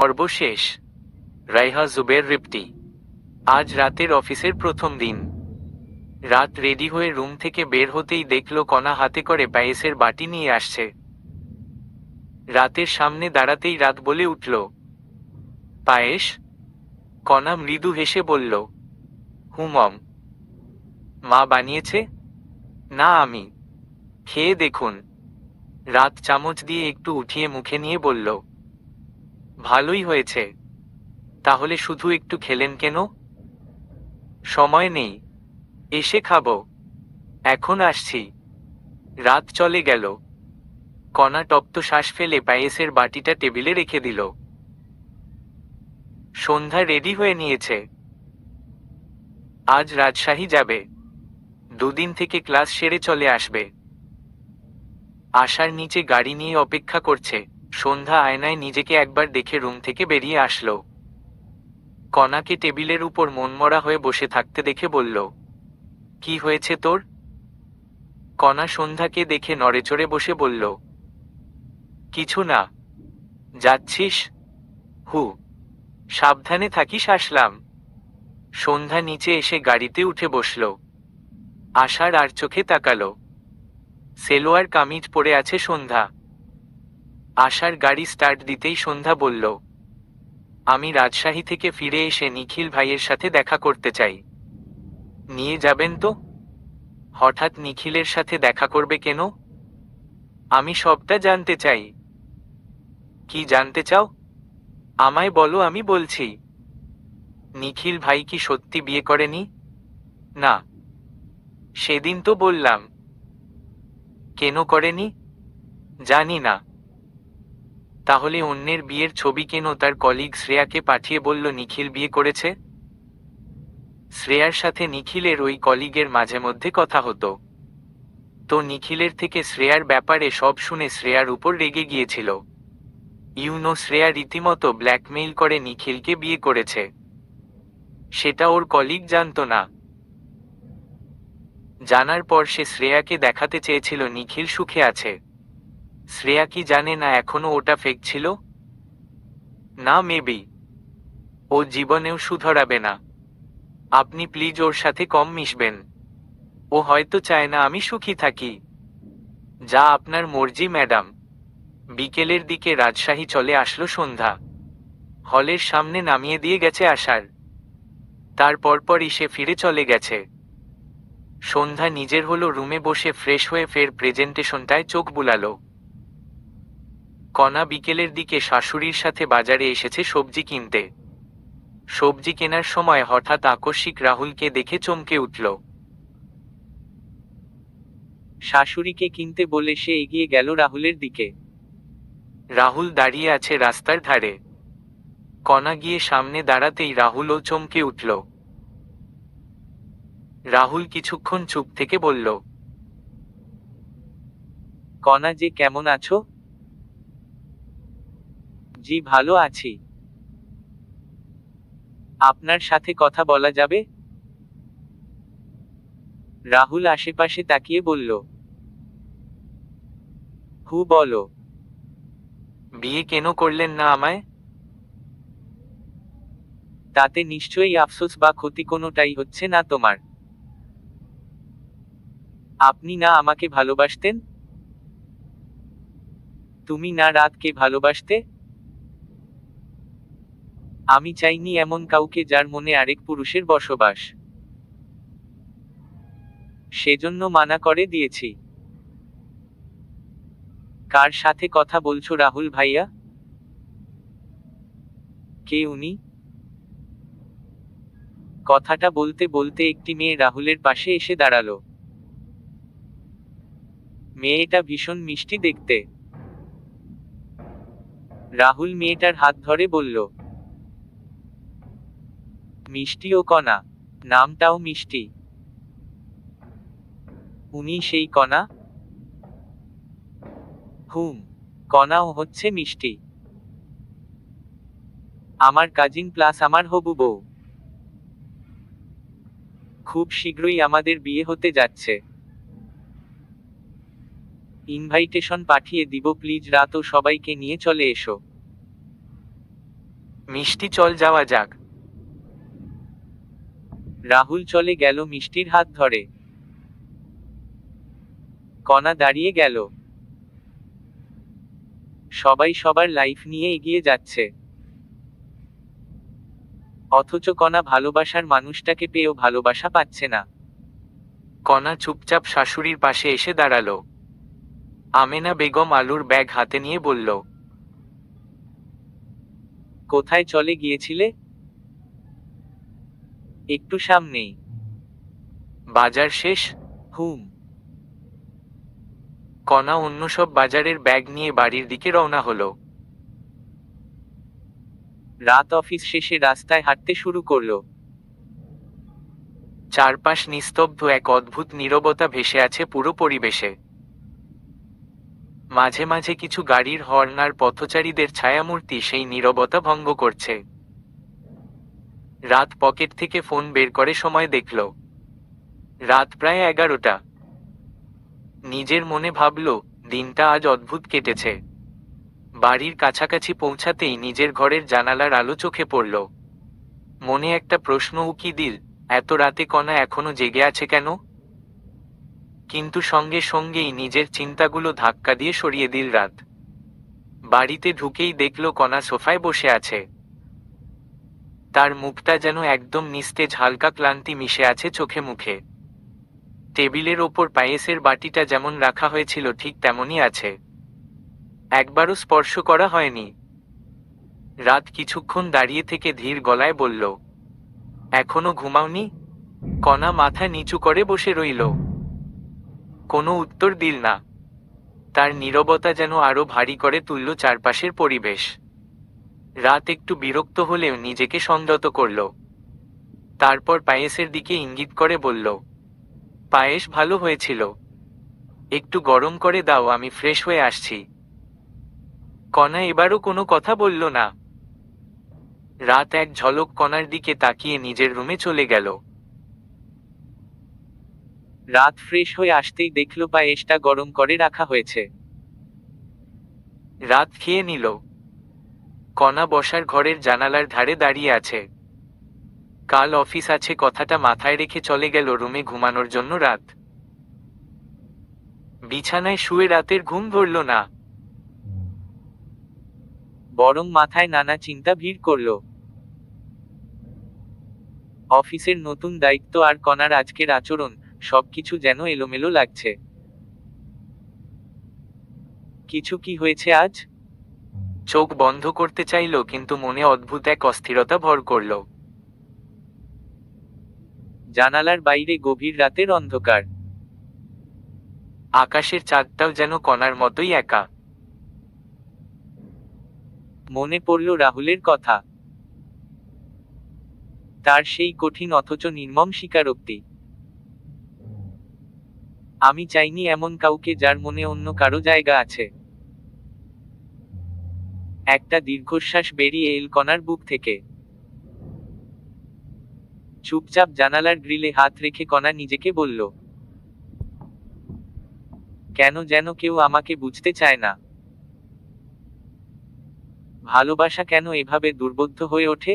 সর্বশেষ রাইহা জুবের রিপ্তি। আজ রাতের অফিসের প্রথম দিন। রাত রেডি হয়ে রুম থেকে বের হতেই দেখল কণা হাতে করে পায়েসের বাটি নিয়ে আসছে। রাতের সামনে দাঁড়াতেই রাত বলে উঠল, পায়েস? কণা মৃদু হেসে বলল, মম। মা বানিয়েছে? না, আমি। খেয়ে দেখুন। রাত চামচ দিয়ে একটু উঠিয়ে মুখে নিয়ে বলল, ভালোই হয়েছে। তাহলে শুধু একটু খেলেন কেন? সময় নেই। এসে খাবো। এখন আসছি। রাত চলে গেল। কণা তপ্ত শ্বাস ফেলে পায়েসের বাটিটা টেবিলে রেখে দিল। সন্ধ্যা রেডি হয়ে নিয়েছে। আজ রাজশাহী যাবে। দুদিন থেকে ক্লাস সেরে চলে আসবে। আশার নিচে গাড়ি নিয়ে অপেক্ষা করছে। সন্ধ্যা আয়নায় নিজেকে একবার দেখে রুম থেকে বেরিয়ে আসলো। কণাকে টেবিলের উপর মনমরা হয়ে বসে থাকতে দেখে বলল, কি হয়েছে তোর? কণা সন্ধ্যাকে দেখে নড়েচড়ে বসে বলল, কিছু না। যাচ্ছিস? হু। সাবধানে থাকিস। আসলাম। সন্ধ্যা নিচে এসে গাড়িতে উঠে বসল। আশার আর চোখে তাকালো। সেলোয়ার কামিজ পরে আছে সন্ধ্যা। আশার গাড়ি স্টার্ট দিতেই সন্ধ্যা বলল, আমি রাজশাহী থেকে ফিরে এসে নিখিল ভাইয়ের সাথে দেখা করতে চাই। নিয়ে যাবেন তো? হঠাৎ নিখিলের সাথে দেখা করবে কেন? আমি সবটা জানতে চাই। কি জানতে চাও? আমায় বলো, আমি বলছি। নিখিল ভাই কি সত্যি বিয়ে করেনি? না। সেদিন তো বললাম। কেন করেনি? জানি না। তাহলে অন্যের বিয়ের ছবি কেন তার কলিগ শ্রেয়াকে পাঠিয়ে বলল নিখিল বিয়ে করেছে? শ্রেয়ার সাথে নিখিলের ওই কলিগের মাঝে মধ্যে কথা হতো। তো নিখিলের থেকে শ্রেয়ার ব্যাপারে সব শুনে শ্রেয়ার উপর রেগে গিয়েছিল। শ্রেয়া রীতিমতো ব্ল্যাকমেইল করে নিখিলকে বিয়ে করেছে। সেটা ওর কলিগ জানতো না। জানার পর সে শ্রেয়াকে দেখাতে চেয়েছিল নিখিল সুখে আছে। শ্রেয়া কি জানে না এখনো ওটা ফেক ছিল? না, মেবি। ও জীবনেও শুধরাবে না। আপনি প্লিজ ওর সাথে কম মিশবেন। ও হয়তো চায় না আমি সুখী থাকি। যা আপনার মর্জি ম্যাডাম। বিকেলের দিকে রাজশাহী চলে আসলো সন্ধ্যা। হলের সামনে নামিয়ে দিয়ে গেছে আশার। তার পরপরই সে ফিরে চলে গেছে। সন্ধ্যা নিজের হলো রুমে বসে ফ্রেশ হয়ে ফের প্রেজেন্টেশনটায় চোখ বুলালো। কণা বিকেলের দিকে শাশুড়ির সাথে বাজারে এসেছে সবজি কিনতে। সবজি কেনার সময় হঠাৎ আকস্মিক রাহুলকে দেখে চমকে উঠল। শাশুড়িকে কিনতে বলে সে এগিয়ে গেল রাহুলের দিকে। রাহুল দাঁড়িয়ে আছে রাস্তার ধারে। কণা গিয়ে সামনে দাঁড়াতেই রাহুলও চমকে উঠল। রাহুল কিছুক্ষণ চুপ থেকে বলল, কণা যে, কেমন আছো? জি, ভালো আছি। আপনার সাথে কথা বলা যাবে? রাহুল আশেপাশে তাকিয়ে বলল, বলো। বিয়ে কেন করলেন না আমায়? তাতে নিশ্চয়ই আফসোস বা ক্ষতি কোনোটাই হচ্ছে না তোমার। আপনি না আমাকে ভালোবাসতেন? তুমি না রাতকে ভালোবাসতে? আমি চাইনি এমন কাউকে যার মনে আরেক পুরুষের বসবাস। সেজন্য মানা করে দিয়েছি। কার সাথে কথা বলছো রাহুল ভাইয়া? কে উনি? কথাটা বলতে বলতে একটি মেয়ে রাহুলের পাশে এসে দাঁড়ালো। মেয়েটা ভীষণ মিষ্টি দেখতে। রাহুল মেয়েটার হাত ধরে বলল, মিষ্টি ও কণা। নামটাও মিষ্টি। উনি সেই কণা? কণাও হচ্ছে মিষ্টি। আমার কাজিন প্লাস আমার হবু বউ। খুব শীঘ্রই আমাদের বিয়ে হতে যাচ্ছে। ইনভাইটেশন পাঠিয়ে দিব, প্লিজ রাত ও সবাইকে নিয়ে চলে এসো। মিষ্টি, চল যাওয়া যাক। রাহুল চলে গেল মিষ্টির হাত ধরে। কণা দাঁড়িয়ে গেল। সবাই সবার লাইফ নিয়ে এগিয়ে যাচ্ছে, অথচ কণা ভালোবাসার মানুষটাকে পেয়েও ভালোবাসা পাচ্ছে না। কণা চুপচাপ শাশুড়ির পাশে এসে দাঁড়ালো। আমেনা বেগম আলুর ব্যাগ হাতে নিয়ে বলল, কোথায় চলে গিয়েছিলে? একটু সামনেই। বাজার শেষ? হুম। কণা অন্য সব বাজারের ব্যাগ নিয়ে বাড়ির দিকে রওনা হলো। রাত অফিস শেষে রাস্তায় হাঁটতে শুরু করলো। চারপাশ নিস্তব্ধ, এক অদ্ভুত নীরবতা ভেসে আছে পুরো পরিবেশে। মাঝে মাঝে কিছু গাড়ির হর্ন আর পথচারীদের ছায়ামূর্তি সেই নীরবতা ভঙ্গ করছে। রাত পকেট থেকে ফোন বের করে সময় দেখল। রাত প্রায় 11টা। নিজের মনে ভাবল, দিনটা আজ অদ্ভুত কেটেছে। বাড়ির কাছাকাছি পৌঁছাতেই নিজের ঘরের জানালার আলো চোখে পড়ল। মনে একটা প্রশ্ন উকি দিল, এত রাতে কণা এখনো জেগে আছে কেন? কিন্তু সঙ্গে সঙ্গেই নিজের চিন্তাগুলো ধাক্কা দিয়ে সরিয়ে দিল রাত। বাড়িতে ঢুকেই দেখল কণা সোফায় বসে আছে। তার মুখটা যেন একদম নিস্তেজ, হালকা ক্লান্তি মিশে আছে চোখে মুখে। টেবিলের ওপর পায়েসের বাটিটা যেমন রাখা হয়েছিল ঠিক তেমনই আছে, একবারও স্পর্শ করা হয়নি। রাত কিছুক্ষণ দাঁড়িয়ে থেকে ধীর গলায় বলল, এখনো ঘুমাওনি? কণা মাথা নিচু করে বসে রইল, কোনো উত্তর দিল না। তার নীরবতা যেন আরো ভারী করে তুলল চারপাশের পরিবেশ। রাত একটু বিরক্ত হলেও নিজেকে সংযত করল। তারপর পায়েসের দিকে ইঙ্গিত করে বলল, পায়েস ভালো হয়েছিল, একটু গরম করে দাও, আমি ফ্রেশ হয়ে আসছি। কণা এবারও কোনো কথা বলল না। রাত এক ঝলক কণার দিকে তাকিয়ে নিজের রুমে চলে গেল। রাত ফ্রেশ হয়ে আসতেই দেখল পায়েসটা গরম করে রাখা হয়েছে। রাত খেয়ে নিল। কণা বসার ঘরের জানালার ধারে দাঁড়িয়ে আছে। কাল অফিস আছে কথাটা মাথায় রেখে চলে গেল রুমে ঘুমানোর জন্য রাত। বিছানায় শুয়ে রাতের ঘুম ধরল না, বরং মাথায় নানা চিন্তা ভিড় করল। অফিসের নতুন দায়িত্ব আর কণার আজকের আচরণ, সবকিছু যেন এলোমেলো লাগছে। কিছু কি হয়েছে আজ? চোখ বন্ধ করতে চাইল, কিন্তু মনে অদ্ভুত এক অস্থিরতা ভর করল। জানালার বাইরে গভীর রাতের অন্ধকার। আকাশের চাঁদটাও যেন কণার মতোই একা। মনে পড়ল রাহুলের কথা, তার সেই কঠিন অথচ নির্মম স্বীকারোক্তি, আমি চাইনি এমন কাউকে যার মনে অন্য কারো জায়গা আছে। একটা দীর্ঘশ্বাস বেরিয়ে এল কণার বুক থেকে। চুপচাপ জানালার গ্রিলে হাত রেখে কণা নিজেকে বলল, কেন যেন কেউ আমাকে বুঝতে চায় না। ভালোবাসা কেন এভাবে দুর্বোধ্য হয়ে ওঠে?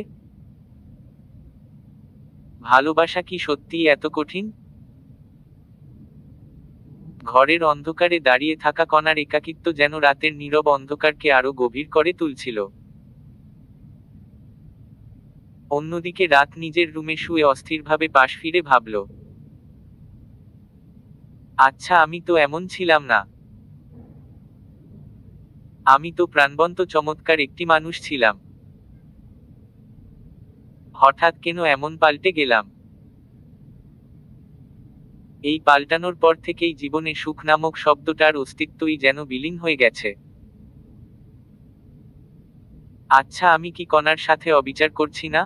ভালোবাসা কি সত্যিই এত কঠিন? ঘরের অন্ধকারে দাঁড়িয়ে থাকা কণার একাকিত্ব যেন রাতের নীরব অন্ধকারকে আরো গভীর করে তুলছিল। অন্যদিকে রাত নিজের রুমে শুয়ে অস্থিরভাবে পাশ ফিরে ভাবল, আচ্ছা, আমি তো এমন ছিলাম না। আমি তো প্রাণবন্ত চমৎকার একটি মানুষ ছিলাম। হঠাৎ কেন এমন পাল্টে গেলাম? এই পাল্টানোর পর থেকেই জীবনে সুখ নামক শব্দটার অস্তিত্বই যেন বিলীন হয়ে গেছে। আচ্ছা, আমি কি কণার সাথে অবিচার করছি না?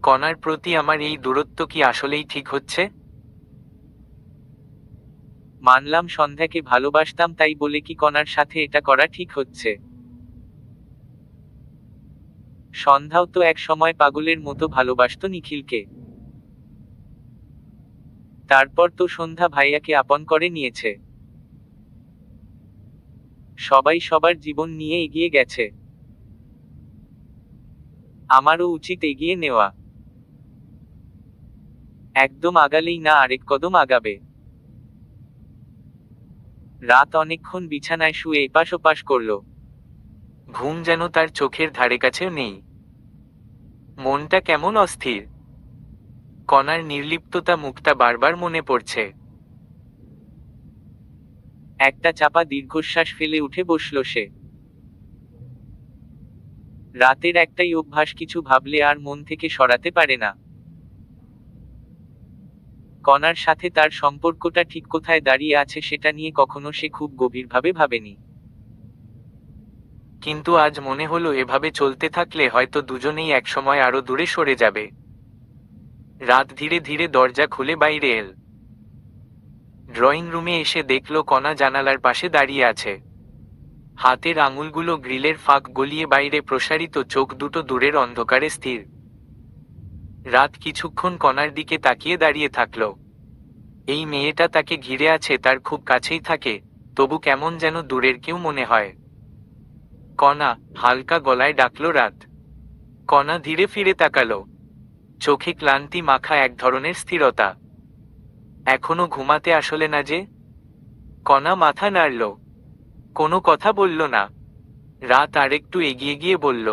কণার প্রতি আমার এই দূরত্ব কি আসলেই ঠিক হচ্ছে? মানলাম সন্ধ্যাকে ভালোবাসতাম, তাই বলে কি কণার সাথে এটা করা ঠিক হচ্ছে? সন্ধ্যাও তো এক সময় পাগলের মতো ভালোবাসতো নিখিলকে। তারপর তো সন্ধ্যা ভাইয়াকে আপন করে নিয়েছে। সবাই সবার জীবন নিয়ে এগিয়ে গেছে। আমারও উচিত এগিয়ে নেওয়া। একদম আগালেই না আরেক কদম আগাবে। রাত অনেকক্ষণ বিছানায় শুয়ে এপাশ ওপাশ করল। ঘুম যেন তার চোখের ধারে কাছেও নেই। মনটা কেমন অস্থির। কণার নির্লিপ্ততা মুখটা বারবার মনে পড়ছে। একটা চাপা দীর্ঘশ্বাস ফেলে উঠে বসল সে। রাতের একটাই অভ্যাস, কিছু ভাবলে আর মন থেকে সরাতে পারে না। কণার সাথে তার সম্পর্কটা ঠিক কোথায় দাঁড়িয়ে আছে সেটা নিয়ে কখনো সে খুব গভীরভাবে ভাবেনি। কিন্তু আজ মনে হলো এভাবে চলতে থাকলে হয়তো দুজনেই একসময় আরো দূরে সরে যাবে। রাত ধীরে ধীরে দরজা খুলে বাইরে এল। ড্রয়িং রুমে এসে দেখল কণা জানালার পাশে দাঁড়িয়ে আছে। হাতের আঙুলগুলো গ্রিলের ফাঁক গলিয়ে বাইরে প্রসারিত, চোখ দুটো দূরের অন্ধকারে স্থির। রাত কিছুক্ষণ কণার দিকে তাকিয়ে দাঁড়িয়ে থাকল। এই মেয়েটা তাকে ঘিরে আছে, তার খুব কাছেই থাকে, তবু কেমন যেন দূরের কেউ মনে হয়। কণা, হালকা গলায় ডাকল রাত। কণা ধীরে ফিরে তাকালো। চোখে ক্লান্তি মাখা এক ধরনের স্থিরতা। এখনো ঘুমাতে আসলে না যে? কণা মাথা নাড়ল, কোনো কথা বলল না। রাত আরেকটু এগিয়ে গিয়ে বলল,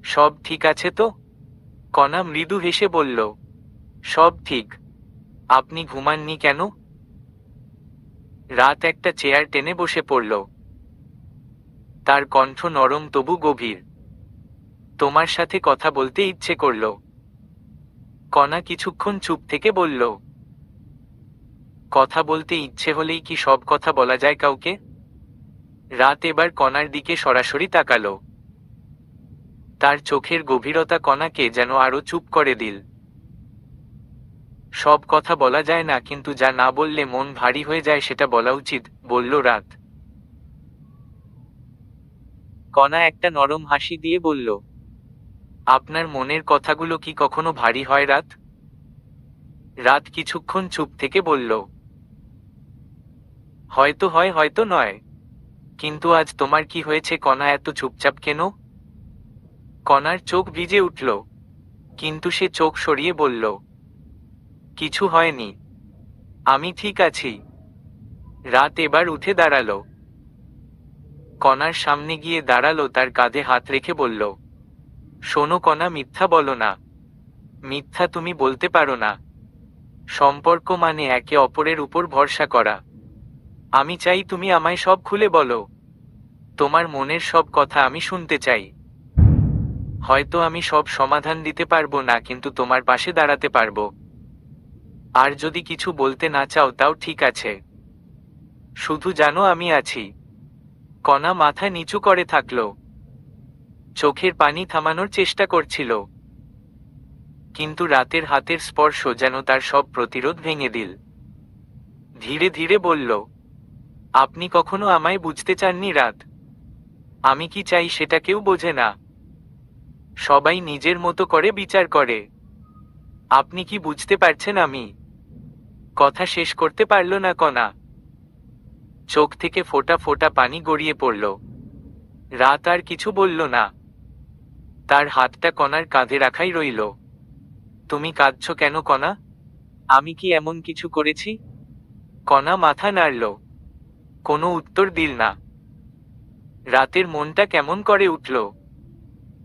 সব ঠিক আছে তো? কণা মৃদু হেসে বলল, সব ঠিক। আপনি ঘুমাননি কেন? রাত একটা চেয়ার টেনে বসে পড়ল। তার কণ্ঠ নরম তবু গভীর। তোমার সাথে কথা বলতে ইচ্ছে করল। কণা কিছুক্ষণ চুপ থেকে বলল, কথা বলতে ইচ্ছে হলেই কি সব কথা বলা যায় কাউকে? রাত এবার কণার দিকে সরাসরি তাকালো। তার চোখের গভীরতা কণাকে যেন আরো চুপ করে দিল। সব কথা বলা যায় না, কিন্তু যা না বললে মন ভারী হয়ে যায় সেটা বলা উচিত, বলল রাত। কণা একটা নরম হাসি দিয়ে বলল, আপনার মনের কথাগুলো কি কখনো ভারী হয় রাত? রাত কিছুক্ষণ চুপ থেকে বলল, হয়তো হয় হয়তো নয়। কিন্তু আজ তোমার কি হয়েছে? কণা এত চুপচাপ কেন? কণার চোখ ভিজে উঠল, কিন্তু সে চোখ সরিয়ে বলল, কিছু হয়নি, আমি ঠিক আছি। রাত এবার উঠে দাঁড়ালো। কণার সামনে গিয়ে দাঁড়ালো, তার কাঁধে হাত রেখে বলল, শোনো কণা, মিথ্যা বলো না। মিথ্যা তুমি বলতে পারো না। সম্পর্ক মানে একে অপরের উপর ভরসা করা। আমি চাই তুমি আমায় সব খুলে বলো। তোমার মনের সব কথা আমি শুনতে চাই। হয়তো আমি সব সমাধান দিতে পারবো না, কিন্তু তোমার পাশে দাঁড়াতে পারবো। আর যদি কিছু বলতে না চাও তাও ঠিক আছে। শুধু জানো আমি আছি। কণা মাথা নিচু করে থাকল। চোখের পানি থামানোর চেষ্টা করছিল, কিন্তু রাতের হাতের স্পর্শ যেন তার সব প্রতিরোধ ভেঙে দিল। ধীরে ধীরে বলল, আপনি কখনো আমায় বুঝতে চাননি রাত। আমি কি চাই সেটা কেউ বোঝে না। সবাই নিজের মতো করে বিচার করে। আপনি কি বুঝতে পারছেন? আমি কথা শেষ করতে পারল না কণা। চোখ থেকে ফোঁটা ফোঁটা পানি গড়িয়ে পড়ল। রাত আর কিছু বলল না। তার হাতটা কণার কাঁধে রাখাই রইল। তুমি কাঁদছো কেন কণা? আমি কি এমন কিছু করেছি? কণা মাথা নাড়ল, কোনো উত্তর দিল না। রাতের মনটা কেমন করে উঠল।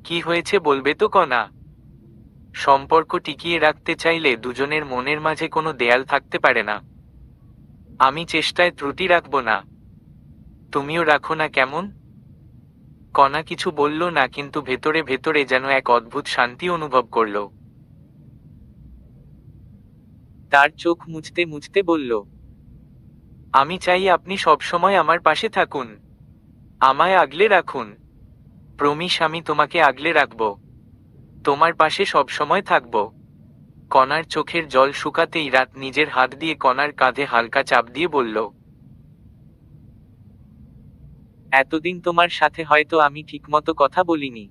কি হয়েছে বলবে তো কণা? সম্পর্ক টিকিয়ে রাখতে চাইলে দুজনের মনের মাঝে কোনো দেয়াল থাকতে পারে না। আমি চেষ্টায় ত্রুটি রাখব না। তুমিও রাখো না কেমন? কণা কিছু বলল না, কিন্তু ভেতরে ভেতরে যেন এক অদ্ভুত শান্তি অনুভব করল। তার চোখ মুছতে মুছতে বলল, আমি চাই আপনি সবসময় আমার পাশে থাকুন। আমায় আগলে রাখুন। প্রমিস, আমি তোমাকে আগলে রাখব। তোমার পাশে সবসময় থাকব। কণার চোখের জল শুকাতেই রাত নিজের হাত দিয়ে কণার কাঁধে হালকা চাপ দিয়ে বলল, এতদিন তোমার সাথে হয়তো আমি ঠিকমতো কথা বলিনি,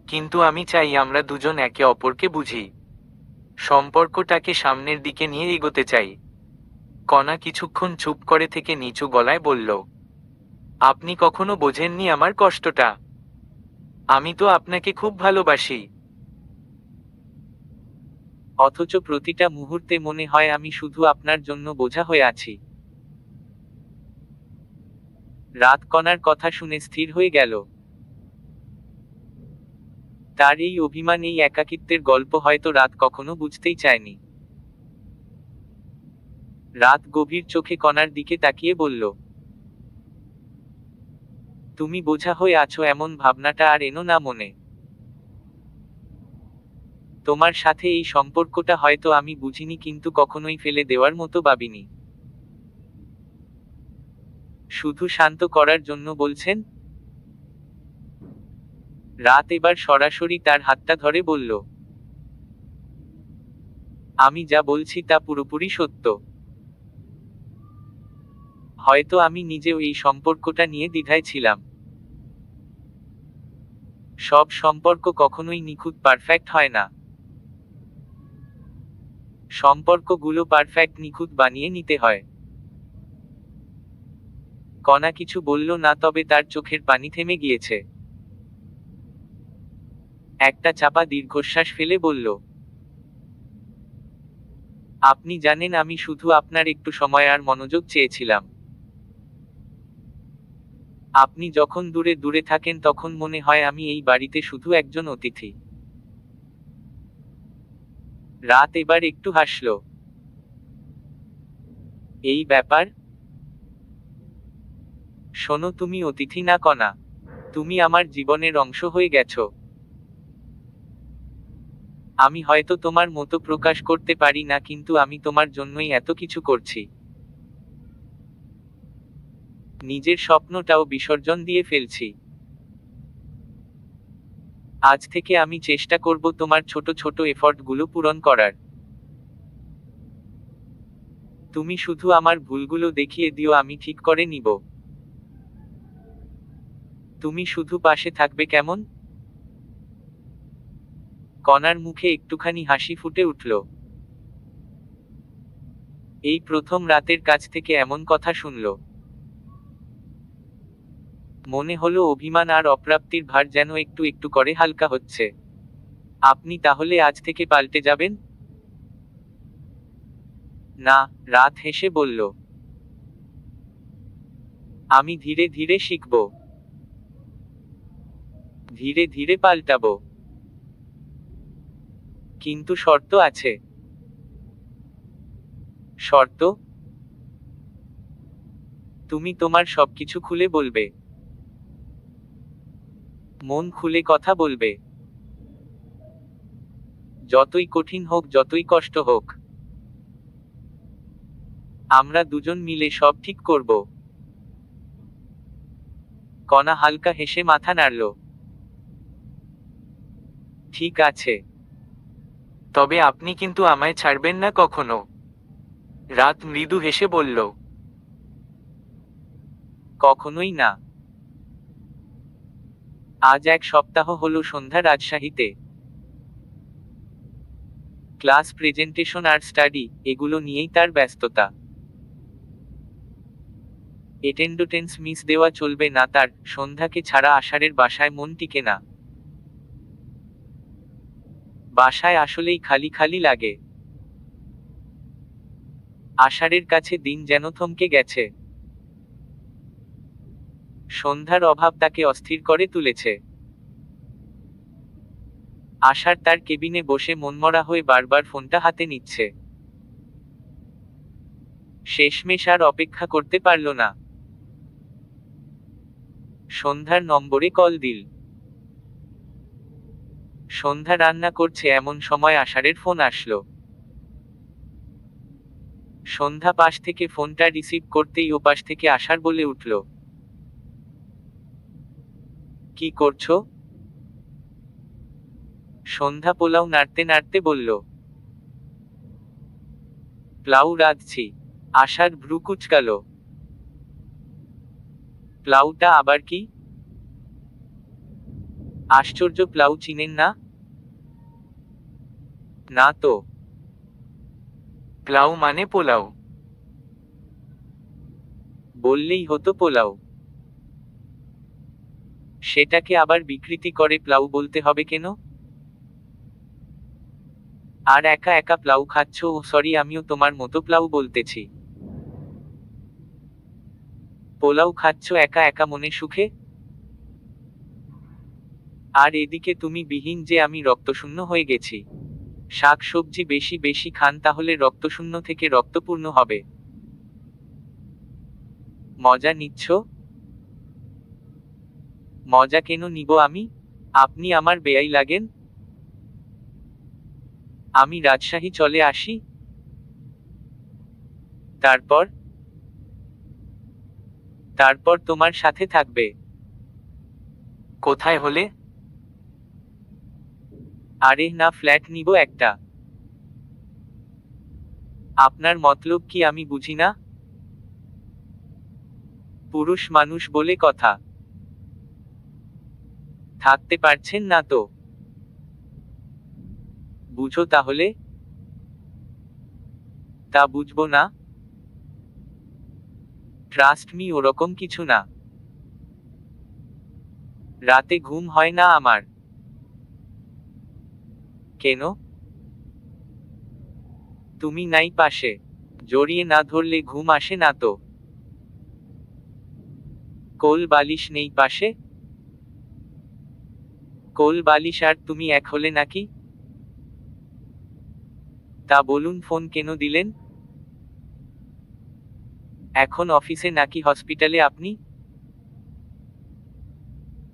কিন্তু আমি চাই আমরা দুজন একে অপরকে বুঝি। সম্পর্কটাকে সামনের দিকে নিয়ে এগোতে চাই। কণা কিছুক্ষণ চুপ করে থেকে নিচু গলায় বলল, আপনি কখনো বোঝেননি আমার কষ্টটা। আমি তো আপনাকে খুব ভালোবাসি, অথচ প্রতিটা মুহূর্তে মনে হয় আমি শুধু আপনার জন্য বোঝা হয়ে আছি। রাত কণার কথা শুনে স্থির হয়ে গেল। তার এই অভিমান, এই একাকিত্বের গল্প হয়তো রাত কখনো বুঝতেই চায়নি। রাত গভীর চোখে কণার দিকে তাকিয়ে বলল, তুমি বোঝা হয়ে আছো এমন ভাবনাটা আর এনো না মনে। তোমার সাথে এই সম্পর্কটা হয়তো আমি বুঝিনি, কিন্তু কখনোই ফেলে দেওয়ার মতো ভাবিনি। শুধু শান্ত করার জন্য বলছেন? রাত এবার সরাসরি তার হাতটা ধরে বলল, আমি যা বলছি তা পুরোপুরি সত্য। হয়তো আমি নিজেও এই সম্পর্কটা নিয়ে দ্বিধায় ছিলাম। সব সম্পর্ক কখনোই নিখুঁত পারফেক্ট হয় না। সম্পর্কগুলো পারফেক্ট নিখুঁত বানিয়ে নিতে হয়। কণা কিছু বলল না, তবে তার চোখের পানি থেমে গিয়েছে। একটা চাপা দীর্ঘশ্বাস ফেলে বলল, আপনি জানেন আমি শুধু আপনার একটু সময় আর মনোযোগ চেয়েছিলাম। আপনি যখন দূরে দূরে থাকেন তখন মনে হয় আমি এই বাড়িতে শুধু একজন অতিথি। রাত এবার একটু হাসল। এই ব্যাপার? শোনো, তুমি অতিথি না কণা, তুমি আমার জীবনের অংশ হয়ে গেছো। আমি হয়তো তোমার মতো প্রকাশ করতে পারি না, কিন্তু আমি তোমার জন্যই এত কিছু করছি। নিজের স্বপ্নটাও বিসর্জন দিয়ে ফেলছি। আজ থেকে আমি চেষ্টা করব তোমার ছোট ছোট এফর্টগুলো পূরণ করার। তুমি শুধু আমার ভুলগুলো দেখিয়ে দিও, আমি ঠিক করে নিব। তুমি শুধু পাশে থাকবে, কেমন? কণার মুখে একটুখানি হাসি ফুটে উঠল। এই প্রথম রাতের কাছ থেকে এমন কথা শুনল। মনে হলো অভিমান আর অপ্রাপ্তির ভার যেন একটু একটু করে হালকা হচ্ছে। আপনি তাহলে আজ থেকে পাল্টে যাবেন? না, রাত হেসে বলল, আমি ধীরে ধীরে শিখব, ধীরে ধীরে পাল্টাবো। কিন্তু শর্ত আছে। শর্ত? তুমি তোমার সবকিছু খুলে বলবে, মন খুলে কথা বলবে। যতই কঠিন হোক, যতই কষ্ট হোক, আমরা দুজন মিলে সব ঠিক করব। কণা হালকা হেসে মাথা নাড়ল। ঠিক আছে, তবে আপনি কিন্তু আমায় ছাড়বেন না কখনো। রাত মৃদু হেসে বলল, কখনোই না। আজ এক সপ্তাহ হলো সন্ধ্যা রাজশাহীতে। ক্লাস, প্রেজেন্টেশন আর স্টাডি, এগুলো নিয়েই তার ব্যস্ততা। এটেন্ডেন্স মিস দেওয়া চলবে না তার। সন্ধ্যাকে ছাড়া আষাঢ়ের বাসায় মন টিকে না। বাসায় আসলেই খালি খালি লাগে। আষাঢ়ের কাছে দিন যেন থমকে গেছে। সন্ধ্যার অভাব তাকে অস্থির করে তুলেছে। আষাঢ় তার কেবিনে বসে মনমরা হয়ে বারবার ফোনটা হাতে নিচ্ছে। শেষমেশ আর অপেক্ষা করতে পারল না। সন্ধ্যার নম্বরে কল দিল। সন্ধ্যা রান্না করছে এমন সময় আষাঢ়ের ফোন আসলো। সন্ধ্যা পাশ থেকে ফোনটা রিসিভ করতেই ওপাশ থেকে আষাঢ় বলে উঠল, কি করছো? সন্ধ্যা পোলাও নাড়তে নাড়তে বলল, প্লাউ রাঁধছি। আষাঢ় ভ্রু কুঁচকাল। প্লাউটা আবার কি? আশ্চর্য, প্লাউ চিনেন না? না তো। প্লাউ মানে পোলাও। বললেই হতো পোলাও। সেটাকে আবার বিকৃতি করে প্লাউ বলতে হবে কেন? আর একা একা প্লাউ খাচ্ছ? ও সরি, আমিও তোমার মতো প্লাউ বলতেছি। পোলাও খাচ্ছ একা একা মনে সুখে? আর এদিকে তুমি বিহীন যে আমি রক্তশূন্য হয়ে গেছি। শাক সবজি বেশি বেশি খান, তাহলে রক্তশূন্য থেকে রক্তপূর্ণ হবে। মজা নিচ্ছ? মজা কেন নিব আমি? আপনি আমার বেয়াই লাগেন। আমি রাজশাহী চলে আসি। তারপর? তারপর তোমার সাথে থাকবে। কোথায় হলে? আরে না, ফ্ল্যাট নিব একটা। আপনার মতলব কি আমি বুঝি না? পুরুষ মানুষ বলে কথা। থাকতে পারছেন না তো? বুঝো তাহলে। তা বুঝবো না? ট্রাস্ট মি, ওরকম কিছু না। রাতে ঘুম হয় না আমার। কেন? তুমি নাই পাশে। জড়িয়ে না ধরলে ঘুম আসে না তো। কোল বালিশ নেই পাশে? কোল বালিশ আর তুমি এক হলে নাকি? তা বলুন, ফোন কেন দিলেন? এখন অফিসে নাকি হসপিটালে আপনি?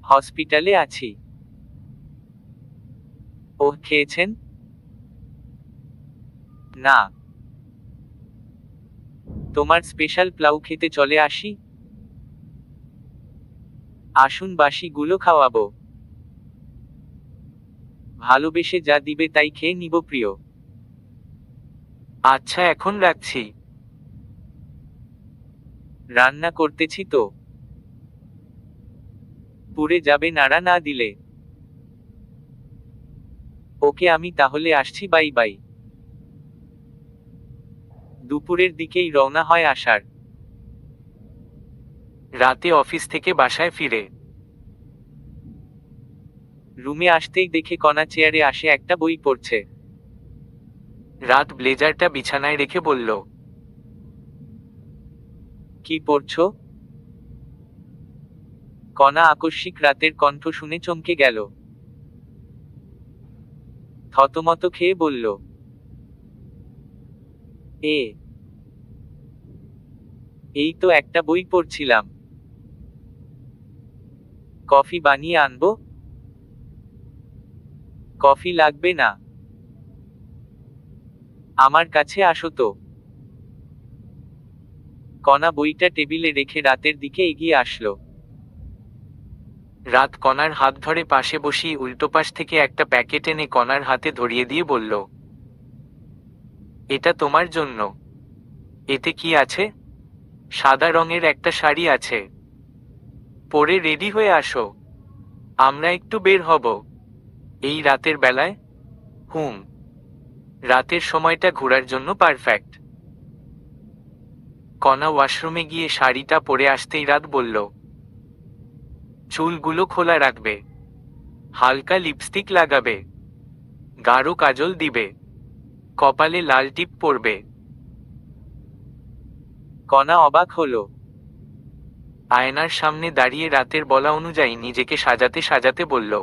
হসপিটালে আছি। ওহ, খেয়েছেন? না। তোমার স্পেশাল প্লাউ খেতে চলে আসি। আসুন, বাসি গুলো খাওয়াবো। ভালোবেসে যা দিবে তাই খেয়ে নিব প্রিয়। আচ্ছা, এখন রাখছি। রান্না করতেছি তো। পুড়ে যাবে নাড়া না দিলে। ওকে, আমি তাহলে আসছি, বাই বাই। দুপুরের দিকেই রওনা হয় আসার। রাতে অফিস থেকে বাসায় ফিরে রুমে আসতেই দেখে কণা চেয়ারে আসে একটা বই পড়ছে। রাত ব্লেজারটা বিছানায় রেখে বলল, কি পড়ছো? কণা আকস্মিক রাতের কণ্ঠ শুনে চমকে গেল। থতমত খেয়ে বলল, এ এই তো একটা বই পড়ছিলাম। কফি বানিয়ে আনবো? কফি লাগবে না। আমার কাছে আসো তো। কণা বইটা টেবিলে রেখে রাতের দিকে এগিয়ে আসলো। রাত কণার হাত ধরে পাশে বসিয়ে উল্টোপাশ থেকে একটা প্যাকেট এনে কণার হাতে ধরিয়ে দিয়ে বলল, এটা তোমার জন্য। এতে কি আছে? সাদা রঙের একটা শাড়ি আছে। পরে রেডি হয়ে আসো, আমরা একটু বের হব। এই রাতের বেলায়? হুম। রাতের সময়টা ঘোরার জন্য পারফেক্ট। কণা ওয়াশরুমে গিয়ে শাড়িটা পরে আসতেই রাত বলল, চুলগুলো খোলা রাখবে, হালকা লিপস্টিক লাগাবে, গাঢ় কাজল দিবে, কপালে লাল টিপ পরবে। কণা অবাক হলো। আয়নার সামনে দাঁড়িয়ে রাতের বলা অনুযায়ী নিজেকে সাজাতে সাজাতে বলল,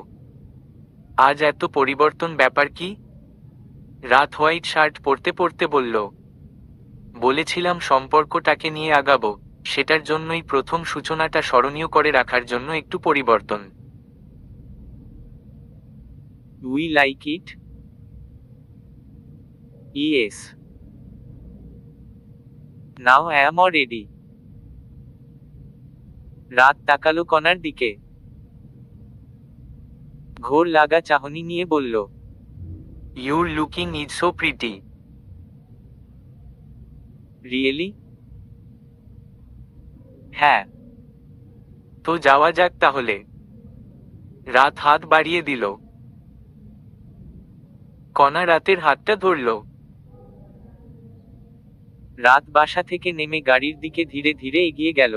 আজ এত পরিবর্তন, ব্যাপার কি? রাত হোয়াইট শার্ট পরতে পরতে বলল, বলেছিলাম সম্পর্কটাকে নিয়ে আগাবো, সেটার জন্যই প্রথম সূচনাটা স্মরণীয় করে রাখার জন্য একটু পরিবর্তন। We like it. Yes. Now am ready. রাত তাকালো কণার দিকে। ঘোর লাগা চাহনি নিয়ে বলল, your looking is so pretty. Really? হ্যাঁ। তো যাওয়া যাক তাহলে। রাত হাত বাড়িয়ে দিল। কণা রাতের হাতটা ধরল। রাত বাসা থেকে নেমে গাড়ির দিকে ধীরে ধীরে এগিয়ে গেল।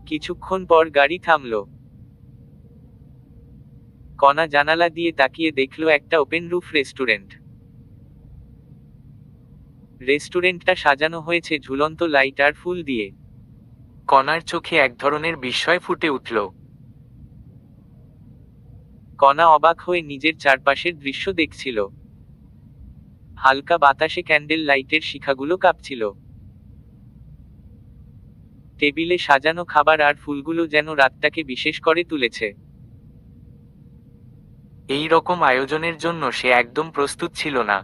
কিছুক্ষণ পর গাড়ি থামল। কণা জানালা দিয়ে তাকিয়ে দেখল একটা ওপেন রুফ রেস্টুরেন্ট। রেস্টুরেন্টটা সাজানো হয়েছে ঝুলন্ত লাইট আর ফুল দিয়ে। কণার চোখে এক ধরনের বিস্ময় ফুটে উঠল। কণা অবাক হয়ে নিজের চারপাশের দৃশ্য দেখছিল। হালকা বাতাসে ক্যান্ডেল লাইটের শিখাগুলো কাঁপছিল। টেবিলে সাজানো খাবার আর ফুলগুলো যেন রাতটাকে বিশেষ করে তুলেছে। এই রকম আয়োজনের জন্য সে একদম প্রস্তুত ছিল না।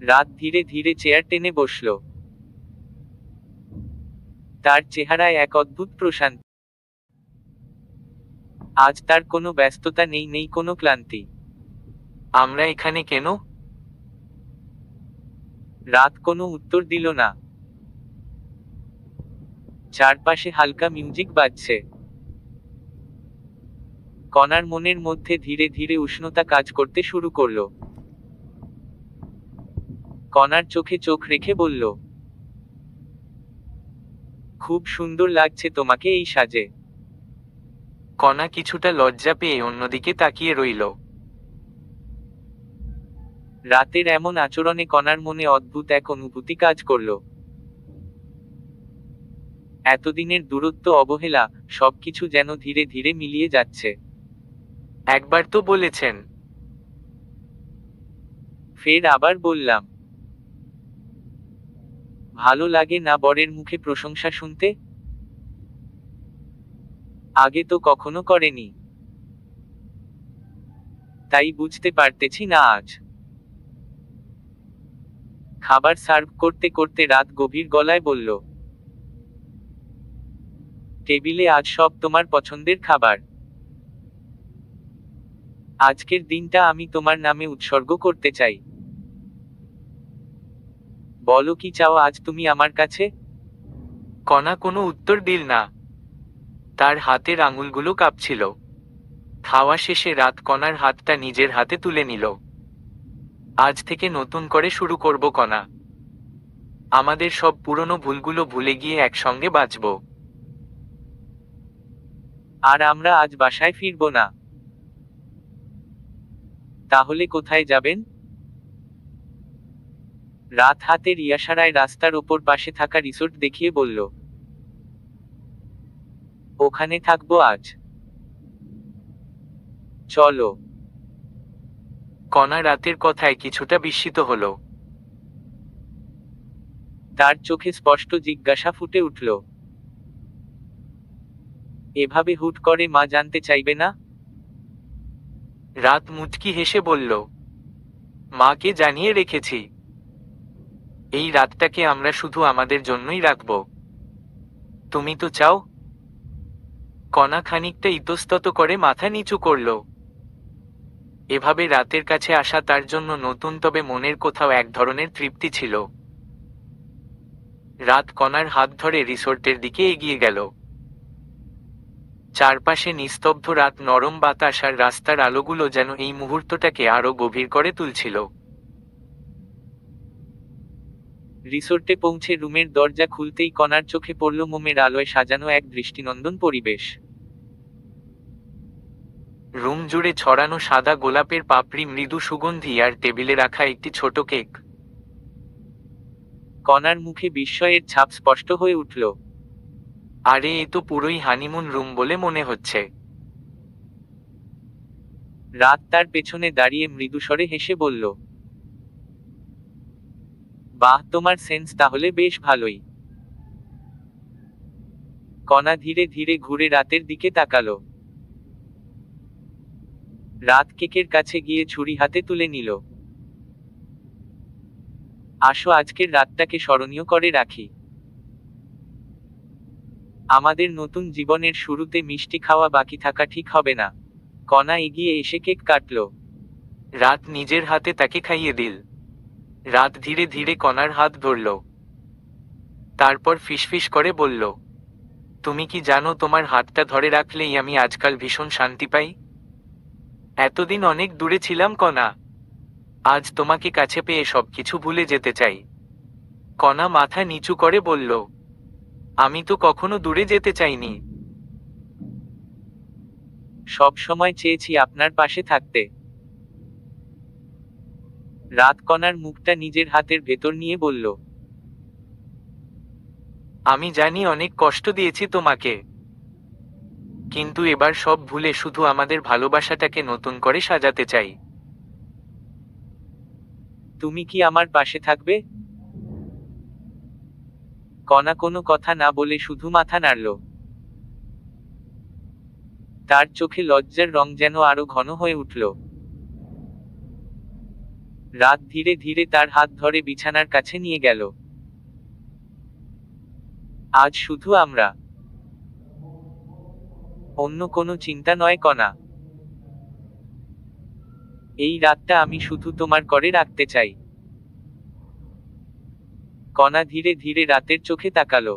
রাত ধীরে ধীরে চেয়ার টেনে বসল। তার চেহারায় এক অদ্ভুত প্রশান্তি। আজ তার কোনো ব্যস্ততা নেই, নেই কোনো ক্লান্তি। আমরা এখানে কেন? রাত কোনো উত্তর দিল না। চারপাশে হালকা মিউজিক বাজছে। কণার মনের মধ্যে ধীরে ধীরে উষ্ণতা কাজ করতে শুরু করল। কণার চোখে চোখ রেখে বলল, খুব সুন্দর লাগছে তোমাকে এই সাজে। কণা কিছুটা লজ্জা পেয়ে অন্যদিকে তাকিয়ে রইল। রাতের এমন আচরণে কণার মনে অদ্ভুত এক অনুভূতি কাজ করল। এতদিনের দূরত্ব, অবহেলা, সবকিছু যেন ধীরে ধীরে মিলিয়ে যাচ্ছে। একবার তো বলেছেন। ফের আবার বললাম। ভালো লাগে না বরের মুখে প্রশংসা শুনতে? আগে তো কখনো করেনি, তাই বুঝতে পারতেছি না আজ। খাবার সার্ভ করতে করতে রাত গভীর গলায় বলল, টেবিলে আজ সব তোমার পছন্দের খাবার। আজকের দিনটা আমি তোমার নামে উৎসর্গ করতে চাই। বলো কি চাও আজ তুমি আমার কাছে? কণা কোনো উত্তর দিল না। তার হাতের আঙুলগুলো কাঁপছিল। খাওয়া শেষে রাত কণার হাতটা নিজের হাতে তুলে নিল। আজ থেকে নতুন করে শুরু করব কণা। আমাদের সব পুরনো ভুলগুলো ভুলে গিয়ে একসঙ্গে বাঁচব। আর আমরা আজ বাসায় ফিরব না। তাহলে কোথায় যাবেন? রাত হাতের ইশারায় রাস্তার ওপর পাশে থাকা রিসোর্ট দেখিয়ে বলল, ওখানে থাকবো আজ। চলো। কণা রাতের কথায় কিছুটা বিস্মিত হল। তার চোখে স্পষ্ট জিজ্ঞাসা ফুটে উঠল, এভাবে হুট করে মা জানতে চাইবে না? রাত মুচকি হেসে বলল, মাকে জানিয়ে রেখেছি। এই রাতটাকে আমরা শুধু আমাদের জন্যই রাখব। তুমি তো চাও? কণা খানিকটা ইতস্তত করে মাথা নিচু করল। এভাবে রাতের কাছে আসা তার জন্য নতুন, তবে মনের কোথাও এক ধরনের তৃপ্তি ছিল। রাত কণার হাত ধরে রিসোর্টের দিকে এগিয়ে গেল। চারপাশে নিস্তব্ধ রাত, নরম বাতাস আর রাস্তার আলোগুলো যেন এই মুহূর্তটাকে আরো গভীর করে তুলছিল। রিসোর্টে পৌঁছে রুমের দরজা খুলতেই কণার চোখে পড়ল মোমের আলোয় সাজানো এক দৃষ্টিনন্দন পরিবেশ। রুম জুড়ে ছড়ানো সাদা গোলাপের পাপড়ি, মৃদু সুগন্ধি আর টেবিলে রাখা একটি ছোট কেক। কণার মুখে বিস্ময়ের ছাপ স্পষ্ট হয়ে উঠল। আরে, এ তো পুরোই হানিমুন রুম বলে মনে হচ্ছে। রাত তার পেছনে দাঁড়িয়ে মৃদুস্বরে হেসে বলল, বাহ, তোমার সেন্স তাহলে বেশ ভালোই। কণা ধীরে ধীরে ঘুরে রাতের দিকে তাকালো। রাত কেকের কাছে গিয়ে ছুরি হাতে তুলে নিল। আসো, আজকের রাতটাকে স্মরণীয় করে রাখি। আমাদের নতুন জীবনের শুরুতে মিষ্টি খাওয়া বাকি থাকা ঠিক হবে না। কণা এগিয়ে এসে কেক কাটল। রাত নিজের হাতে তাকে খাইয়ে দিল। রাত ধীরে ধীরে কণার হাত ধরল। তারপর ফিসফিস করে বলল, তুমি কি জানো, তোমার হাতটা ধরে রাখলেই আমি আজকাল ভীষণ শান্তি পাই। এতদিন অনেক দূরে ছিলাম কণা। আজ তোমাকে কাছে পেয়ে সবকিছু ভুলে যেতে চাই। কণা মাথা নিচু করে বলল, আমি তো কখনো দূরে যেতে চাইনি, সব সময় চেয়েছি আপনার পাশে থাকতে। রাত কণার মুখটা নিজের হাতের ভেতর নিয়ে বলল, আমি জানি অনেক কষ্ট দিয়েছি তোমাকে, কিন্তু এবার সব ভুলে শুধু আমাদের ভালোবাসাটাকে নতুন করে সাজাতে চাই। তুমি কি আমার পাশে থাকবে? কণা কোনো কথা না বলে শুধু মাথা নাড়ল। তার চোখে লজ্জার রং যেন আরো ঘন হয়ে উঠল। রাত ধীরে ধীরে তার হাত ধরে বিছানার কাছে নিয়ে গেল। আজ শুধু আমরা, অন্য কোনো চিন্তা নয় কণা। এই রাতটা আমি শুধু তোমার করে রাখতে চাই। কণা ধীরে ধীরে রাতের চোখে তাকালো।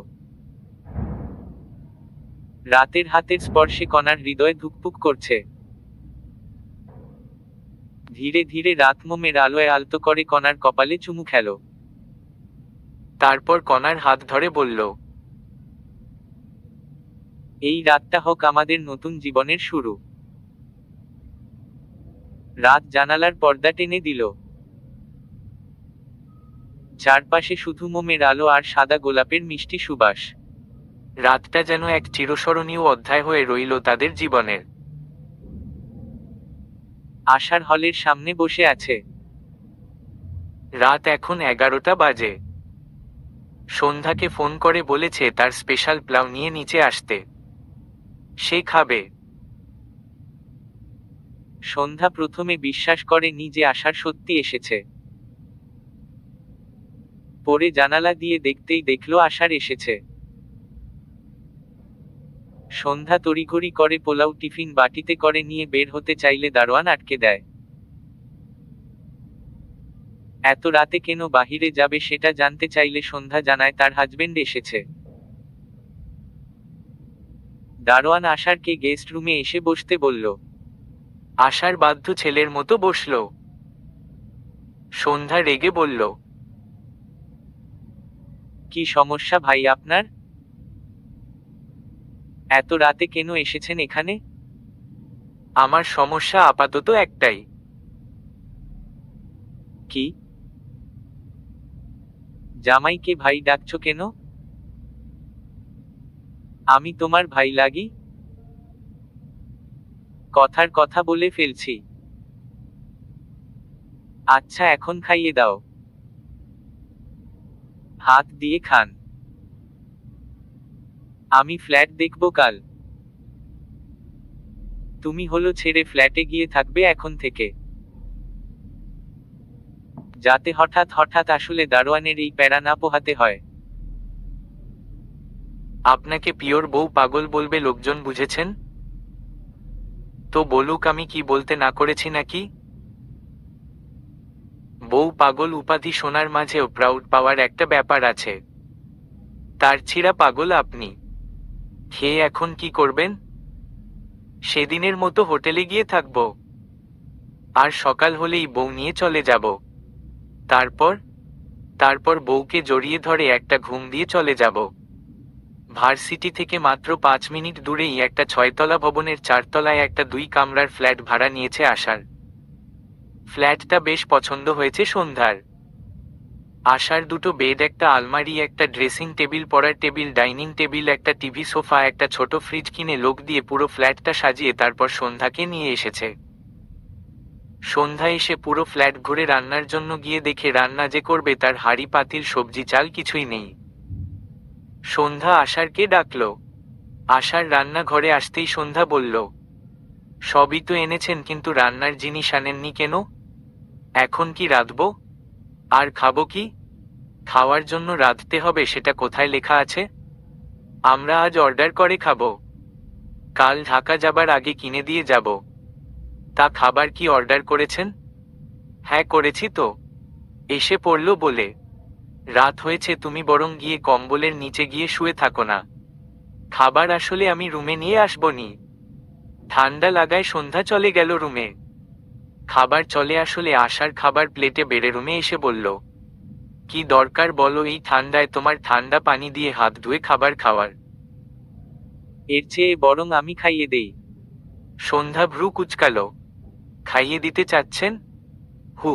রাতের হাতের স্পর্শে কণার হৃদয় ধুকপুক করছে। ধীরে ধীরে রাত মোমের আলোয় আলতো করে কণার কপালে চুমু খেল। তারপর কণার হাত ধরে বলল, এই রাতটা হোক আমাদের নতুন জীবনের শুরু। রাত জানালার পর্দা টেনে দিল। চারপাশে শুধু মোমের আলো আর সাদা গোলাপের মিষ্টি সুবাস। রাতটা যেন এক চিরস্মরণীয় অধ্যায় হয়ে রইল তাদের জীবনের। আশার হলের সামনে বসে আছে। রাত এখন 11টা বাজে। সন্ধ্যাকে ফোন করে বলেছে তার স্পেশাল প্লাউ নিয়ে নিচে আসতে, সে খাবে। সন্ধ্যা প্রথমে বিশ্বাস করেনি যে আশার সত্যি এসেছে। পরে জানালা দিয়ে দেখতেই দেখল আশার এসেছে। সন্ধ্যা তড়িঘড়ি করে পোলাও টিফিন বাটিতে করে নিয়ে বের হতে চাইলে দারোয়ান আটকে দেয়। এত রাতে কেন বাহিরে যাবে সেটা জানতে চাইলে সন্ধ্যা জানায় তার হাজবেন্ড এসেছে। দারোয়ান আশারকে গেস্ট রুমে এসে বসতে বলল। আশার বাধ্য ছেলের মতো বসল। সন্ধ্যা রেগে বলল, কি সমস্যা ভাই আপনার? এত রাতে কেন এসেছেন এখানে? আমার সমস্যা আপাতত একটাই। কি? জামাইকে ভাই ডাকছো কেন? আমি তোমার ভাই লাগি? কথার কথা বলে ফেলছি। আচ্ছা এখন খাইয়ে দাও। হাত দিয়ে খান। আমি ফ্ল্যাট দেখব কাল। তুমি হলো ছেড়ে ফ্ল্যাটে গিয়ে থাকবে এখন থেকে। যাতে হঠাৎ হঠাৎ আসলে দারোয়ানের এই প্যারা না পোহাতে হয়। আপনাকে পিওর বউ পাগল বলবে লোকজন, বুঝেছেন? তো বলুক আমি কি বলতে না করেছি নাকি? বউ পাগল উপাধি শোনার মাঝেও প্রাউড পাওয়ার একটা ব্যাপার আছে। তার ছিঁড়া পাগল আপনি। খেয়ে এখন কি করবেন? সেদিনের মতো হোটেলে গিয়ে থাকব, আর সকাল হলেই বউ নিয়ে চলে যাব। তারপর তারপর বউকে জড়িয়ে ধরে একটা ঘুম দিয়ে চলে যাব। ভার্সিটি থেকে মাত্র 5 মিনিট দূরেই একটা 6তলা ভবনের 4তলায় একটা 2 কামরার ফ্ল্যাট ভাড়া নিয়েছে আশার। ফ্ল্যাটটা বেশ পছন্দ হয়েছে সন্ধ্যার। আশার দুটো বেড, একটা আলমারি, একটা ড্রেসিং টেবিল, পড়ার টেবিল, ডাইনিং টেবিল, একটা টিভি, সোফা, একটা ছোট ফ্রিজ কিনে লোক দিয়ে পুরো ফ্ল্যাটটা সাজিয়ে তারপর সন্ধ্যাকে নিয়ে এসেছে। সন্ধ্যা এসে পুরো ফ্ল্যাট ঘুরে রান্নার জন্য গিয়ে দেখে রান্না যে করবে তার হাঁড়ি পাতিল সবজি চাল কিছুই নেই। সন্ধ্যা আশারকে ডাকল। আশার রান্নাঘরে আসতেই সন্ধ্যা বলল, সবই তো এনেছেন কিন্তু রান্নার জিনিস আনেননি কেন? এখন কি রাঁধব? আর খাবো কি? খাওয়ার জন্য রাঁধতে হবে সেটা কোথায় লেখা আছে? আমরা আজ অর্ডার করে খাবো, কাল ঢাকা যাবার আগে কিনে দিয়ে যাব। তা খাবার কি অর্ডার করেছেন? হ্যাঁ করেছি তো, এসে পড়ল বলে। রাত হয়েছে, তুমি বরং গিয়ে কম্বলের নিচে গিয়ে শুয়ে থাকো না। খাবার আসলে আমি রুমে নিয়ে আসবনি। ঠান্ডা লাগায় সন্ধ্যা চলে গেল রুমে। খাবার চলে আসলে আশার খাবার প্লেটে বেড়ে রুমে এসে বলল, কি দরকার বলো এই ঠান্ডায় তোমার ঠান্ডা পানি দিয়ে হাত ধুয়ে খাবার খাওয়ার? এর চেয়ে বরং আমি খাইয়ে দেই। সন্ধ্যা ভ্রু কুঁচকালো। খাইয়ে দিতে চাচ্ছেন? হু,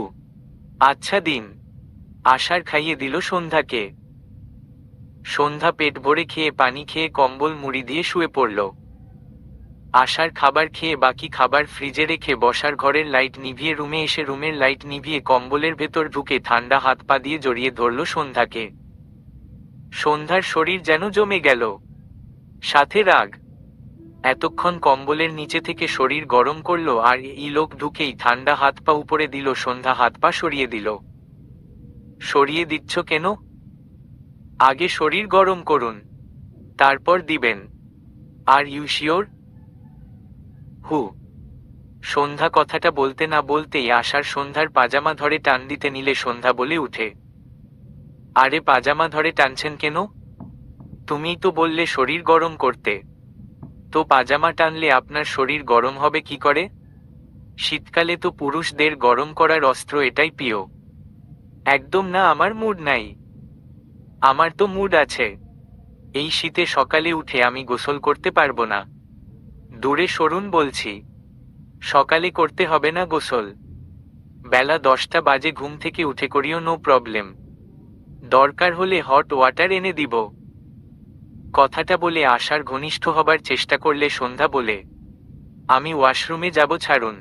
আচ্ছা দিন। আশার খাইয়ে দিল সন্ধ্যাকে। সন্ধ্যা পেট ভরে খেয়ে পানি খেয়ে কম্বল মুড়ি দিয়ে শুয়ে পড়ল। আশার খাবার খেয়ে বাকি খাবার ফ্রিজে রেখে বসার ঘরের লাইট নিভিয়ে রুমে এসে রুমের লাইট নিভিয়ে কম্বলের ভেতর ঢুকে ঠান্ডা হাত পা দিয়ে জড়িয়ে ধরল সন্ধ্যাকে। সন্ধ্যার শরীর যেন জমে গেল, সাথে রাগ। এতক্ষণ কম্বলের নিচে থেকে শরীর গরম করলো আর এই লোক ঢুকেই ঠান্ডা হাত পা উপরে দিল। সন্ধ্যা হাত পা সরিয়ে দিল। সরিয়ে দিচ্ছ কেন? আগে শরীর গরম করুন, তারপর দিবেন। Are you sure? হু। সন্ধ্যা কথাটা বলতে না বলতেই আশার সন্ধ্যার পাজামা ধরে টান দিতে নিলে সন্ধ্যা বলে উঠে, আরে পাজামা ধরে টানছেন কেন? তুমিই তো বললে শরীর গরম করতে। তো পাজামা টানলে আপনার শরীর গরম হবে কি করে? শীতকালে তো পুরুষদের গরম করার অস্ত্র এটাই প্রিয়। একদম না, আমার মুড নাই। আমার তো মুড আছে। এই শীতে সকালে উঠে আমি গোসল করতে পারবো না। দূরে সরুন বলছি। সকালে করতে হবে না গোসল। বেলা 10টা বাজে ঘুম থেকে উঠে করিও, নো প্রবলেম। দরকার হলে হট ওয়াটার এনে দিব। কথাটা বলে আশার ঘনিষ্ঠ হবার চেষ্টা করলে সন্ধ্যা বলে, আমি ওয়াশরুমে যাব, ছাড়ুন।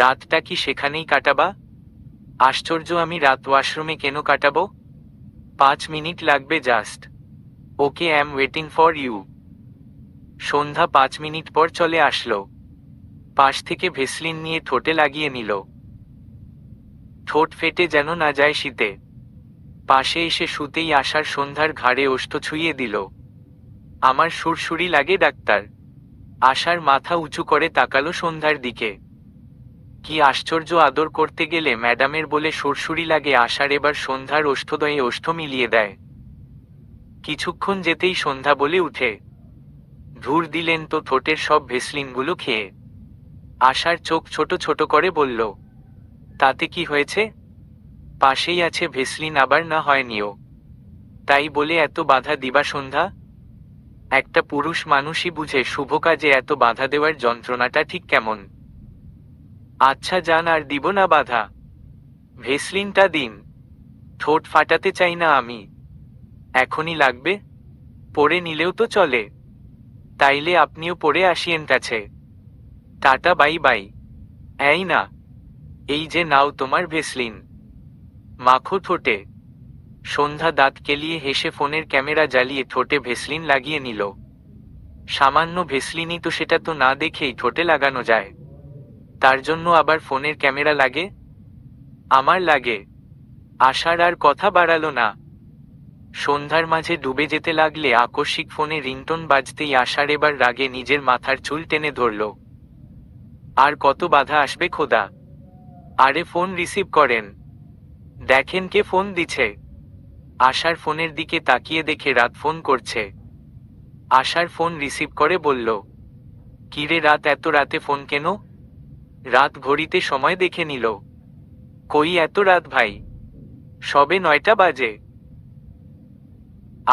রাতটা কি সেখানেই কাটাবা? আশ্চর্য, আমি রাত ওয়াশরুমে কেন কাটাবো? 5 মিনিট লাগবে just. Okay, I am waiting for you. সন্ধ্যা 5 মিনিট পর চলে আসলো। পাশ থেকে ভেসলিন নিয়ে ঠোঁটে লাগিয়ে নিল। ঠোঁট ফেটে যেন না যায় শীতে। পাশে এসে শুতেই আশার সন্ধ্যার ঘাড়ে ওষ্ঠ ছুঁয়ে দিল। আমার সুরসুরি লাগে ডাক্তার। আশার মাথা উঁচু করে তাকালো সন্ধ্যার দিকে। কি আশ্চর্য, আদর করতে গেলে ম্যাডামের বলে সুরসুরি লাগে। আশার এবার সন্ধ্যার ওষ্ঠদয়ে ওষ্ঠ মিলিয়ে দেয়। কিছুক্ষণ যেতেই সন্ধ্যা বলে উঠে, ধুর দিলেন তো ঠোঁটের সব ভেসলিনগুলো খেয়ে। আশার চোখ ছোট ছোট করে বলল, তাতে কি হয়েছে? পাশেই আছে ভেসলিন, আবার না হয়নিও। তাই বলে এত বাধা দিবা সন্ধ্যা? একটা পুরুষ মানুষই বুঝে শুভ কাজে এত বাধা দেওয়ার যন্ত্রণাটা ঠিক কেমন। আচ্ছা যান, আর দিব না বাধা। ভেসলিনটা দিন। ঠোঁট ফাটাতে চাই না আমি। এখনই লাগবে? পরে নিলেও তো চলে। তাইলে আপনিও পরে আসিয়েন কাছে। Tata, bye bye. এই না, এই যে নাও তোমার ভেসলিন। মাখো ঠোঁটে। সন্ধ্যা দাঁত কেলিয়ে হেসে ফোনের ক্যামেরা জ্বালিয়ে ঠোঁটে ভেসলিন লাগিয়ে নিল। সামান্য ভেসলিনই তো, সেটা তো না দেখেই ঠোঁটে লাগানো যায়। তার জন্য আবার ফোনের ক্যামেরা লাগে? আমার লাগে। আশার আর কথা বাড়ালো না। সন্ধ্যার মাঝে ডুবে যেতে লাগলে আকস্মিক ফোনে রিংটোন বাজতেই আশার এবার রাগে নিজের মাথার চুল টেনে ধরল। আর কত বাধা আসবে খোদা। আরে ফোন রিসিভ করেন, দেখেন কে ফোন দিছে। আশার ফোনের দিকে তাকিয়ে দেখে রাত ফোন করছে। আশার ফোন রিসিভ করে বলল, কিরে রাত, এত রাতে ফোন কেন? রাত ঘড়িতে সময় দেখে নিল। কই এত রাত ভাই, সবে 9টা বাজে।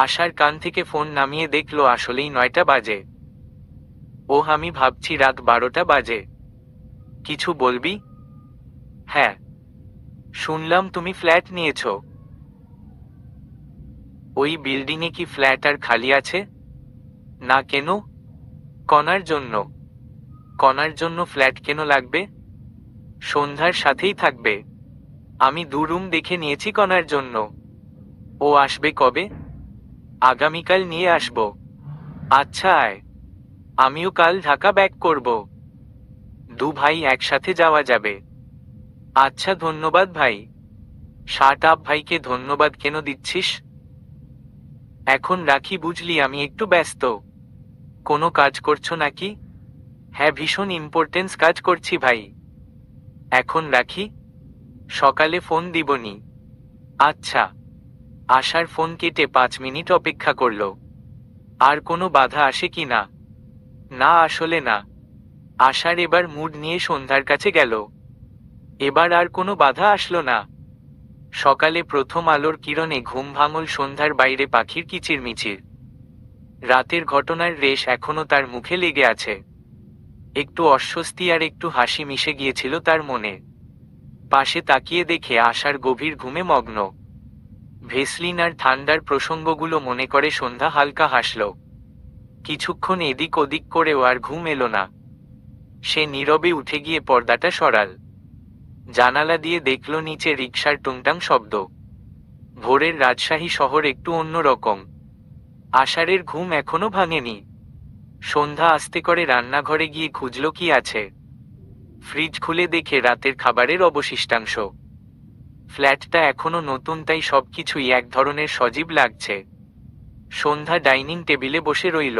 আশার কান থেকে ফোন নামিয়ে দেখল আসলেই 9টা বাজে। ও, আমি ভাবছি রাত 12টা বাজে। কিছু বলবি? হ্যাঁ, শুনলাম তুমি ফ্ল্যাট নিয়েছ। ওই বিল্ডিংয়ে কি ফ্ল্যাট আর খালি আছে? না, কেন? কণার জন্য। কণার জন্য ফ্ল্যাট কেন লাগবে? সন্ধ্যার সাথেই থাকবে। আমি 2 রুম দেখে নিয়েছি কণার জন্য। ও আসবে কবে? আগামীকাল নিয়ে আসব। আচ্ছা আয়। আমিও কাল ঢাকা ব্যাক করব। 2 ভাই একসাথে যাওয়া যাবে। আচ্ছা, ধন্যবাদ ভাই। শার্ট আপ, ভাইকে ধন্যবাদ কেন দিচ্ছিস? এখন রাখি বুঝলি, আমি একটু ব্যস্ত। কোনো কাজ করছো নাকি? হ্যাঁ, ভীষণ ইম্পর্টেন্স কাজ করছি ভাই। এখন রাখি, সকালে ফোন দিবনি। আচ্ছা। আশার ফোন কেটে 5 মিনিট অপেক্ষা করল। আর কোনো বাধা আসে কি না? না, আসলে না। আশার এবার মুড নিয়ে সন্ধ্যার কাছে গেল। এবার আর কোনো বাধা আসলো না। সকালে প্রথম আলোর কিরণে ঘুম ভাঙল সন্ধ্যার বাইরে পাখির কিচিরমিচির। রাতের ঘটনার রেশ এখনো তার মুখে লেগে আছে। একটু অস্বস্তি আর একটু হাসি মিশে গিয়েছিল তার মনে। পাশে তাকিয়ে দেখে আশার গভীর ঘুমে মগ্ন। ভেসলিন আর ঠান্ডার প্রসঙ্গগুলো মনে করে সন্ধ্যা হালকা হাসল। কিছুক্ষণ এদিক ওদিক করেও আর ঘুম এলো না। সে নীরবে উঠে গিয়ে পর্দাটা সরাল। জানালা দিয়ে দেখল নিচে রিকশার টুংটাং শব্দ। ভোরের রাজশাহী শহর একটু অন্যরকম। আষাঢ়ের ঘুম এখনো ভাঙেনি। সন্ধ্যা আস্তে করে রান্নাঘরে গিয়ে খুঁজল কি আছে। ফ্রিজ খুলে দেখে রাতের খাবারের অবশিষ্টাংশ। ফ্ল্যাটটা এখনো নতুন, তাই সবকিছুই এক ধরনের সজীব লাগছে। সন্ধ্যা ডাইনিং টেবিলে বসে রইল।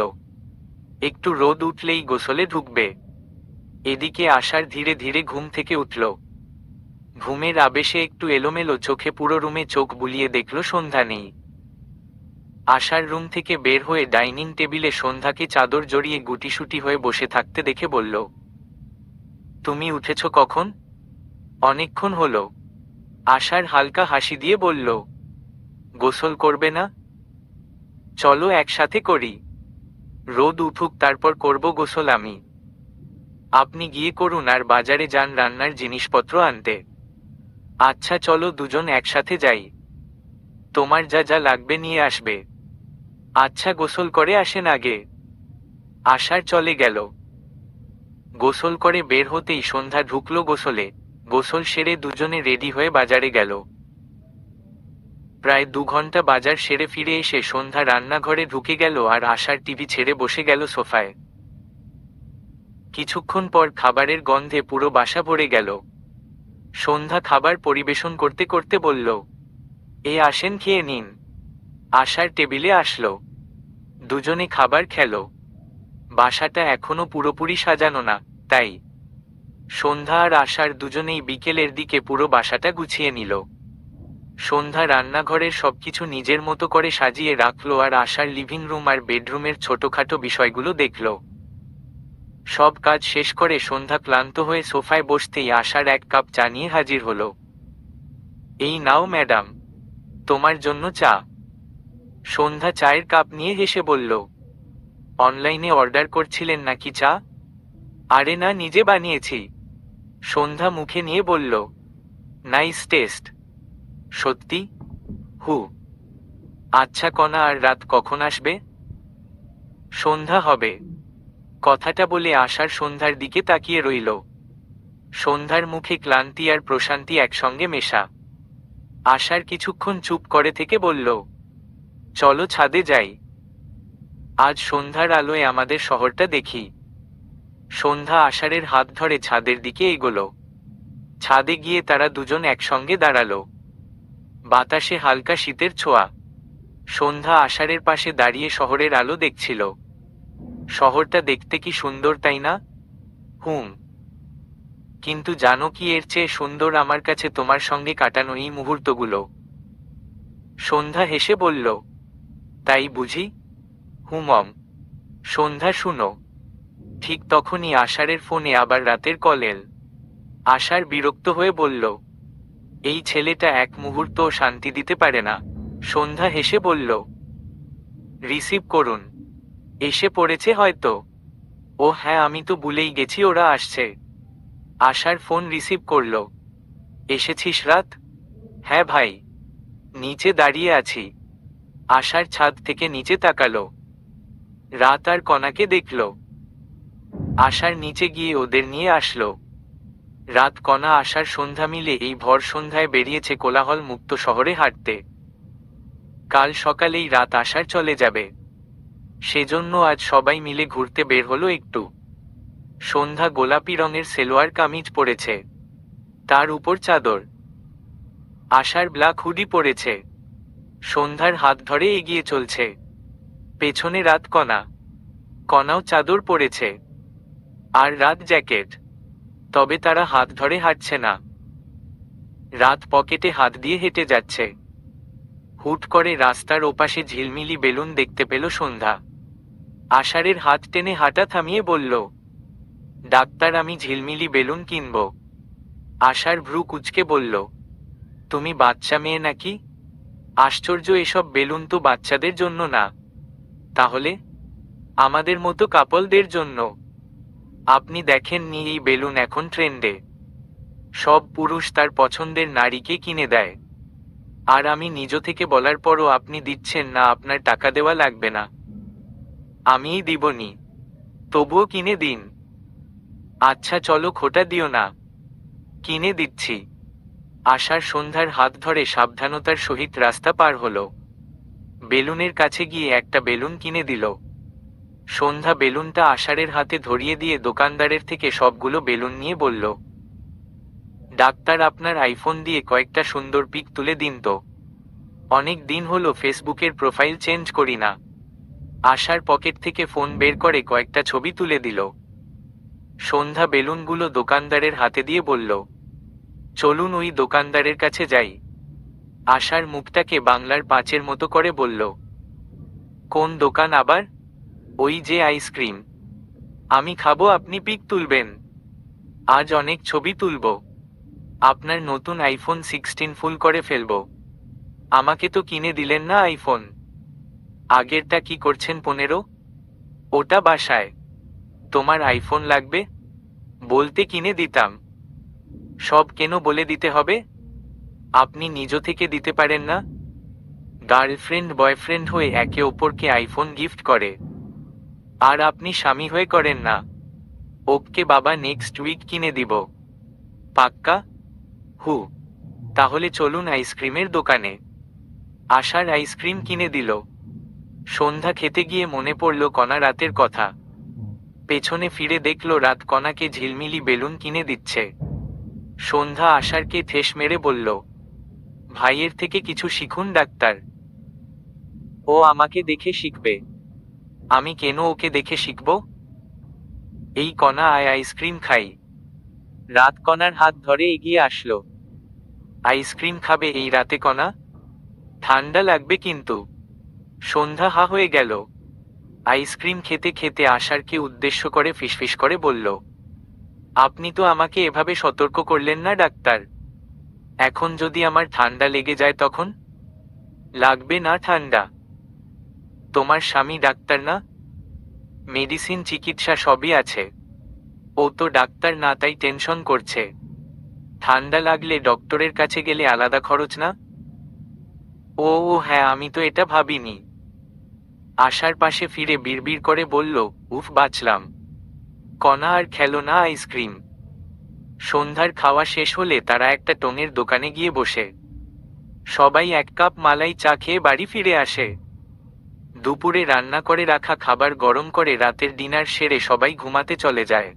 একটু রোদ উঠলেই গোসলে ঢুকবে। এদিকে আশার ধীরে ধীরে ঘুম থেকে উঠল। ঘুমের আবেশে একটু এলোমেলো চোখে পুরো রুমে চোখ বুলিয়ে দেখল সন্ধ্যা নেই। আশার রুম থেকে বের হয়ে ডাইনিং টেবিলে সন্ধ্যাকে চাদর জড়িয়ে গুটিসুটি হয়ে বসে থাকতে দেখে বলল, তুমি উঠেছ কখন? অনেকক্ষণ হলো। আশার হালকা হাসি দিয়ে বলল, গোসল করবে না? চলো একসাথে করি। রোদ উঠুক তারপর করব গোসল আমি। আপনি গিয়ে করুন আর বাজারে যান রান্নার জিনিসপত্র আনতে। আচ্ছা চলো দুজন একসাথে যাই। তোমার যা যা লাগবে নিয়ে আসবে। আচ্ছা গোসল করে আসেন আগে। আশার চলে গেল। গোসল করে বের হতেই সন্ধ্যা ঢুকলো গোসলে। গোসল সেরে দুজনে রেডি হয়ে বাজারে গেল। প্রায় 2 ঘন্টা বাজার সেরে ফিরে এসে সন্ধ্যা রান্নাঘরে ঢুকে গেল আর আশার টিভি ছেড়ে বসে গেল সোফায়। কিছুক্ষণ পর খাবারের গন্ধে পুরো বাসা ভরে গেল। সন্ধ্যা খাবার পরিবেশন করতে করতে বলল, এ আসেন খেয়ে নিন। আশার টেবিলে আসলো। দুজনে খাবার খেল। বাসাটা এখনো পুরোপুরি সাজানো না, তাই সন্ধ্যা আর আশার দুজনেই বিকেলের দিকে পুরো বাসাটা গুছিয়ে নিল। সন্ধ্যা রান্নাঘরের সবকিছু নিজের মতো করে সাজিয়ে রাখলো আর আশার লিভিং রুম আর বেডরুমের ছোটখাটো বিষয়গুলো দেখল। সব কাজ শেষ করে সন্ধ্যা ক্লান্ত হয়ে সোফায় বসতেই আশার 1 কাপ চা নিয়ে হাজির হলো। এই নাও ম্যাডাম, তোমার জন্য চা। সন্ধ্যা চায়ের কাপ নিয়ে হেসে বলল, অনলাইনে অর্ডার করছিলেন নাকি চা? আরে না, নিজে বানিয়েছি। সন্ধ্যা মুখে নিয়ে বলল, নাইস টেস্ট। সত্যি? হু। আচ্ছা কণা, আর রাত কখন আসবে? সন্ধ্যা হবে। কথাটা বলে আশার সন্ধ্যার দিকে তাকিয়ে রইল। সন্ধ্যার মুখে ক্লান্তি আর প্রশান্তি একসঙ্গে মেশা। আশার কিছুক্ষণ চুপ করে থেকে বলল, চলো ছাদে যাই। আজ সন্ধ্যার আলোয় আমাদের শহরটা দেখি। সন্ধ্যা আষাঢ়ের হাত ধরে ছাদের দিকে এগোলো। ছাদে গিয়ে তারা দুজন একসঙ্গে দাঁড়ালো। বাতাসে হালকা শীতের ছোঁয়া। সন্ধ্যা আষাঢ়ের পাশে দাঁড়িয়ে শহরের আলো দেখছিল। শহরটা দেখতে কি সুন্দর, তাই না? হুম। কিন্তু জানো কি, এর চেয়ে সুন্দর আমার কাছে তোমার সঙ্গে কাটানো এই মুহূর্তগুলো। সন্ধ্যা হেসে বলল, তাই বুঝি? হুমম। সন্ধ্যা শুনো। ঠিক তখনই আষাঢ়ের ফোনে আবার রাতের কল এল। আষাঢ় বিরক্ত হয়ে বলল, এই ছেলেটা এক মুহূর্তও শান্তি দিতে পারে না। সন্ধ্যা হেসে বলল, রিসিভ করুন। এসে পড়েছে হয়তো। ও হ্যাঁ, আমি তো ভুলেই গেছি ওরা আসছে। আশার ফোন রিসিভ করল। এসেছিস রাত? হ্যাঁ ভাই, নিচে দাঁড়িয়ে আছি। আশার ছাদ থেকে নিচে তাকালো। রাত আর কণাকে দেখল। আশার নিচে গিয়ে ওদের নিয়ে আসলো। রাত, কণা, আশার সন্ধ্যা মিলে এই ভর সন্ধ্যায় বেরিয়েছে কোলাহল মুক্ত শহরে হাঁটতে। কাল সকালেই রাত আশার চলে যাবে। সেজন্য আজ সবাই মিলে ঘুরতে বের হলো একটু। সন্ধ্যা গোলাপি রঙের সেলোয়ার কামিজ পরেছে, তার উপর চাদর। আশার ব্ল্যাক হুডি পরেছে। সন্ধ্যার হাত ধরে এগিয়ে চলছে। পেছনে রাত, কণা। কণাও চাদর পরেছে আর রাত জ্যাকেট। তবে তারা হাত ধরে হাঁটছে না। রাত পকেটে হাত দিয়ে হেঁটে যাচ্ছে। হুট করে রাস্তার ওপাশে ঝিলমিলি বেলুন দেখতে পেল সন্ধ্যা। আষাঢ়ের হাত টেনে হাঁটা থামিয়ে বলল, ডাক্তার, আমি ঝিলমিলি বেলুন কিনব। আশার ভ্রু কুঁচকে বলল, তুমি বাচ্চা মেয়ে নাকি? আশ্চর্য, এসব বেলুন তো বাচ্চাদের জন্য না। তাহলে? আমাদের মতো কাপলদের জন্য। আপনি দেখেননি এই বেলুন এখন ট্রেন্ডে। সব পুরুষ তার পছন্দের নারীকে কিনে দেয়। আর আমি নিজ থেকে বলার পরও আপনি দিচ্ছেন না, আপনার টাকা দেওয়া লাগবে না। আমিই দিবনি। তবুও কিনে দিন। আচ্ছা চলো, খোটা দিও না। কিনে দিচ্ছি। আশার সন্ধ্যার হাত ধরে সাবধানতার সহিত রাস্তা পার হলো। বেলুনের কাছে গিয়ে একটা বেলুন কিনে দিল। সন্ধ্যা বেলুনটা আষাঢ়ের হাতে ধরিয়ে দিয়ে দোকানদারের থেকে সবগুলো বেলুন নিয়ে বলল, ডাক্তার, আপনার আইফোন দিয়ে কয়েকটা সুন্দর পিক তুলে দিন তো। অনেক দিন হলো ফেসবুকের প্রোফাইল চেঞ্জ করি না। আশার পকেট থেকে ফোন বের করে কয়েকটা ছবি তুলে দিল। সন্ধ্যা বেলুনগুলো দোকানদারের হাতে দিয়ে বলল, চলুন ওই দোকানদারের কাছে যাই। আশার মুখটাকে বাংলার পাঁচের মতো করে বলল, কোন দোকান আবার? ওই যে আইসক্রিম। আমি খাবো, আপনি পিক তুলবেন। আজ অনেক ছবি তুলব। আপনার নতুন আইফোন 16 ফুল করে ফেলব। আমাকে তো কিনে দিলেন না আইফোন। আগেরটা কি করছেন 15? ওটা বাসায়। তোমার আইফোন লাগবে বলতে কিনে দিতাম। সব কেন বলে দিতে হবে? আপনি নিজ থেকে দিতে পারেন না? গার্লফ্রেন্ড বয়ফ্রেন্ড হয়ে একে অপরকে আইফোন গিফট করে, আর আপনি স্বামী হয়ে করেন না। ওকে বাবা, নেক্সট উইক কিনে দিব। পাক্কা? হু। তাহলে চলুন আইসক্রিমের দোকানে। আশার আইসক্রিম কিনে দিল। সন্ধ্যা খেতে গিয়ে মনে পড়ল কণা রাতের কথা। পেছনে ফিরে দেখল রাত কণাকে ঝিলমিলি বেলুন কিনে দিচ্ছে। সন্ধ্যা আশারকে ঠেস মেরে বলল, ভাইয়ের থেকে কিছু শিখুন ডাক্তার। ও আমাকে দেখে শিখবে। আমি কেন ওকে দেখে শিখব? এই কণা, আয় আইসক্রিম খাই। রাত কণার হাত ধরে এগিয়ে আসলো। আইসক্রিম খাবে এই রাতে কণা? ঠান্ডা লাগবে কিন্তু। সন্ধ্যা হা হয়ে গেল। আইসক্রিম খেতে খেতে আশারকে উদ্দেশ্য করে ফিসফিস করে বলল, আপনি তো আমাকে এভাবে সতর্ক করলেন না ডাক্তার। এখন যদি আমার ঠান্ডা লেগে যায় তখন? লাগবে না ঠান্ডা। তোমার স্বামী ডাক্তার না? মেডিসিন চিকিৎসা সবই আছে। ও তো ডাক্তার না, তাই টেনশন করছে। ঠান্ডা লাগলে ডক্টরের কাছে গেলে আলাদা খরচ না? ও ও হ্যাঁ, আমি তো এটা ভাবিনি। আশার পাশে ফিরে বিড়বিড় করে বলল, উফ, বাঁচলাম। কণা আর খেলো না আইসক্রিম। সন্ধ্যার খাওয়া শেষ হলে তারা একটা টঙের দোকানে গিয়ে বসে। সবাই 1 কাপ মালাই চা খেয়ে বাড়ি ফিরে আসে। দুপুরে রান্না করে রাখা খাবার গরম করে রাতের ডিনার সেরে সবাই ঘুমাতে চলে যায়।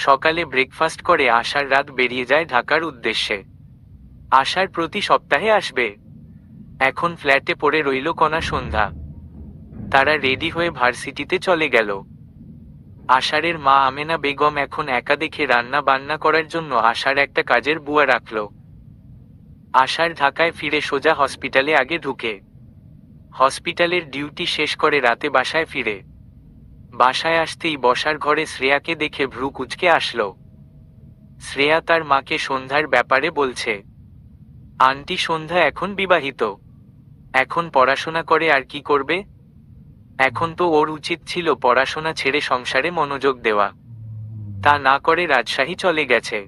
সকালে ব্রেকফাস্ট করে আশার রাত বেরিয়ে যায় ঢাকার উদ্দেশ্যে। আশার প্রতি সপ্তাহে আসবে। এখন ফ্ল্যাটে পড়ে রইল কণা সন্ধ্যা। তারা রেডি হয়ে ভার্সিটিতে চলে গেল। আশারের মা আমেনা বেগম এখন একা দেখে রান্না বান্না করার জন্য আশার একটা কাজের বুয়া রাখল। আশার ঢাকায় ফিরে সোজা হসপিটালে আগে ঢুকে। হসপিটালের ডিউটি শেষ করে রাতে বাসায় ফিরে। বাসায় আসতেই বসার ঘরে শ্রেয়াকে দেখে ভ্রু কুঁচকে আসলো। শ্রেয়া তার মাকে সন্ধ্যার ব্যাপারে বলছে, আন্টি, সন্ধ্যা এখন বিবাহিত। এখন পড়াশোনা করে আর কি করবে? এখন তো ওর উচিত ছিল পড়াশোনা ছেড়ে সংসারে মনোযোগ দেওয়া। তা না করে রাজশাহী চলে গেছে।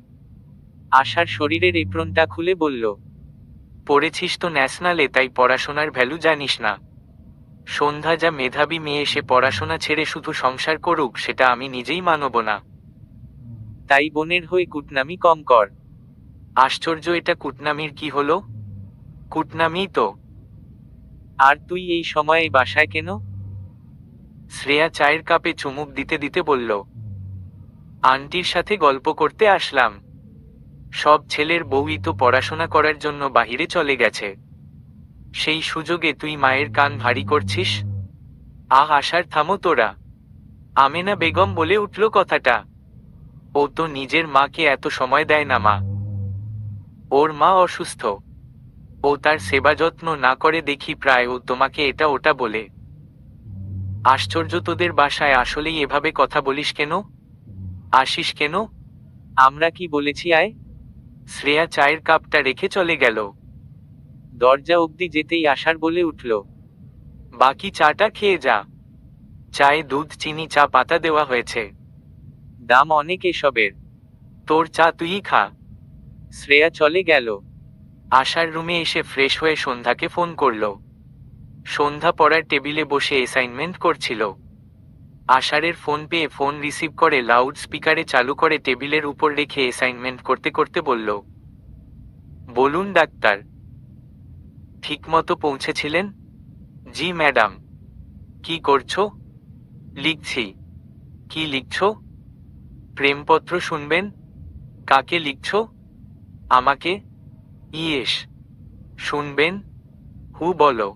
আশার শরীরের এপ্রনটা খুলে বলল, পড়েছিস তো ন্যাশনালে, তাই পড়াশোনার ভ্যালু জানিস না। সন্ধ্যা যা মেধাবী মেয়ে, সে পড়াশোনা ছেড়ে শুধু সংসার করুক, সেটা আমি নিজেই মানব না। তাই বোনের হয়ে কুটনামি কম কর। আশ্চর্য, এটা কুটনামির কি হলো? কুটনামি তো। আর তুই এই সময়ে বাসায় কেন? শ্রেয়া চায়ের কাপে চুমুক দিতে দিতে বলল, আন্টির সাথে গল্প করতে আসলাম। সব ছেলের বউই তো পড়াশোনা করার জন্য বাহিরে চলে গেছে। সেই সুযোগে তুই মায়ের কান ভারী করছিস? আশার, থামো তোরা। আমেনা বেগম বলে উঠল কথাটা। ও তো নিজের মাকে এত সময় দেয় না মা। ওর মা অসুস্থ। ও তার সেবা যত্ন না করে দেখি প্রায় ও তোমাকে এটা ওটা বলে। আশ্চর্য, তোদের বাসায় আসলেই এভাবে কথা বলিস কেন? আসিস কেন? আমরা কি বলেছি আয়? শ্রেয়া চায়ের কাপটা রেখে চলে গেল। দরজা অবধি যেতেই আশার বলে উঠল, বাকি চাটা খেয়ে যা। চায়ে দুধ, চিনি, চা পাতা দেওয়া হয়েছে, দাম অনেক এসবের। তোর চা তুই খা। শ্রেয়া চলে গেল। আশার রুমে এসে ফ্রেশ হয়ে সন্ধ্যাকে ফোন করল। সন্ধ্যা পড়ার টেবিলে বসে অ্যাসাইনমেন্ট করছিল। আশারের ফোন পেয়ে ফোন রিসিভ করে লাউড স্পিকারে চালু করে টেবিলের উপর রেখে অ্যাসাইনমেন্ট করতে করতে বলল, বলুন ডাক্তার, ঠিকমতো পৌঁছেছিলেন? জি ম্যাডাম। কি করছো? লিখছি। কি লিখছো? প্রেমপত্র শুনবেন? কাকে লিখছো? আমাকে? ইয়েস। শুনবেন? হু বলো।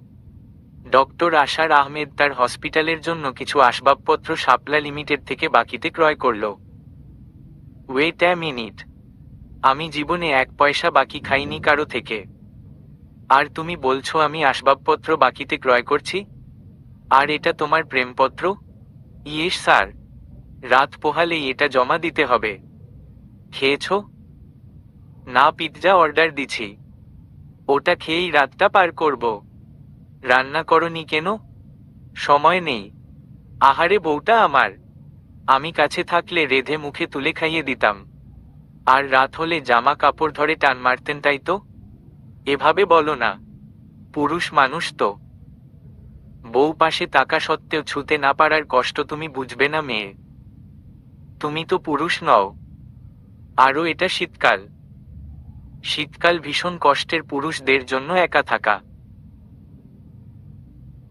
ডক্টর আশার আহমেদ তার হসপিটালের জন্য কিছু আসবাবপত্র শাপলা লিমিটেড থেকে বাকিতে ক্রয় করল। ওয়েট এ মিনিট, আমি জীবনে এক পয়সা বাকি খাইনি কারো থেকে। আর তুমি বলছো আমি আসবাবপত্র বাকিতে ক্রয় করছি? আর এটা তোমার প্রেমপত্র? Yes sir. রাত পোহালেই এটা জমা দিতে হবে। খেয়েছো? না, পিৎজা অর্ডার দিছি। ওটা খেয়েই রাতটা পার করব। রান্না করনি কেন? সময় নেই। আহারে, বউটা আমার। আমি কাছে থাকলে রেঁধে মুখে তুলে খাইয়ে দিতাম। আর রাত হলে জামা কাপড় ধরে টান মারতেন, তাই তো? এভাবে বলো না, পুরুষ মানুষ তো। বউ পাশে থাকা সত্ত্বেও ছুতে না পারার কষ্ট তুমি বুঝবে না মেয়ে? তুমি তো পুরুষ নও। আরও এটা শীতকাল। শীতকাল ভীষণ কষ্টের পুরুষদের জন্য একা থাকা।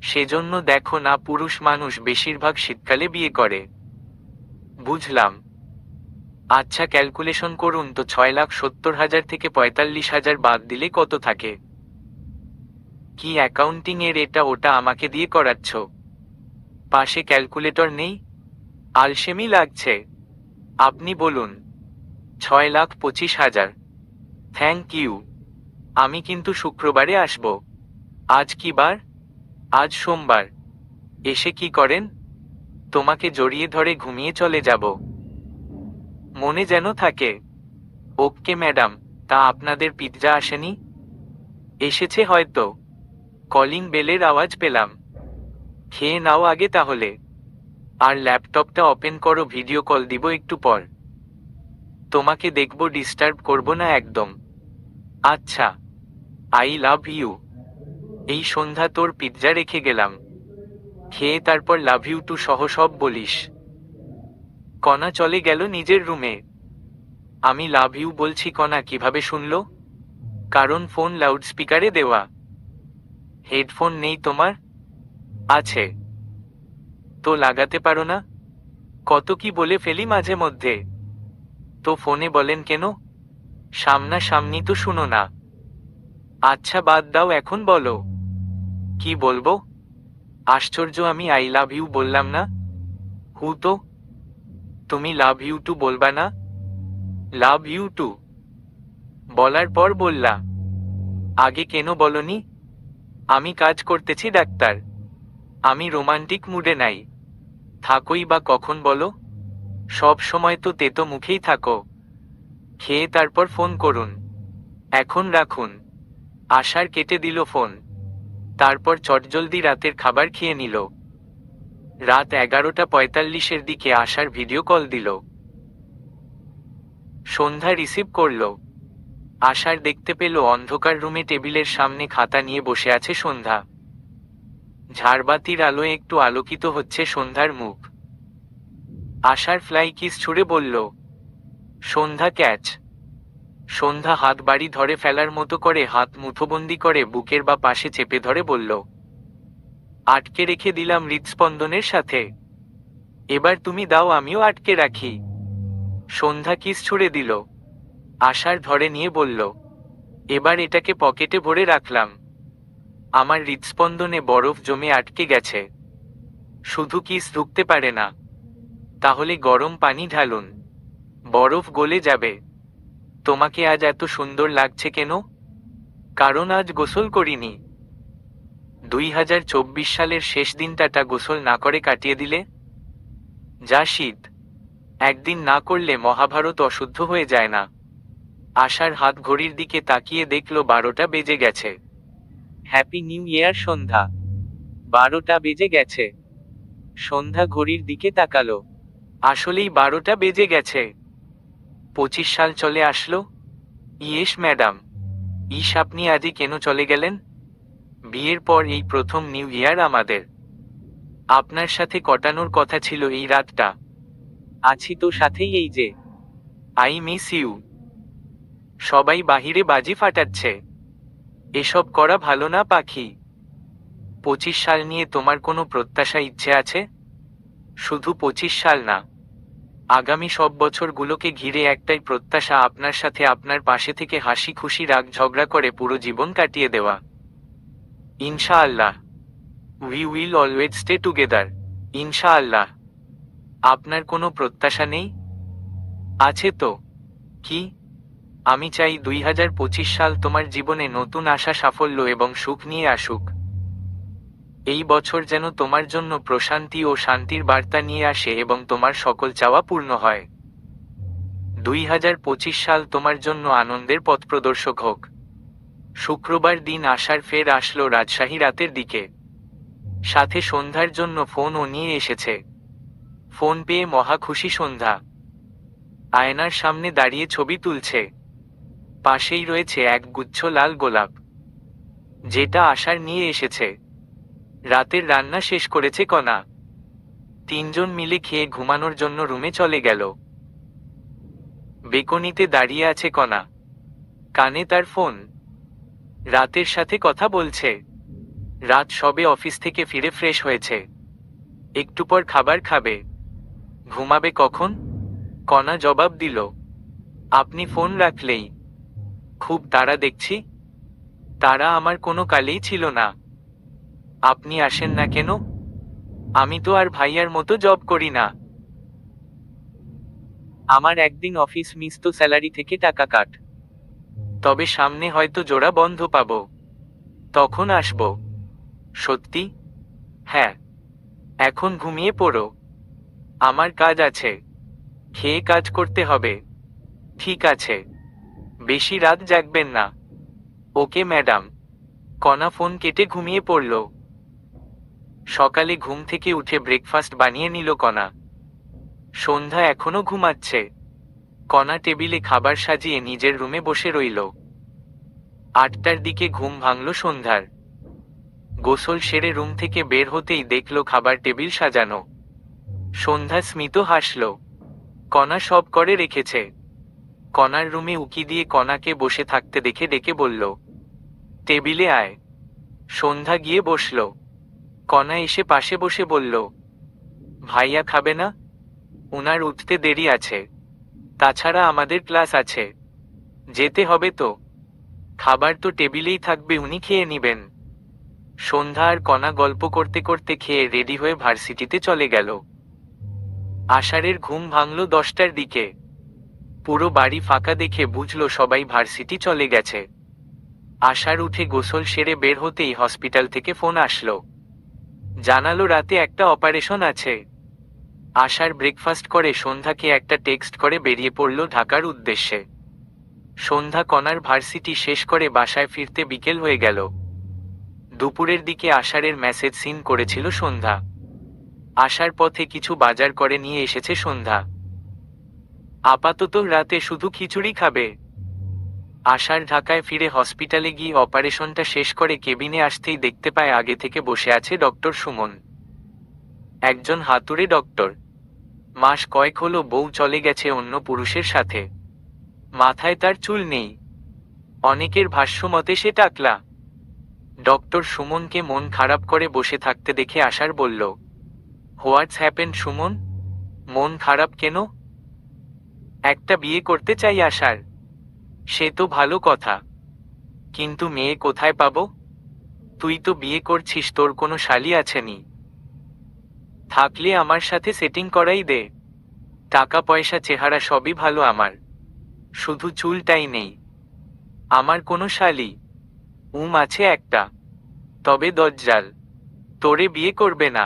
সেজন্য দেখো না, পুরুষ মানুষ বেশিরভাগ শীতকালে বিয়ে করে। বুঝলাম। আচ্ছা, ক্যালকুলেশন করুন তো, 6,70,000 থেকে 45,000 বাদ দিলে কত থাকে? কি অ্যাকাউন্টিং এর এটা ওটা আমাকে দিয়ে করাচ্ছ? পাশে ক্যালকুলেটর নেই? আলসেমি লাগছে। আপনি বলুন। 6,25,000। Thank you. আমি কিন্তু শুক্রবারে আসব। আজ কি বার? আজ সোমবার। এসে কি করেন? তোমাকে জড়িয়ে ধরে ঘুমিয়ে চলে যাব। মনে যেন থাকে। Okay madam. তা আপনাদের পিৎজা আসেনি? এসেছে হয়তো। কলিং বেলের আওয়াজ পেলাম। খেয়ে নাও আগে তাহলে। আর ল্যাপটপটা ওপেন করো, ভিডিও কল দিব একটু পর। তোমাকে দেখব, ডিস্টার্ব করব না একদম। আচ্ছা। I love you. এই সন্ধ্যা তোর পিৎজা রেখে গেলাম। খেয়ে তারপর লাভ ইউ টু সহ সব বলিস। কণা চলে গেল নিজের রুমে। আমি লাভ ইউ বলছি, কণা কিভাবে শুনল? কারণ ফোন লাউডস্পিকারে দেওয়া। হেডফোন নেই তোমার? আছে। তো লাগাতে পারো না? কত কি বলে ফেলি মাঝে মধ্যে। তো ফোনে বলেন কেন? সামনাসামনি তো শুনো না। আচ্ছা বাদ দাও, এখন বলো। কি বলবো? আশ্চর্য, আমি আই লাভ ইউ বললাম না? হু তো। তুমি লাভ ইউ টু বলবা না? লাভ ইউ টু বলার পর বললা। আগে কেন বলনি? আমি কাজ করতেছি ডাক্তার। আমি রোমান্টিক মুডে নাই। থাকোই বা কখন বলো? সব সময় তো তেতো মুখেই থাকো। খেয়ে তারপর ফোন করুন। এখন রাখুন। আশার কেটে দিল ফোন। তারপর চটজলদি রাতের খাবার খেয়ে নিল। রাত 11:45-এর দিকে আশার ভিডিও কল দিল। সন্ধ্যা রিসিভ করল। আশার দেখতে পেল অন্ধকার রুমে টেবিলের সামনে খাতা নিয়ে বসে আছে সন্ধ্যা। ঝাড়বাতির আলোয় একটু আলোকিত হচ্ছে সন্ধ্যার মুখ। আশার ফ্লাই কিস ছুড়ে বলল, সন্ধ্যা ক্যাচ। সন্ধ্যা হাত বাড়ি ধরে ফেলার মতো করে হাত মুঠোবন্দি করে বুকের বা পাশে চেপে ধরে বলল, আটকে রেখে দিলাম হৃদস্পন্দনের সাথে। এবার তুমি দাও, আমিও আটকে রাখি। সন্ধ্যা কিস ছুড়ে দিল। আশার ধরে নিয়ে বলল, এবার এটাকে পকেটে ভরে রাখলাম। আমার হৃদস্পন্দনে বরফ জমে আটকে গেছে। শুধু কিস ঢুকতে পারে না। তাহলে গরম পানি ঢালুন, বরফ গলে যাবে। তোমাকে আজ এত সুন্দর লাগছে কেন? কারণ আজ গোসল করিনি। 2024 সালের শেষ দিনটা গোসল না করে কাটিয়ে দিলে? যা শীত। একদিন না করলে মহাভারত অশুদ্ধ হয়ে যায় না। আশার হাত ঘড়ির দিকে তাকিয়ে দেখল 12টা বেজে গেছে। হ্যাপি নিউ ইয়ার সন্ধ্যা। 12টা বেজে গেছে। সন্ধ্যা ঘড়ির দিকে তাকালো। আসলেই 12টা বেজে গেছে। 25 সাল চলে আসলো। Yes madam. আপনি আজই কেন চলে গেলেন? বিয়ের পর এই প্রথম নিউ ইয়ার আমাদের। আপনার সাথে কটানোর কথা ছিল এই রাতটা। আছি তো সাথেই, এই যে। I miss you. সবাই বাহিরে বাজি ফাটাচ্ছে। এসব করা ভালো না পাখি। 25 সাল নিয়ে তোমার কোনো প্রত্যাশা ইচ্ছে আছে? শুধু 25 সাল না, আগামী সব বছরগুলোকে ঘিরে একটাই প্রত্যাশা, আপনার সাথে আপনার পাশে থেকে হাসি খুশি রাগ ঝগড়া করে পুরো জীবন কাটিয়ে দেওয়া। ইনশাআল্লাহ। We will always stay together. ইনশাআল্লাহ। আপনার কোনো প্রত্যাশা নেই? আছে তো। কি? আমি চাই 2025 সাল তোমার জীবনে নতুন আশা, সাফল্য এবং সুখ নিয়ে আসুক। এই বছর যেন তোমার জন্য প্রশান্তি ও শান্তির বার্তা নিয়ে আসে এবং তোমার সকল চাওয়া পূর্ণ হয়। 2025 সাল তোমার জন্য আনন্দের পথপ্রদর্শক হোক। শুক্রবার দিন আশার ফের আসলো রাজশাহী রাতের দিকে। সাথে সন্ধ্যার জন্য ফোনও নিয়ে এসেছে। ফোন পেয়ে মহা খুশি সন্ধ্যা। আয়নার সামনে দাঁড়িয়ে ছবি তুলছে। পাশেই রয়েছে এক গুচ্ছ লাল গোলাপ, যেটা আশার নিয়ে এসেছে। রাতের রান্না শেষ করেছে কণা। তিনজন মিলে খেয়ে ঘুমানোর জন্য রুমে চলে গেল। বেকনিতে দাঁড়িয়ে আছে কণা। কানে তার ফোন। রাতের সাথে কথা বলছে। রাত সবে অফিস থেকে ফিরে ফ্রেশ হয়েছে। একটু পর খাবার খাবে। ঘুমাবে কখন? কণা জবাব দিল, আপনি ফোন রাখলেই। খুব তাড়া দেখছি। তারা আমার কোনো কালেই ছিল না। আপনি আসেন না কেন? আমি তো আর ভাইয়ার মতো জব করি না। আমার একদিন অফিস মিস তো স্যালারি থেকে টাকা কাট। তবে সামনে হয়তো জোড়া বন্ধ পাবো। তখন আসবো। সত্যি? হ্যাঁ। এখন ঘুমিয়ে পড়ো। আমার কাজ আছে। খেয়ে কাজ করতে হবে। ঠিক আছে। বেশি রাত জাগবেন না। Okay madam. কণা ফোন কেটে ঘুমিয়ে পড়ল। সকালে ঘুম থেকে উঠে ব্রেকফাস্ট বানিয়ে নিল কণা। সন্ধ্যা এখনো ঘুমাচ্ছে। কণা টেবিলে খাবার সাজিয়ে নিজের রুমে বসে রইল। 8টার দিকে ঘুম ভাঙল সন্ধ্যার। গোসল সেরে রুম থেকে বের হতেই দেখল খাবার টেবিল সাজানো। সন্ধ্যা স্মিত হাসল। কণা সব করে রেখেছে। কণার রুমে উকি দিয়ে কণাকে বসে থাকতে দেখে ডেকে বলল, টেবিলে আয়। সন্ধ্যা গিয়ে বসল। কণা এসে পাশে বসে বলল, ভাইয়া খাবে না? উনার উঠতে দেরি আছে। তাছাড়া আমাদের ক্লাস আছে। যেতে হবে তো। খাবার তো টেবিলেই থাকবে, উনি খেয়ে নিবেন। সন্ধ্যা আর কণা গল্প করতে করতে খেয়ে রেডি হয়ে ভার্সিটিতে চলে গেল। আষাঢ়ের ঘুম ভাঙল 10টার দিকে। পুরো বাড়ি ফাঁকা দেখে বুঝল সবাই ভার্সিটি চলে গেছে। আষাঢ় উঠে গোসল সেরে বের হতেই হসপিটাল থেকে ফোন আসলো। জানালো রাতে একটা অপারেশন আছে। আষাঢ় ব্রেকফাস্ট করে সন্ধ্যাকে একটা টেক্সট করে বেরিয়ে পড়ল ঢাকার উদ্দেশ্যে। সন্ধ্যা কণার ভার্সিটি শেষ করে বাসায় ফিরতে বিকেল হয়ে গেল। দুপুরের দিকে আষাঢ়ের মেসেজ সিন করেছিল সন্ধ্যা। আসার পথে কিছু বাজার করে নিয়ে এসেছে সন্ধ্যা। আপাতত রাতে শুধু খিচুড়ি খাবে। আষাঢ় ঢাকায় ফিরে হসপিটালে গিয়ে অপারেশনটা শেষ করে কেবিনে আসতেই দেখতে পায় আগে থেকে বসে আছে ডক্টর সুমন। একজন হাতুড়ে ডক্টর। মাস কয়েক হলো বউ চলে গেছে অন্য পুরুষের সাথে। মাথায় তার চুল নেই। অনেকের ভাষ্যমতে সে টাকলা। ডক্টর সুমনকে মন খারাপ করে বসে থাকতে দেখে আষাঢ় বলল, হোয়াটস হ্যাপেন্ড সুমন? মন খারাপ কেন? একটা বিয়ে করতে চাই আষাঢ়। সে তো ভালো কথা, কিন্তু মেয়ে কোথায় পাবো? তুই তো বিয়ে করছিস, তোর কোনো শালি আছেনি? থাকলে আমার সাথে সেটিং করাই দে। টাকা পয়সা চেহারা সবই ভালো আমার, শুধু চুলটাই নেই। আমার কোনো শালি আছে একটা, তবে দজ্জাল। তোরে বিয়ে করবে না।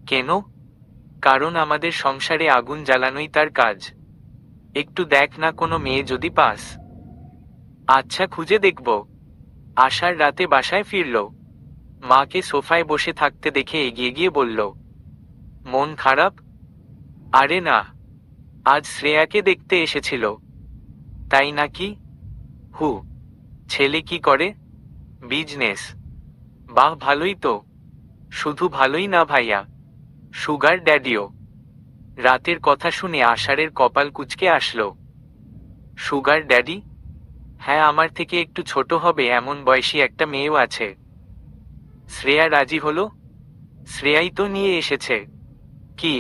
কেন? কারণ আমাদের সংসারে আগুন জ্বালানোই তার কাজ। একটু দেখ না কোনো মেয়ে যদি পাস। আচ্ছা, খুঁজে দেখব। আশার রাতে বাসায় ফিরল। মাকে সোফায় বসে থাকতে দেখে এগিয়ে গিয়ে বলল, মন খারাপ? আরে না, আজ শ্রেয়াকে দেখতে এসেছিল। তাই নাকি? হু। ছেলে কি করে? বিজনেস। বাহ, ভালোই তো। শুধু ভালোই না ভাইয়া, সুগার ড্যাডিও। রাতের কথা শুনে আষাঢ়ের কপাল কুঁচকে আসলো। Sugar daddy? হ্যাঁ, আমার থেকে একটু ছোট হবে এমন বয়সী একটা মেয়েও আছে। শ্রেয়া রাজি হলো? শ্রেয়াই তো নিয়ে এসেছে। কি?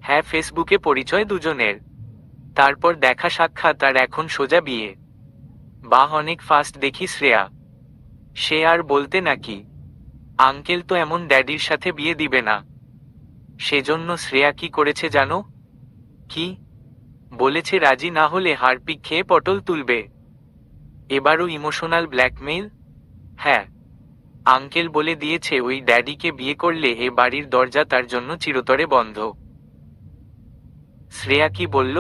হ্যাঁ, ফেসবুকে পরিচয় দুজনের, তারপর দেখা সাক্ষাৎ, আর এখন সোজা বিয়ে। বাহ, অনেক ফাস্ট দেখি শ্রেয়া। সে আর বলতে নাকি, আঙ্কেল তো এমন ড্যাডির সাথে বিয়ে দিবে না। সেজন্য শ্রেয়া কি করেছে জানো? কি? বলেছে রাজি না হলে হারপিক খেয়ে পটল তুলবে। এবারও ইমোশনাল ব্ল্যাকমেইল? হ্যাঁ, আঙ্কেল বলে দিয়েছে ওই ড্যাডিকে বিয়ে করলে এ বাড়ির দরজা তার জন্য চিরতরে বন্ধ। শ্রেয়া কি বলল?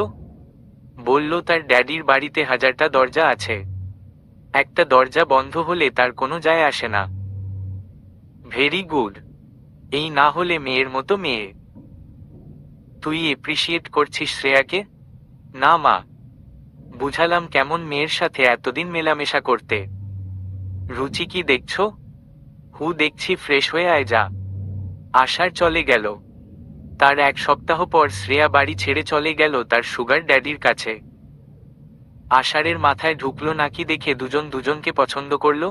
বলল তার ড্যাডির বাড়িতে হাজারটা দরজা আছে, একটা দরজা বন্ধ হলে তার কোনো যায় আসে না। Very good. এই না হলে মেয়ের মতো মেয়ে। তুই এপ্রিসিয়েট করছিস শ্রেয়াকে? না মা, বুঝালাম কেমন মেয়ের সাথে এতদিন মেলামেশা করতে। রুচি কি দেখছো? হু, দেখছি, ফ্রেশ হয়ে আয় যা। আশার চলে গেল। তার এক সপ্তাহ পর শ্রেয়া বাড়ি ছেড়ে চলে গেল তার সুগার ড্যাডির কাছে। আষাঢ়ের মাথায় ঢুকলো নাকি দেখে দুজন দুজনকে পছন্দ করলো।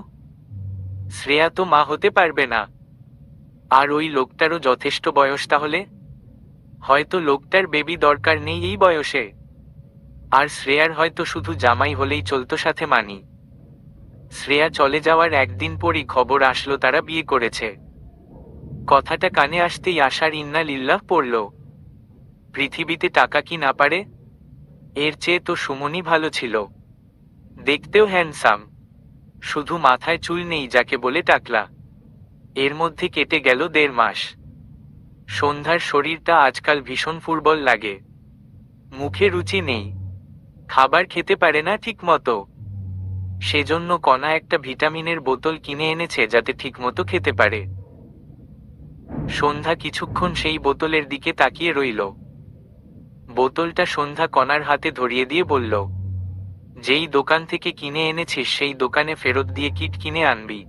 শ্রেয়া তো মা হতে পারবে না, আর ওই লোকটারও যথেষ্ট বয়স তাহলে। হয়তো লোকটার বেবি দরকার নেই এই বয়সে, আর শ্রেয়ার হয়তো শুধু জামাই হলেই চলতো, সাথে মানি। শ্রেয়া চলে যাওয়ার একদিন পরই খবর আসলো তারা বিয়ে করেছে। কথাটা কানে আসতেই আশার ইন্না লিল্লাহ পড়ল। পৃথিবীতে টাকা কি না পারে? এর চেয়ে তো সুমনই ভালো ছিল, দেখতেও হ্যান্ডসাম, শুধু মাথায় চুল নেই যাকে বলে টাকলা। এর মধ্যে কেটে গেল 1.5 মাস। সন্ধ্যার শরীরটা আজকাল ভীষণ ফুরবল লাগে, মুখে রুচি নেই, খাবার খেতে পারে না ঠিক মতো। সেজন্য কণা একটা ভিটামিনের বোতল কিনে এনেছে যাতে ঠিকমতো খেতে পারে। সন্ধ্যা কিছুক্ষণ সেই বোতলের দিকে তাকিয়ে রইল। বোতলটা সন্ধ্যা কণার হাতে ধরিয়ে দিয়ে বলল, যেই দোকান থেকে কিনে এনেছিস সেই দোকানে ফেরত দিয়ে কিট কিনে আনবি।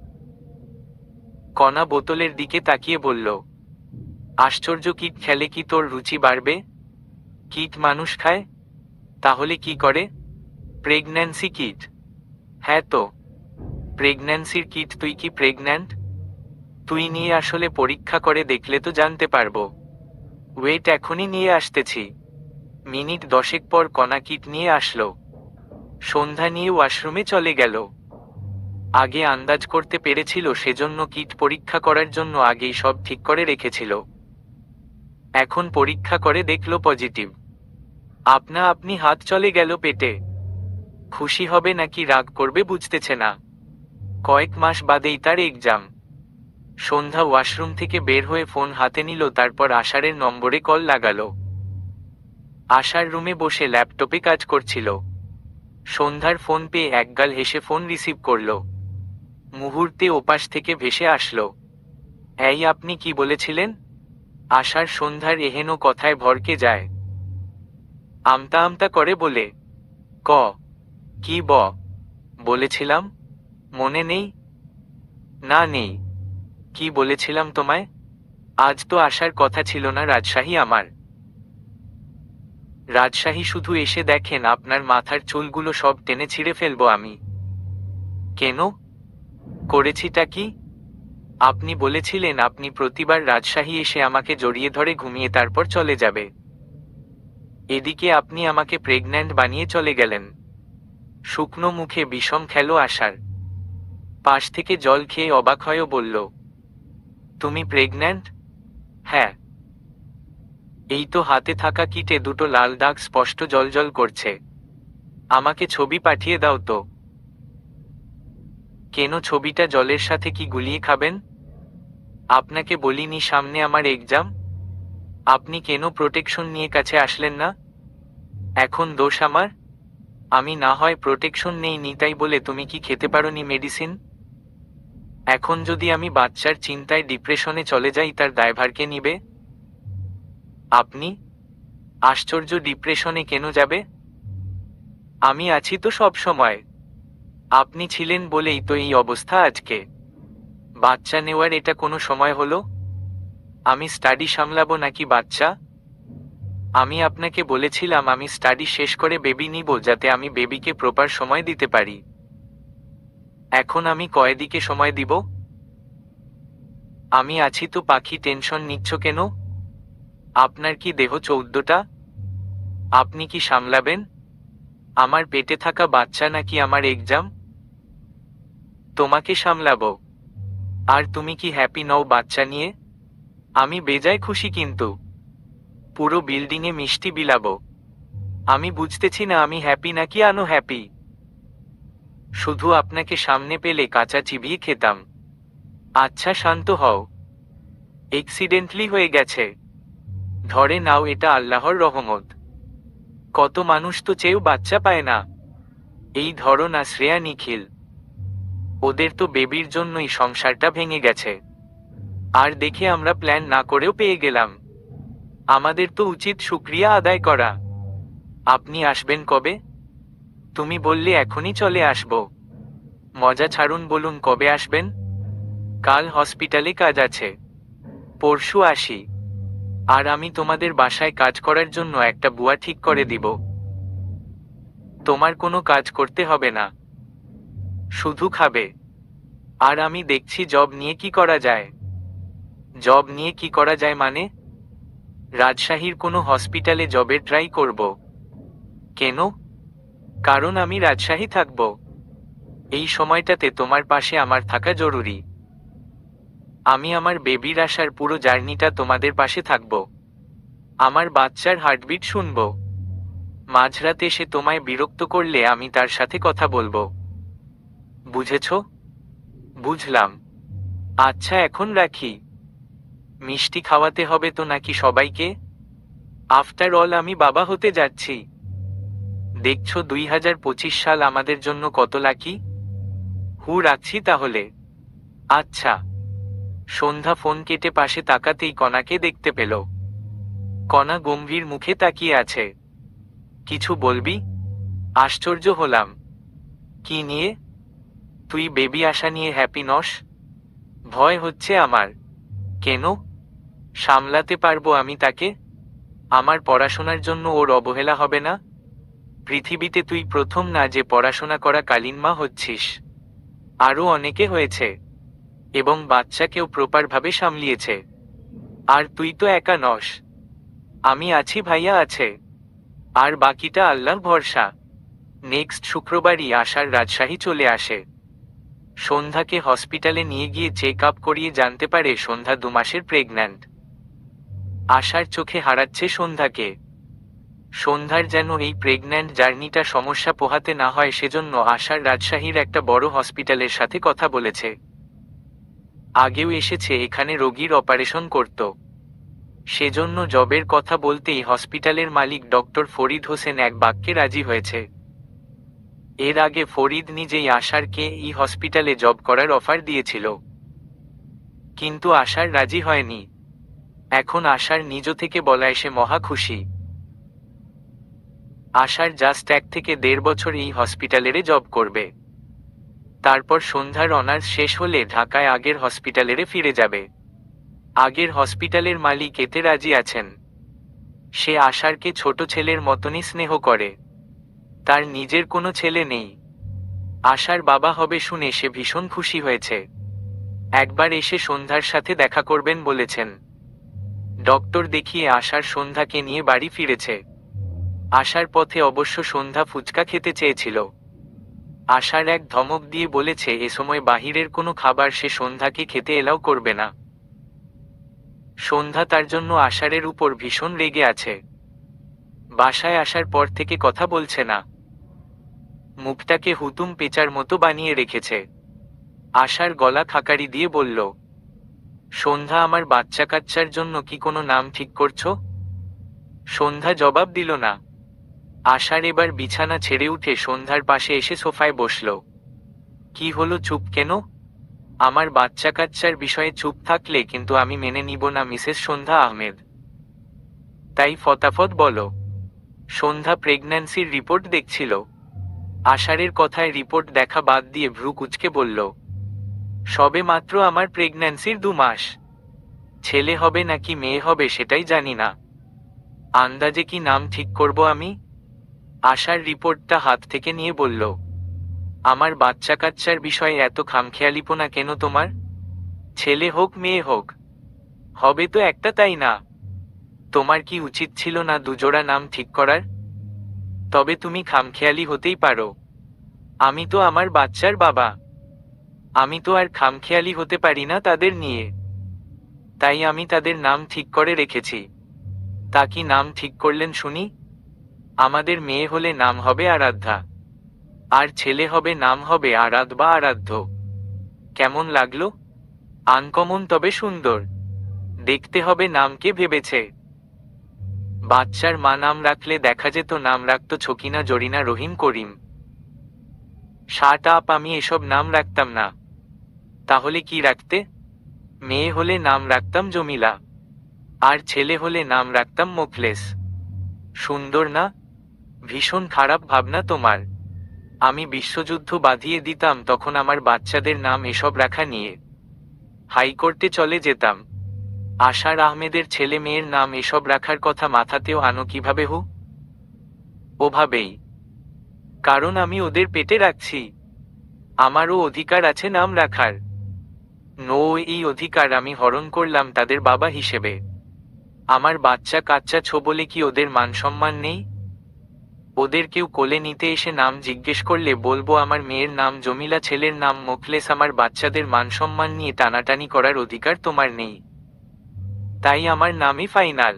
কণা বোতলের দিকে তাকিয়ে বলল, আশ্চর্য, কিট খেলে কি তোর রুচি বাড়বে? কিট মানুষ খায়? তাহলে কি করে? Pregnancy kit. হ্যাঁ তো, প্রেগন্যান্সির কিট। তুই কি প্রেগন্যান্ট? তুই নিয়ে আসলে পরীক্ষা করে দেখলে তো জানতে পারবো। ওয়েট, এখনই নিয়ে আসতেছি। মিনিট 10 পর কণা কিট নিয়ে আসলো। সন্ধ্যা নিয়ে ওয়াশরুমে চলে গেল। আগে আন্দাজ করতে পেরেছিল, সেজন্য কিট পরীক্ষা করার জন্য আগেই সব ঠিক করে রেখেছিল। এখন পরীক্ষা করে দেখলো পজিটিভ। আপনা আপনি হাত চলে গেল পেটে। খুশি হবে নাকি রাগ করবে বুঝতেছে না। কয়েক মাস বাদেই তার এক্সাম। সন্ধ্যা ওয়াশরুম থেকে বের হয়ে ফোন হাতে নিল, তারপর আষাঢ়ের নম্বরে কল লাগালো। আশার রুমে বসে ল্যাপটপে কাজ করছিল। সন্ধ্যার ফোন পেয়ে একগাল হেসে ফোন রিসিভ করল। মুহূর্তে ওপাশ থেকে ভেসে আসলো, এই আপনি কি বলেছিলেন? আশার সন্ধ্যার এহেন কথায় ভরকে যায়। আমতা আমতা করে বলে, ক কি বলেছিলাম? মনে নেই? না নেই। কি বলেছিলাম তোমায়? আজ তো আসার কথা ছিল না রাজশাহী আমার। রাজশাহী শুধু এসে দেখেন আপনার মাথার চুলগুলো সব টেনে ছিঁড়ে ফেলবো আমি। কেন? করেছিটা কি? আপনি বলেছিলেন আপনি প্রতিবার রাজশাহী এসে আমাকে জড়িয়ে ধরে ঘুমিয়ে তারপর চলে যাবে। এদিকে আপনি আমাকে প্রেগন্যান্ট বানিয়ে চলে গেলেন। শুকনো মুখে বিষম খেলো আশার। পাশ থেকে জল খেয়ে অবাক হয়েও বলল, তুমি প্রেগন্যান্ট? হ্যাঁ। এই তো হাতে থাকা কিটে দুটো লাল দাগ স্পষ্ট জ্বলজ্বল করছে। আমাকে ছবি পাঠিয়ে দাও তো। কেন, ছবিটা জলের সাথে কি গুলিয়ে খাবেন? আপনাকে বলিনি সামনে আমার এক্সাম? আপনি কেন প্রোটেকশন নিয়ে কাছে আসলেন না? এখন দোষ আমার? আমি না হয় প্রোটেকশন নেইনি তাই বলে তুমি কি খেতে পারোনি মেডিসিন? এখন যদি আমি বাচ্চার চিন্তায় ডিপ্রেশনে চলে যাই তার দায়ভার কে নিবে? আপনি? আশ্চর্য, ডিপ্রেশনে কেন যাবে? আমি আছি তো সব সময়। আপনি ছিলেন বলেই তো এই অবস্থা আজকে। বাচ্চা নেওয়ার এটা কোনো সময় হলো? আমি স্টাডি সামলাবো নাকি বাচ্চা? আমি আপনাকে বলেছিলাম আমি স্টাডি শেষ করে বেবি নিব যাতে আমি বেবিকে প্রপার সময় দিতে পারি। এখন আমি কয়দিকে সময় দিব? আমি আছি তো পাখি, টেনশন নিচ্ছ কেন? আপনার কি দেহ 14টা? আপনি কি সামলাবেন? আমার পেটে থাকা বাচ্চা নাকি আমার এক্সাম? তোমাকে সামলাবো। আর তুমি কি হ্যাপি নও বাচ্চা নিয়ে? আমি বেজায় খুশি, কিন্তু পুরো বিল্ডিংয়ে মিষ্টি বিলাবো। আমি বুঝতেছি না আমি হ্যাপি নাকি আনহ্যাপি। শুধু আপনাকে সামনে পেলে কাঁচা চিবিয়ে খেতাম। আচ্ছা শান্ত হও। এক্সিডেন্টলি হয়ে গেছে, ধরে নাও এটা আল্লাহর রহমত। কত মানুষ তো চেয়েও বাচ্চা পায় না। এই ধরো না শ্রেয়া, নিখিল, ওদের তো বেবির জন্যই সংসারটা ভেঙে গেছে। আর দেখে আমরা প্ল্যান না করেও পেয়ে গেলাম। আমাদের তো উচিত শুকরিয়া আদায় করা। আপনি আসবেন কবে? তুমি বললে এখনই চলে আসব। মজা ছাড়ুন, বলুন কবে আসবেন? কাল হসপিটালে কাজ আছে, পরশু আসি। আর আমি তোমাদের বাসায় কাজ করার জন্য একটা বুয়া ঠিক করে দিব। তোমার কোনো কাজ করতে হবে না, শুধু খাবে। আর আমি দেখছি জব নিয়ে কি করা যায়। জব নিয়ে কি করা যায় মানে? রাজশাহীর কোনো হসপিটালে জবের ট্রাই করব। কেন? কারণ আমি রাজশাহী থাকব। এই সময়টাতে তোমার পাশে আমার থাকা জরুরি। আমি আমার বেবির আসার পুরো জার্নিটা তোমাদের পাশে থাকব। আমার বাচ্চার হার্টবিট শুনব। মাঝরাতে সে তোমায় বিরক্ত করলে আমি তার সাথে কথা বলবো। বুঝেছ? বুঝলাম। আচ্ছা এখন রাখি। মিষ্টি খাওয়াতে হবে তো নাকি সবাইকে? আফটার অল আমি বাবা হতে যাচ্ছি। দেখছো 2025 সাল আমাদের জন্য কত লাকি। রাখছি তাহলে। আচ্ছা। সন্ধ্যা ফোন কেটে পাশে তাকাতেই কণাকে দেখতে পেল। কণা গম্ভীর মুখে তাকিয়ে আছে। কিছু বলবি? আশ্চর্য হলাম। কি নিয়ে? তুই বেবি আসা নিয়ে হ্যাপি নস? ভয় হচ্ছে আমার। কেন? সামলাতে পারবো আমি তাকে? আমার পড়াশোনার জন্য ওর অবহেলা হবে না? পৃথিবীতে তুই প্রথম না যে পড়াশোনা করা কালীন মা হচ্ছিস। আরও অনেকে হয়েছে, এবং বাচ্চাকেও প্রপারভাবে সামলিয়েছে। আর তুই তো একা নস। আমি আছি, ভাইয়া আছে। আর বাকিটা আল্লাহর ভরসা। নেক্সট শুক্রবারই আশার রাজশাহী চলে আসে। সন্ধ্যাকে হসপিটালে নিয়ে গিয়ে চেক আপ করিয়ে জানতে পারে সন্ধ্যা 2 মাসের প্রেগন্যান্ট। আশার চোখে হারাচ্ছে সন্ধ্যাকে। সন্ধ্যার যেন এই প্রেগন্যান্ট জার্নিটা সমস্যা পোহাতে না হয় সেজন্য আশার রাজশাহীর একটা বড় হসপিটালের সাথে কথা বলেছে। আগেও এসেছে এখানে রোগীর অপারেশন করত। সেজন্য জবের কথা বলতেই হসপিটালের মালিক ডক্টর ফরিদ হোসেন এক বাক্যে রাজি হয়েছে। এর আগে ফরিদ নিজেই আশারকে এই হসপিটালে জব করার অফার দিয়েছিল, কিন্তু আশার রাজি হয়নি। এখন আশার নিজ থেকে বলায় সে মহা খুশি। আশার জাস্ট 1 থেকে 1.5 বছর এই হসপিটালেরে জব করবে। তারপর সন্ধ্যার অনার্স শেষ হলে ঢাকায় আগের হসপিটালেরে ফিরে যাবে। আগের হসপিটালের মালিক এতে রাজি আছেন। সে আশারকে ছোট ছেলের মতনই স্নেহ করে। তার নিজের কোনো ছেলে নেই। আশার বাবা হবে শুনে সে ভীষণ খুশি হয়েছে। একবার এসে সন্ধ্যার সাথে দেখা করবেন বলেছেন। ডক্টর দেখিয়ে আশার সন্ধ্যাকে নিয়ে বাড়ি ফিরেছে। আসার পথে অবশ্য সন্ধ্যা ফুচকা খেতে চেয়েছিল। আশার এক ধমক দিয়ে বলেছে এ সময় বাহিরের কোনো খাবার সে সন্ধ্যাকে খেতে এলাও করবে না। সন্ধ্যা তার জন্য আশারের উপর ভীষণ রেগে আছে। বাসায় আসার পর থেকে কথা বলছে না। মুখটাকে হুতুম পেঁচার মতো বানিয়ে রেখেছে। আশার গলা খাকারি দিয়ে বলল, সন্ধ্যা আমার বাচ্চা কাচ্চার জন্য কি কোনো নাম ঠিক করছো? সন্ধ্যা জবাব দিল না। আশার এবার বিছানা ছেড়ে উঠে সন্ধ্যার পাশে এসে সোফায় বসল। কি হলো, চুপ কেন? আমার বাচ্চা কাচ্চার বিষয়ে চুপ থাকলে কিন্তু আমি মেনে নিব না মিসেস সন্ধ্যা আহমেদ। তাই ফটাফট বলো। সন্ধ্যা প্রেগন্যান্সির রিপোর্ট দেখছিল। আষাঢ়ের কথায় রিপোর্ট দেখা বাদ দিয়ে ভ্রু কুঁচকে বলল, সবে মাত্র আমার প্রেগন্যান্সির 2 মাস। ছেলে হবে নাকি মেয়ে হবে সেটাই জানি না। আন্দাজে কি নাম ঠিক করব আমি? আশার রিপোর্টটা হাত থেকে নিয়ে বলল, আমার বাচ্চা কাচ্চার বিষয়ে এত খামখেয়ালিপনা কেন তোমার? ছেলে হোক মেয়ে হোক, হবে তো একটা, তাই না? তোমার কি উচিত ছিল না দুজোড়া নাম ঠিক করার? তবে তুমি খামখেয়ালি হতেই পারো, আমি তো আমার বাচ্চার বাবা। আমি তো আর খামখেয়ালি হতে পারি না তাদের নিয়ে। তাই আমি তাদের নাম ঠিক করে রেখেছি। তা কি নাম ঠিক করলেন শুনি? আমাদের মেয়ে হলে নাম হবে আরাধ্যা, আর ছেলে হবে নাম হবে আরাধ বা আরাধ্য। কেমন লাগলো? আনকমন তবে সুন্দর। দেখতে হবে নাম কে ভেবেছে। বাচ্চার মা নাম রাখলে দেখা যেত নাম রাখত ছকিনা, জরিনা, রহিম, করিম। শাট আপ, আমি এসব নাম রাখতাম না। তাহলে কি রাখতে? মেয়ে হলে নাম রাখতাম জমিলা, আর ছেলে হলে নাম রাখতাম মোখলেস। সুন্দর না? ভীষণ খারাপ ভাবনা তোমার। আমি বিশ্বযুদ্ধ বাঁধিয়ে দিতাম তখন আমার বাচ্চাদের নাম এসব রাখা নিয়ে। হাইকোর্টে চলে যেতাম। আশার আহমেদের ছেলে মেয়ের নাম এসব রাখার কথা মাথাতেও আনো কিভাবে হু? ওভাবেই। কারণ আমি ওদের পেটে রাখছি। আমারও অধিকার আছে নাম রাখার। নো, এই অধিকার আমি হরণ করলাম তাদের বাবা হিসেবে। আমার বাচ্চা কাচ্চা বলে কি ওদের মান সম্মান নেই? ওদের কেউ কোলে নিতে এসে নাম জিজ্ঞেস করলে বলবো আমার মেয়ের নাম জমিলা, ছেলের নাম মোখলেস। আমার বাচ্চাদের মান সম্মান নিয়ে টানাটানি করার অধিকার তোমার নেই। তাই আমার নামই ফাইনাল।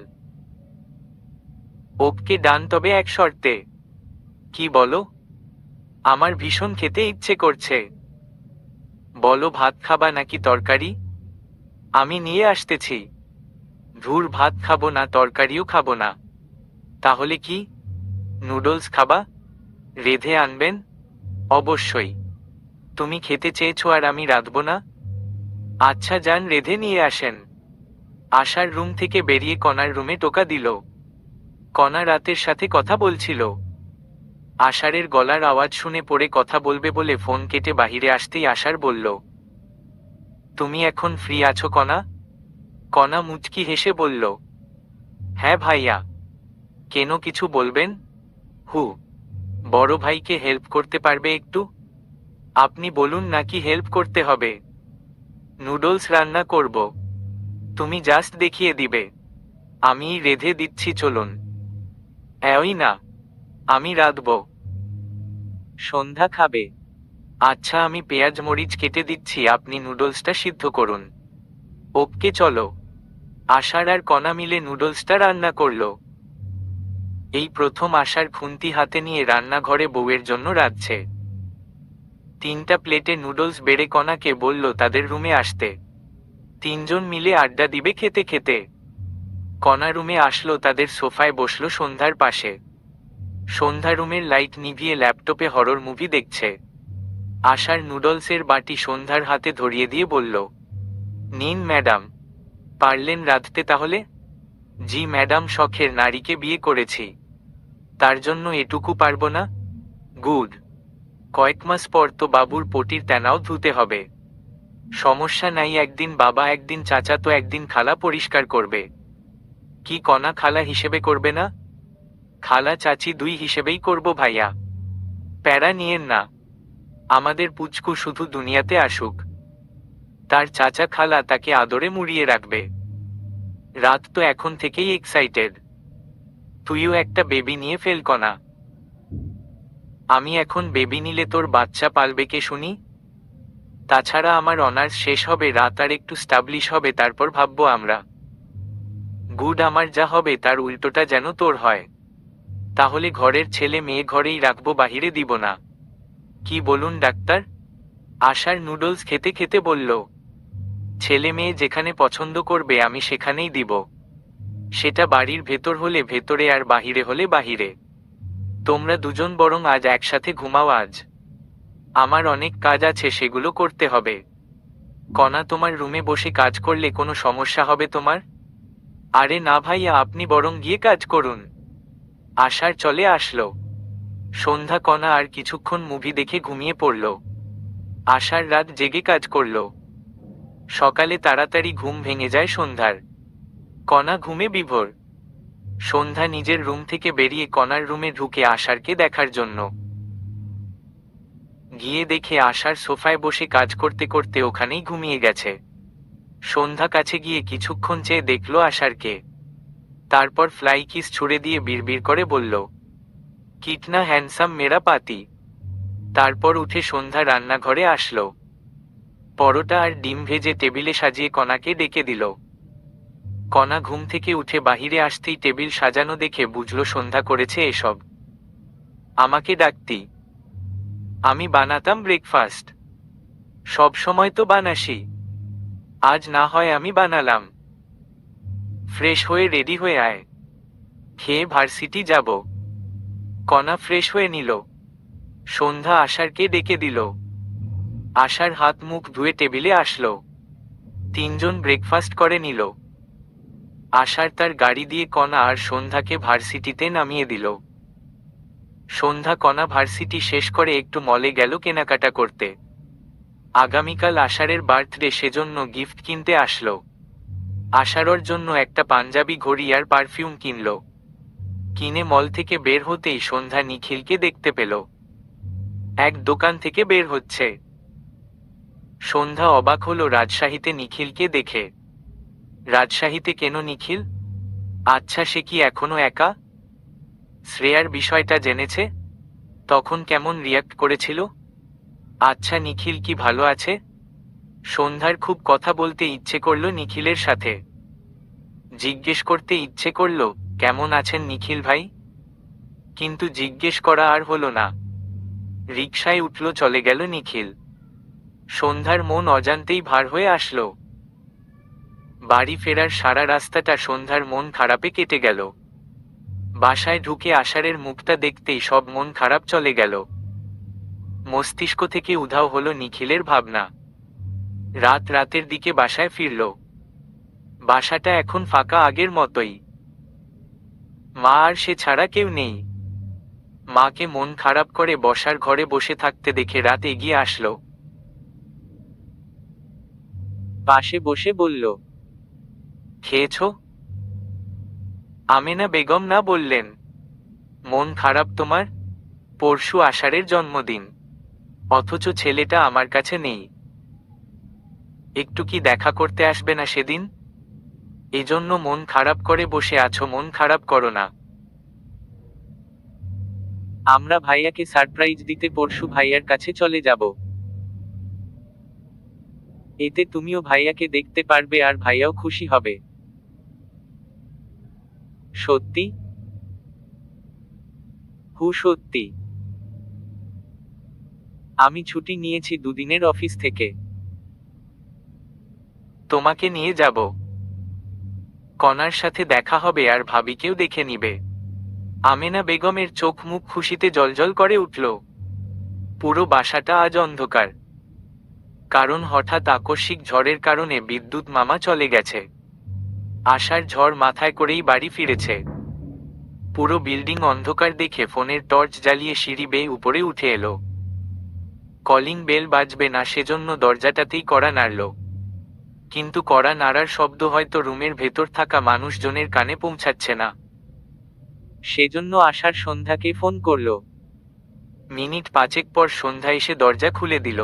ওকে ডান, তবে এক শর্তে। কি বলো? আমার ভীষণ খেতে ইচ্ছে করছে। বলো, ভাত খাবা নাকি তরকারি? আমি নিয়ে আসতেছি। ধুর, ভাত খাবো না, তরকারিও খাবো না। তাহলে কি? নুডলস খাবা? রেঁধে আনবেন? অবশ্যই। তুমি খেতে চেয়েছো আর আমি রাঁধবো না? আচ্ছা যান, রেঁধে নিয়ে আসেন। আশার রুম থেকে বেরিয়ে কণার রুমে টোকা দিল। কণা রাতের সাথে কথা বলছিল। আশারের গলার আওয়াজ শুনে পড়ে কথা বলবে বলে ফোন কেটে বাহিরে আসতেই আশার বলল, তুমি এখন ফ্রি আছো কণা? কণা মুচকি হেসে বলল, হ্যাঁ ভাইয়া। কেন, কিছু বলবেন? হু, বড় ভাইকে হেল্প করতে পারবে একটু? আপনি বলুন না কি হেল্প করতে হবে। নুডলস রান্না করব। তুমি জাস্ট দেখিয়ে দিবে। আমিই রেঁধে দিচ্ছি, চলুন। ওই না, আমি রাঁধব। সন্ধ্যা খাবে? আচ্ছা, আমি পেঁয়াজ মরিচ কেটে দিচ্ছি, আপনি নুডলসটা সিদ্ধ করুন। ওকে চলো। আশার আর কণা মিলে নুডলসটা রান্না করলো। এই প্রথম আশার খুন্তি হাতে নিয়ে রান্নাঘরে বউয়ের জন্য রাঁধছে। 3টা প্লেটে নুডলস বেড়ে কণাকে বলল তাদের রুমে আসতে। 3জন মিলে আড্ডা দিবে খেতে খেতে। কণা রুমে আসলো, তাদের সোফায় বসলো সন্ধ্যার পাশে। সন্ধ্যা রুমের লাইট নিভিয়ে ল্যাপটপে হরর মুভি দেখছে। আশার নুডলসের বাটি সন্ধ্যার হাতে ধরিয়ে দিয়ে বলল, নিন ম্যাডাম। পারলেন রাঁধতে তাহলে? জি ম্যাডাম, শখের নারীকে বিয়ে করেছি, তার জন্য এটুকু পারবো না? গুড। কয়েক মাস পর তো বাবুর পটির তেনাও ধুতে হবে। সমস্যা নাই, একদিন বাবা, একদিন চাচা, তো একদিন খালা পরিষ্কার করবে। কি কণা খালা হিসেবে করবে না? খালা চাচি 2 হিসেবেই করব ভাইয়া। প্যারা নিয়েন না। আমাদের পুচকু শুধু দুনিয়াতে আসুক, তার চাচা খালা তাকে আদরে মুড়িয়ে রাখবে। রাত তো এখন থেকেই এক্সাইটেড। তুইও একটা বেবি নিয়ে ফেল কণা। আমি এখন বেবি নিলে তোর বাচ্চা পালবে কে শুনি? তাছাড়া আমার অনার্স শেষ হবে, রাত আর একটু স্টাবলিশ হবে, তারপর ভাববো আমরা। গুড, আমার যা হবে তার উল্টোটা যেন তোর হয়। তাহলে ঘরের ছেলে মেয়ে ঘরেই রাখবো, বাহিরে দিব না। কি বলুন ডাক্তার? আশার নুডলস খেতে খেতে বলল, ছেলে মেয়ে যেখানে পছন্দ করবে আমি সেখানেই দিব। সেটা বাড়ির ভেতর হলে ভেতরে আর বাহিরে হলে বাহিরে। তোমরা দুজন বরং আজ একসাথে ঘুমাও। আজ আমার অনেক কাজ আছে, সেগুলো করতে হবে। কণা, তোমার রুমে বসে কাজ করলে কোনো সমস্যা হবে তোমার? আরে না ভাইয়া, আপনি বরং গিয়ে কাজ করুন। আশার চলে আসলো। সন্ধ্যা, কণা আর কিছুক্ষণ মুভি দেখে ঘুমিয়ে পড়ল। আশার রাত জেগে কাজ করল। সকালে তাড়াতাড়ি ঘুম ভেঙে যায় সন্ধ্যার। কণা ঘুমে বিভোর। সন্ধ্যা নিজের রুম থেকে বেরিয়ে কণার রুমে ঢুকে আশারকে দেখার জন্য। গিয়ে দেখে আশার সোফায় বসে কাজ করতে করতে ওখানেই ঘুমিয়ে গেছে। সন্ধ্যা কাছে গিয়ে কিছুক্ষণ চেয়ে দেখল আশারকে। তারপর ফ্লাই কিস ছুড়ে দিয়ে বিড়বিড় করে বলল, কিটনা হ্যান্ডসাম মেরা পাতি। তারপর উঠে সন্ধ্যা রান্নাঘরে আসলো। পরোটা আর ডিম ভেজে টেবিলে সাজিয়ে কণাকে ডেকে দিল। কণা ঘুম থেকে উঠে বাহিরে আসতেই টেবিল সাজানো দেখে বুঝল সন্ধ্যা করেছে এসব। আমাকে ডাকতি, আমি বানাতাম ব্রেকফাস্ট। সব সময় তো বানাসি, আজ না হয় আমি বানালাম। ফ্রেশ হয়ে রেডি হয়ে আয়, খেয়ে ভার্সিটি যাব। কণা ফ্রেশ হয়ে নিল। সন্ধ্যা আশারকে ডেকে দিল। আশার হাত মুখ ধুয়ে টেবিলে আসলো। তিনজন ব্রেকফাস্ট করে নিল। আশার তার গাড়ি দিয়ে কণা আর সন্ধ্যাকে ভার্সিটিতে নামিয়ে দিল। সন্ধ্যা কণা ভার্সিটি শেষ করে একটু মলে গেল কেনাকাটা করতে। আগামীকাল আশারের বার্থডে, সেজন্য গিফট কিনতে আসলো। আশারর জন্য একটা পাঞ্জাবি ঘড়ি আর পারফিউম কিনল। কিনে মল থেকে বের হতেই সন্ধ্যা নিখিলকে দেখতে পেল। এক দোকান থেকে বের হচ্ছে। সন্ধ্যা অবাক হলো রাজশাহীতে নিখিলকে দেখে। রাজশাহীতে কেন নিখিল? আচ্ছা, সে কি এখনো একা? শ্রেয়ার বিষয়টা জেনেছে? তখন কেমন রিয়াক্ট করেছিল? আচ্ছা, নিখিল কি ভালো আছে? সন্ধ্যার খুব কথা বলতে ইচ্ছে করল নিখিলের সাথে। জিজ্ঞেস করতে ইচ্ছে করল, কেমন আছেন নিখিল ভাই? কিন্তু জিজ্ঞেস করা আর হলো না। রিকশায় উঠল, চলে গেল নিখিল। সন্ধ্যার মন অজান্তেই ভার হয়ে আসলো। বাড়ি ফেরার সারা রাস্তাটা সন্ধ্যার মন খারাপে কেটে গেল। বাসায় ঢুকে আশারের মুখটা দেখতেই সব মন খারাপ চলে গেল। মস্তিষ্ক থেকে উধাও হলো নিখিলের ভাবনা। রাতের দিকে বাসায় ফিরল। বাসাটা এখন ফাঁকা, আগের মতোই। মা আর সে ছাড়া কেউ নেই। মাকে মন খারাপ করে বসার ঘরে বসে থাকতে দেখে রাত এগিয়ে আসলো। পাশে বসে বলল, খেয়েছ? আমেনা বেগম না বললেন, মন খারাপ তোমার? পরশু আষাঢ়ের জন্মদিন, অথচ ছেলেটা আমার কাছে নেই। একটু কি দেখা করতে আসবে না সেদিন? এজন্য মন খারাপ করে বসে আছো? মন খারাপ করো না। আমরা ভাইয়াকে সারপ্রাইজ দিতে পরশু ভাইয়ার কাছে চলে যাব। এতে তুমিও ভাইয়াকে দেখতে পারবে আর ভাইয়াও খুশি হবে। সত্যি? সত্যি। আমি ছুটি নিয়েছি দুদিনের অফিস থেকে। তোমাকে নিয়ে যাব। কণার সাথে দেখা হবে আর ভাবিকেও দেখে নিবে। আমেনা বেগমের চোখ মুখ খুশিতে জ্বলজ্বল করে উঠল। পুরো বাসাটা আজ অন্ধকার। কারণ হঠাৎ আকস্মিক ঝড়ের কারণে বিদ্যুৎ মামা চলে গেছে। আশার ঝড় মাথায় করেই বাড়ি ফিরেছে। পুরো বিল্ডিং অন্ধকার দেখে ফোনের টর্চ জ্বালিয়ে সিঁড়ি বেয়ে উপরে উঠে এলো। কলিং বেল বাজবে না সেজন্য দরজাটাতেই কড়া নাড়ল। কিন্তু কড়া নাড়ার শব্দ হয়তো রুমের ভেতর থাকা মানুষজনের কানে পৌঁছাচ্ছে না। সেজন্য আশার সন্ধ্যাকে ফোন করল। মিনিট 5 পর সন্ধ্যা এসে দরজা খুলে দিল।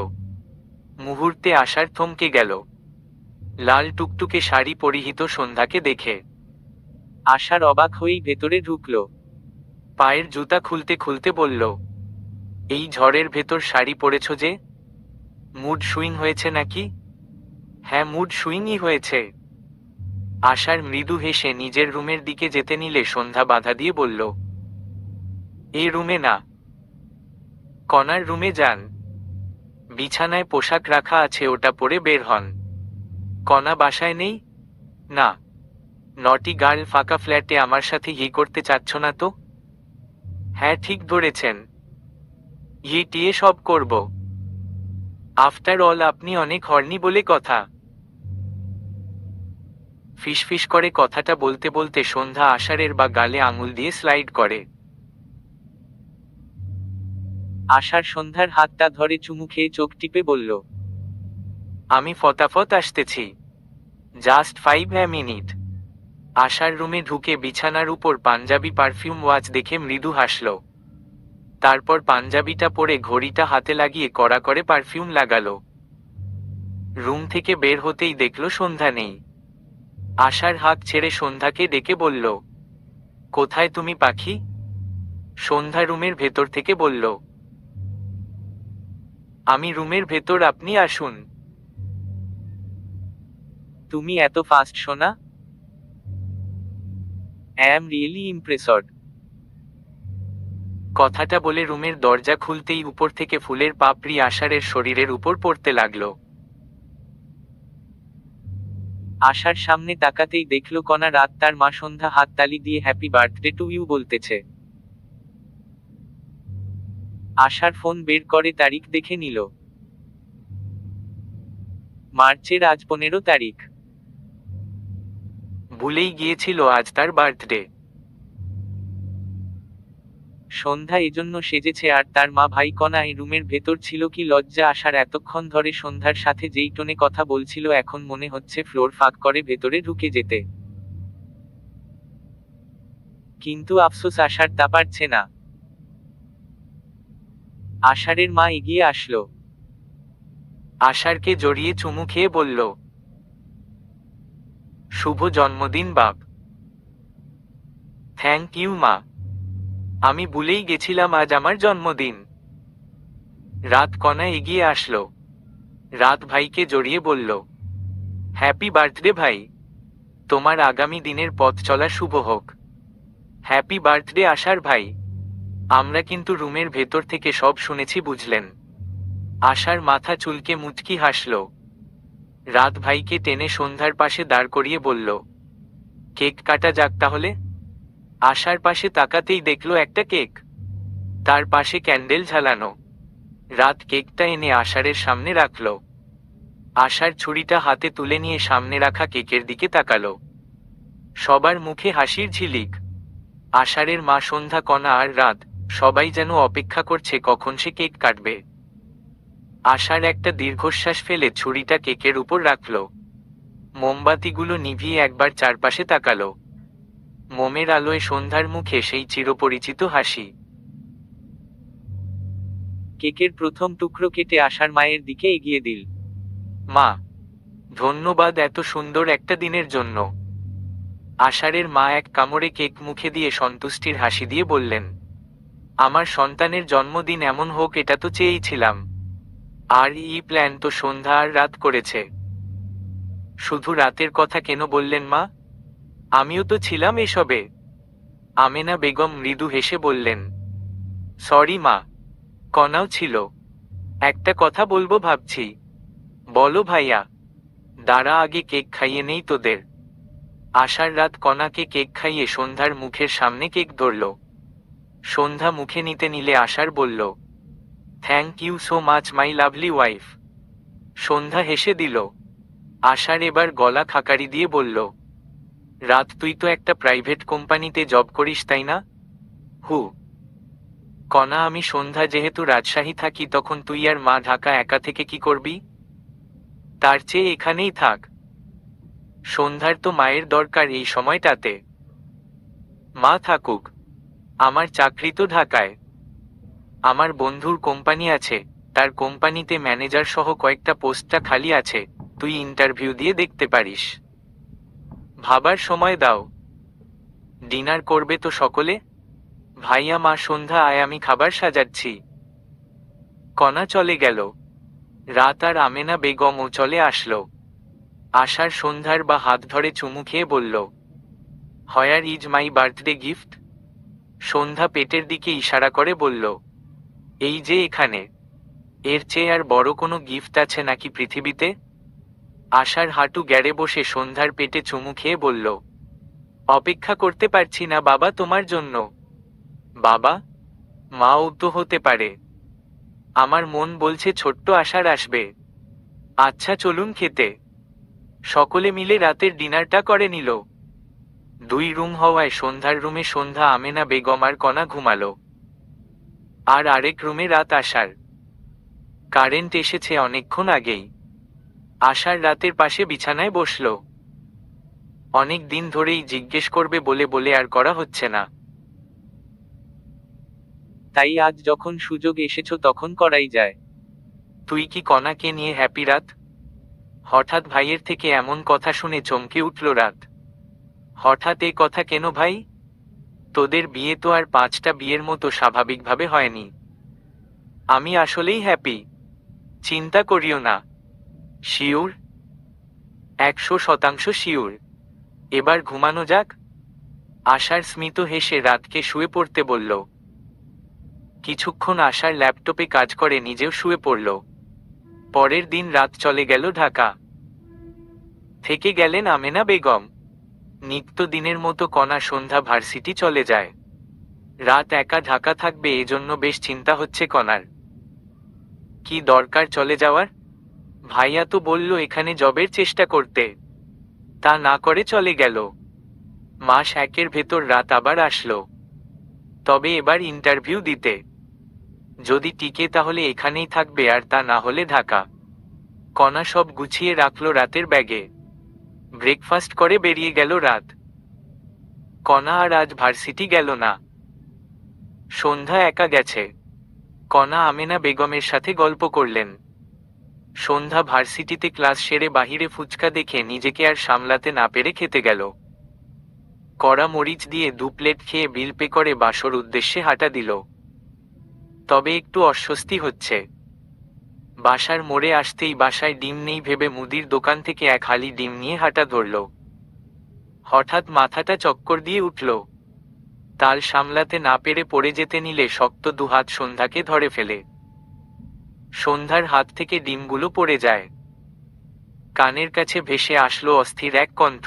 মুহূর্তে আশার থমকে গেল। লাল টুকটুকে শাড়ি পরিহিত সন্ধ্যাকে দেখে আশার অবাক হয়েই ভেতরে ঢুকল। পায়ের জুতা খুলতে খুলতে বলল, এই ঝড়ের ভেতর শাড়ি পরেছ যে? মুড সুইং হয়েছে নাকি? হ্যাঁ, মুড সুইংই হয়েছে। আশার মৃদু হেসে নিজের রুমের দিকে যেতে নিলে সন্ধ্যা বাধা দিয়ে বলল, এই রুমে না, কণার রুমে যান। বিছানায় পোশাক রাখা আছে, ওটা পরে বের হন। কণা বাসায় নেই? না। নটি গার্ল ফাঁকা ফ্ল্যাটে আমার সাথে করতে চাচ্ছ না তো? হ্যাঁ, ঠিক ধরেছেন। টিয়ে সব করব। আফটার অল আপনি অনেক হর্নি বলে কথা। ফিসফিস করে কথাটা বলতে বলতে সন্ধ্যা আষাঢ়ের বা গালে আঙুল দিয়ে স্লাইড করে। আষাঢ় সন্ধ্যার হাতটা ধরে চুমু খেয়ে চোখ টিপে বলল, আমি ফটাফট আসতেছি, জাস্ট 5 মিনিট। আশার রুমে ঢুকে বিছানার উপর পাঞ্জাবি পারফিউম ওয়াচ দেখে মৃদু হাসল। তারপর পাঞ্জাবিটা পরে ঘড়িটা হাতে লাগিয়ে কড়া করে পারফিউম লাগালো। রুম থেকে বের হতেই দেখল সন্ধ্যা নেই। আশার হাত ছেড়ে সন্ধ্যাকে ডেকে বলল, কোথায় তুমি পাখি? সন্ধ্যা রুমের ভেতর থেকে বলল, আমি রুমের ভেতর, আপনি আসুন। তুমি এত ফাস্ট সোনা? I am really impressed. কথাটা বলে রুমের দরজা খুলতেই উপর থেকে ফুলের পাপড়ি আষাঢ়ের শরীরের উপর পড়তে লাগল। আশার সামনে তাকাতেই দেখল কণা রাত তার মা সন্ধ্যা হাততালি দিয়ে হ্যাপি বার্থডে টু ইউ বলতেছে। আশার ফোন বের করে তারিখ দেখে নিল। মার্চের আজ 15 তারিখ। ভুলেই গিয়েছিল আজ তার বার্থডে। সন্ধ্যা এজন্য সেজেছে আর তার মা ভাই কণা এই রুমের ভেতর ছিল। কি লজ্জা আশার এতক্ষণ ধরে সন্ধ্যার সাথে যেই টোনে কথা বলছিল এখন মনে হচ্ছে ফ্লোর ফাঁক করে ভেতরে ঢুকে যেতে। কিন্তু আফসোস আশার তা পারছে না। আষাঢ়ের মা এগিয়ে আসলো। আষাঢ়কে জড়িয়ে চুমু খেয়ে বলল, শুভ জন্মদিন বাপ। থ্যাংক ইউ মা, আমি ভুলেই গেছিলাম আজ আমার জন্মদিন। রাত কণা এগিয়ে আসলো। রাত ভাইকে জড়িয়ে বলল, হ্যাপি বার্থডে ভাই, তোমার আগামী দিনের পথ চলা শুভ হোক। হ্যাপি বার্থডে আষাঢ় ভাই। আমরা কিন্তু রুমের ভেতর থেকে সব শুনেছি বুঝলেন। আশার মাথা চুলকে মুচকি হাসল। রাত ভাইকে টেনে সন্ধ্যার পাশে দাঁড় করিয়ে বলল, কেক কাটা যাক তাহলে। আশার পাশে তাকাতেই দেখল একটা কেক, তার পাশে ক্যান্ডেল ঝালানো। রাত কেকটা এনে আষাঢ়ের সামনে রাখল। আশার ছুরিটা হাতে তুলে নিয়ে সামনে রাখা কেকের দিকে তাকালো। সবার মুখে হাসির ঝিলিক। আষাঢ়ের মা সন্ধ্যা কণা আর রাত সবাই যেন অপেক্ষা করছে কখন সে কেক কাটবে। আষাঢ় একটা দীর্ঘশ্বাস ফেলে ছুরিটা কেকের উপর রাখল। মোমবাতিগুলো নিভিয়ে একবার চারপাশে তাকালো। মোমের আলোয় সন্ধ্যার মুখে সেই চিরপরিচিত হাসি। কেকের প্রথম টুকরো কেটে আশার মায়ের দিকে এগিয়ে দিল। মা, ধন্যবাদ এত সুন্দর একটা দিনের জন্য। আষাঢ়ের মা এক কামড়ে কেক মুখে দিয়ে সন্তুষ্টির হাসি দিয়ে বললেন, আমার সন্তানের জন্মদিন এমন হোক এটা তো চেয়েছিলাম। আর এই প্ল্যান তো সন্ধ্যা আর রাত করেছে। শুধু রাতের কথা কেন বললেন মা? আমিও তো ছিলাম এসবে। আমেনা বেগম মৃদু হেসে বললেন, সরি মা, কণাও ছিল। একটা কথা বলবো ভাবছি। বলো ভাইয়া। দাঁড়া আগে কেক খাইয়ে নেই তোদের। আষাঢ় রাত কণাকে কেক খাইয়ে সন্ধ্যার মুখের সামনে কেক ধরল। সন্ধ্যা মুখে নিতে নিলে আষাঢ় বলল, thank you so much my lovely wife. Sandhya হেসে দিল। আষাঢ় এবার গলা খাকারি দিয়ে বলল, রাত তুই তো একটা প্রাইভেট কোম্পানিতে জব করিস তাই না? হু। কণা আমি সন্ধ্যা যেহেতু রাজশাহী থাকি তখন তুই আর মা ঢাকা একা থেকে কি করবি? তার চেয়ে এখানেই থাক। সন্ধ্যার তো মায়ের দরকার এই সময়টাতে। মা থাকুক, আমার চাকরি তো ঢাকায়। আমার বন্ধুর কোম্পানি আছে, তার কোম্পানিতে ম্যানেজার সহ কয়েকটা পোস্টটা খালি আছে, তুই ইন্টারভিউ দিয়ে দেখতে পারিস। ভাবার সময় দাও। ডিনার করবে তো সকলে? ভাইয়া মা সন্ধ্যা আয় আমি খাবার সাজাচ্ছি। কণা চলে গেল। রাত আর আমেনা বেগমও চলে আসলো। আশার সন্ধ্যার বা হাত ধরে চুমু খেয়ে বলল, where is my birthday gift? Sandhya পেটের দিকে ইশারা করে বলল, এই যে এখানে। এর চেয়ে আর বড় কোনো গিফট আছে নাকি পৃথিবীতে? আশার হাঁটু গ্যাড়ে বসে সন্ধ্যার পেটে চুমু খেয়ে বলল, অপেক্ষা করতে পারছি না বাবা তোমার জন্য। বাবা? মাও তো হতে পারে। আমার মন বলছে ছোট্ট আশার আসবে। আচ্ছা চলুন খেতে। সকলে মিলে রাতের ডিনারটা করে নিল। 2 রুম হওয়ায় সন্ধ্যার রুমে সন্ধ্যা, আমেনা বেগম আর কণা ঘুমালো। আর আরেক রুমে রাত আশার। কারেন্ট এসেছে অনেকক্ষণ আগেই। আশার রাতের পাশে বিছানায় বসল। অনেক দিন ধরেই জিজ্ঞেস করবে বলে বলে আর করা হচ্ছে না, তাই আজ যখন সুযোগ এসেছ তখন করাই যায়। তুই কি কণাকে নিয়ে হ্যাপি রাত? হঠাৎ ভাইয়ের থেকে এমন কথা শুনে চমকে উঠল রাত। হঠাৎ এ কথা কেন ভাই? তোদের বিয়ে তো আর 5টা বিয়ের মতো স্বাভাবিকভাবে হয়নি। আমি আসলেই হ্যাপি, চিন্তা করিও না। শিওর? 100% শিওর। এবার ঘুমানো যাক। আশার স্মিত হেসে রাতকে শুয়ে পড়তে বলল। কিছুক্ষণ আশার ল্যাপটপে কাজ করে নিজেও শুয়ে পড়ল। পরের দিন রাত চলে গেল ঢাকা। থেকে গেলেন আমেনা বেগম। নিত্যদিনের মতো কণা সন্ধ্যা ভার্সিটি চলে যায়। রাত একা ঢাকা থাকবে এজন্য বেশ চিন্তা হচ্ছে কণার। কি দরকার চলে যাওয়ার? ভাইয়া তো বলল এখানে জবের চেষ্টা করতে, তা না করে চলে গেল। মাস 1-এর ভেতর রাত আবার আসলো, তবে এবার ইন্টারভিউ দিতে। যদি টিকে তাহলে এখানেই থাকবে, আর তা না হলে ঢাকা। কণা সব গুছিয়ে রাখলো রাতের ব্যাগে। ব্রেকফাস্ট করে বেরিয়ে গেল রাত। কণা আর আজ ভার্সিটি গেল না। সন্ধ্যা একা গেছে। কণা আমেনা বেগমের সাথে গল্প করলেন। সন্ধ্যা ভার্সিটিতে ক্লাস সেরে বাহিরে ফুচকা দেখে নিজেকে আর সামলাতে না পেরে খেতে গেল। কড়া মরিচ দিয়ে 2 প্লেট খেয়ে বিল পে করে বাসর উদ্দেশ্যে হাঁটা দিল। তবে একটু অস্বস্তি হচ্ছে। বাসার মোড়ে আসতেই বাসায় ডিম নেই ভেবে মুদির দোকান থেকে 1 হালি ডিম নিয়ে হাঁটা ধরল। হঠাৎ মাথাটা চক্কর দিয়ে উঠল। তাল সামলাতে না পেরে পড়ে যেতে নিলে শক্ত 2 হাত সন্ধ্যাকে ধরে ফেলে। সন্ধ্যার হাত থেকে ডিমগুলো পড়ে যায়। কানের কাছে ভেসে আসলো অস্থির এক কণ্ঠ।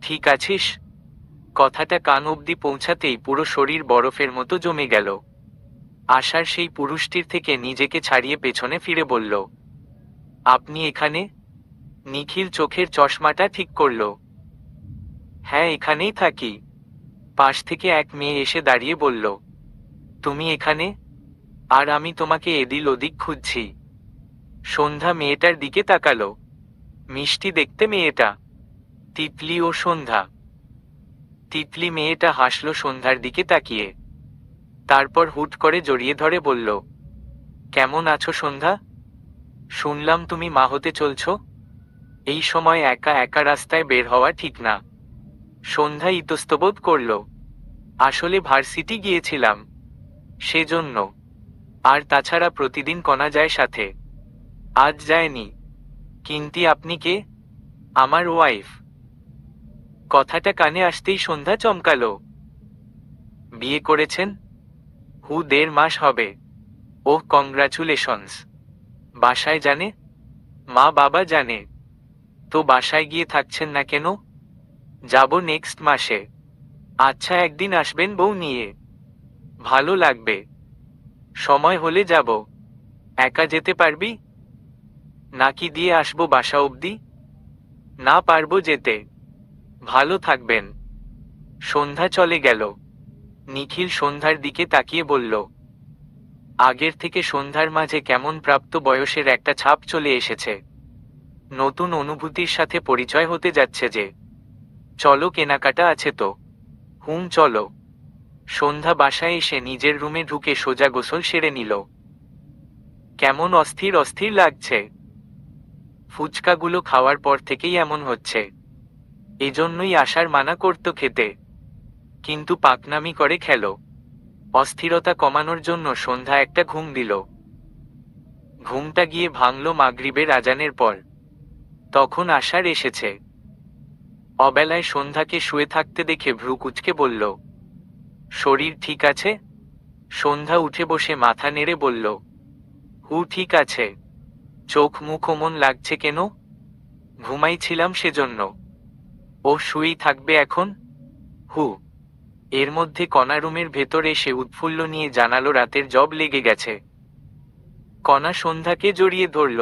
ঠিক আছিস? কথাটা কান অবধি পৌঁছাতেই পুরো শরীর বরফের মতো জমে গেল। আশার সেই পুরুষটির থেকে নিজেকে ছাড়িয়ে পেছনে ফিরে বলল, আপনি এখানে? নিখিল চোখের চশমাটা ঠিক করল। হ্যাঁ, এখানেই থাকি। পাশ থেকে এক মেয়ে এসে দাঁড়িয়ে বলল, তুমি এখানে? আর আমি তোমাকে এদিক ওদিক খুঁজছি। সন্ধ্যা মেয়েটার দিকে তাকালো। মিষ্টি দেখতে মেয়েটা। তিতলি ও সন্ধ্যা। তিতলি মেয়েটা হাসল সন্ধ্যার দিকে তাকিয়ে। তারপর হুট করে জড়িয়ে ধরে বলল, কেমন আছো সন্ধ্যা? শুনলাম তুমি মা হতে চলছ। এই সময় একা একা রাস্তায় বের হওয়া ঠিক না। সন্ধ্যা ইতস্তবোধ করল। আসলে ভার্সিটি গিয়েছিলাম, সেজন্য। আর তাছাড়া প্রতিদিন কণা যায় সাথে, আজ যায়নি। কিন্তু আপনি কে? আমার ওয়াইফ। কথাটা কানে আসতেই সন্ধ্যা চমকালো। বিয়ে করেছেন? 1.5 মাস হবে। ওহ, কংগ্রাচুলেশনস। বাসায় জানে? মা বাবা জানে। তো বাসায় গিয়ে থাকছেন না কেন? যাব নেক্সট মাসে। আচ্ছা, একদিন আসবেন বউ নিয়ে? ভালো লাগবে। সময় হলে যাব। একা যেতে পারবি? নাকি দিয়ে আসবো বাসা অবধি? না, পারবো যেতে। ভালো থাকবেন। সন্ধ্যা চলে গেল। নিখিল সন্ধ্যার দিকে তাকিয়ে বলল, আগের থেকে সন্ধ্যার মাঝে কেমন প্রাপ্ত বয়সের একটা ছাপ চলে এসেছে। নতুন অনুভূতির সাথে পরিচয় হতে যাচ্ছে যে। চলো, কেনাকাটা আছে তো। চলো। সন্ধ্যা বাসায় এসে নিজের রুমে ঢুকে সোজা গোসল সেরে নিল। কেমন অস্থির অস্থির লাগছে। ফুচকাগুলো খাওয়ার পর থেকেই এমন হচ্ছে। এজন্যই আশার মানা করত খেতে, কিন্তু পাকনামি করে খেল। অস্থিরতা কমানোর জন্য সন্ধ্যা একটা ঘুম দিল। ঘুমটা গিয়ে ভাঙল মাগরিবের আজানের পর। তখন আশার এসেছে। অবেলায় সন্ধ্যাকে শুয়ে থাকতে দেখে ভ্রু কুঁচকে বলল, শরীর ঠিক আছে? সন্ধ্যা উঠে বসে মাথা নেড়ে বলল, ঠিক আছে। চোখ মুখ অমন লাগছে কেন? ঘুমাইছিলাম সেজন্য। ও শুয়েই থাকবে এখন? হু এর মধ্যে কণা রুমের ভেতর এসে উৎফুল্ল নিয়ে জানালো রাতের জব লেগে গেছে। কণা সন্ধ্যাকে জড়িয়ে ধরল।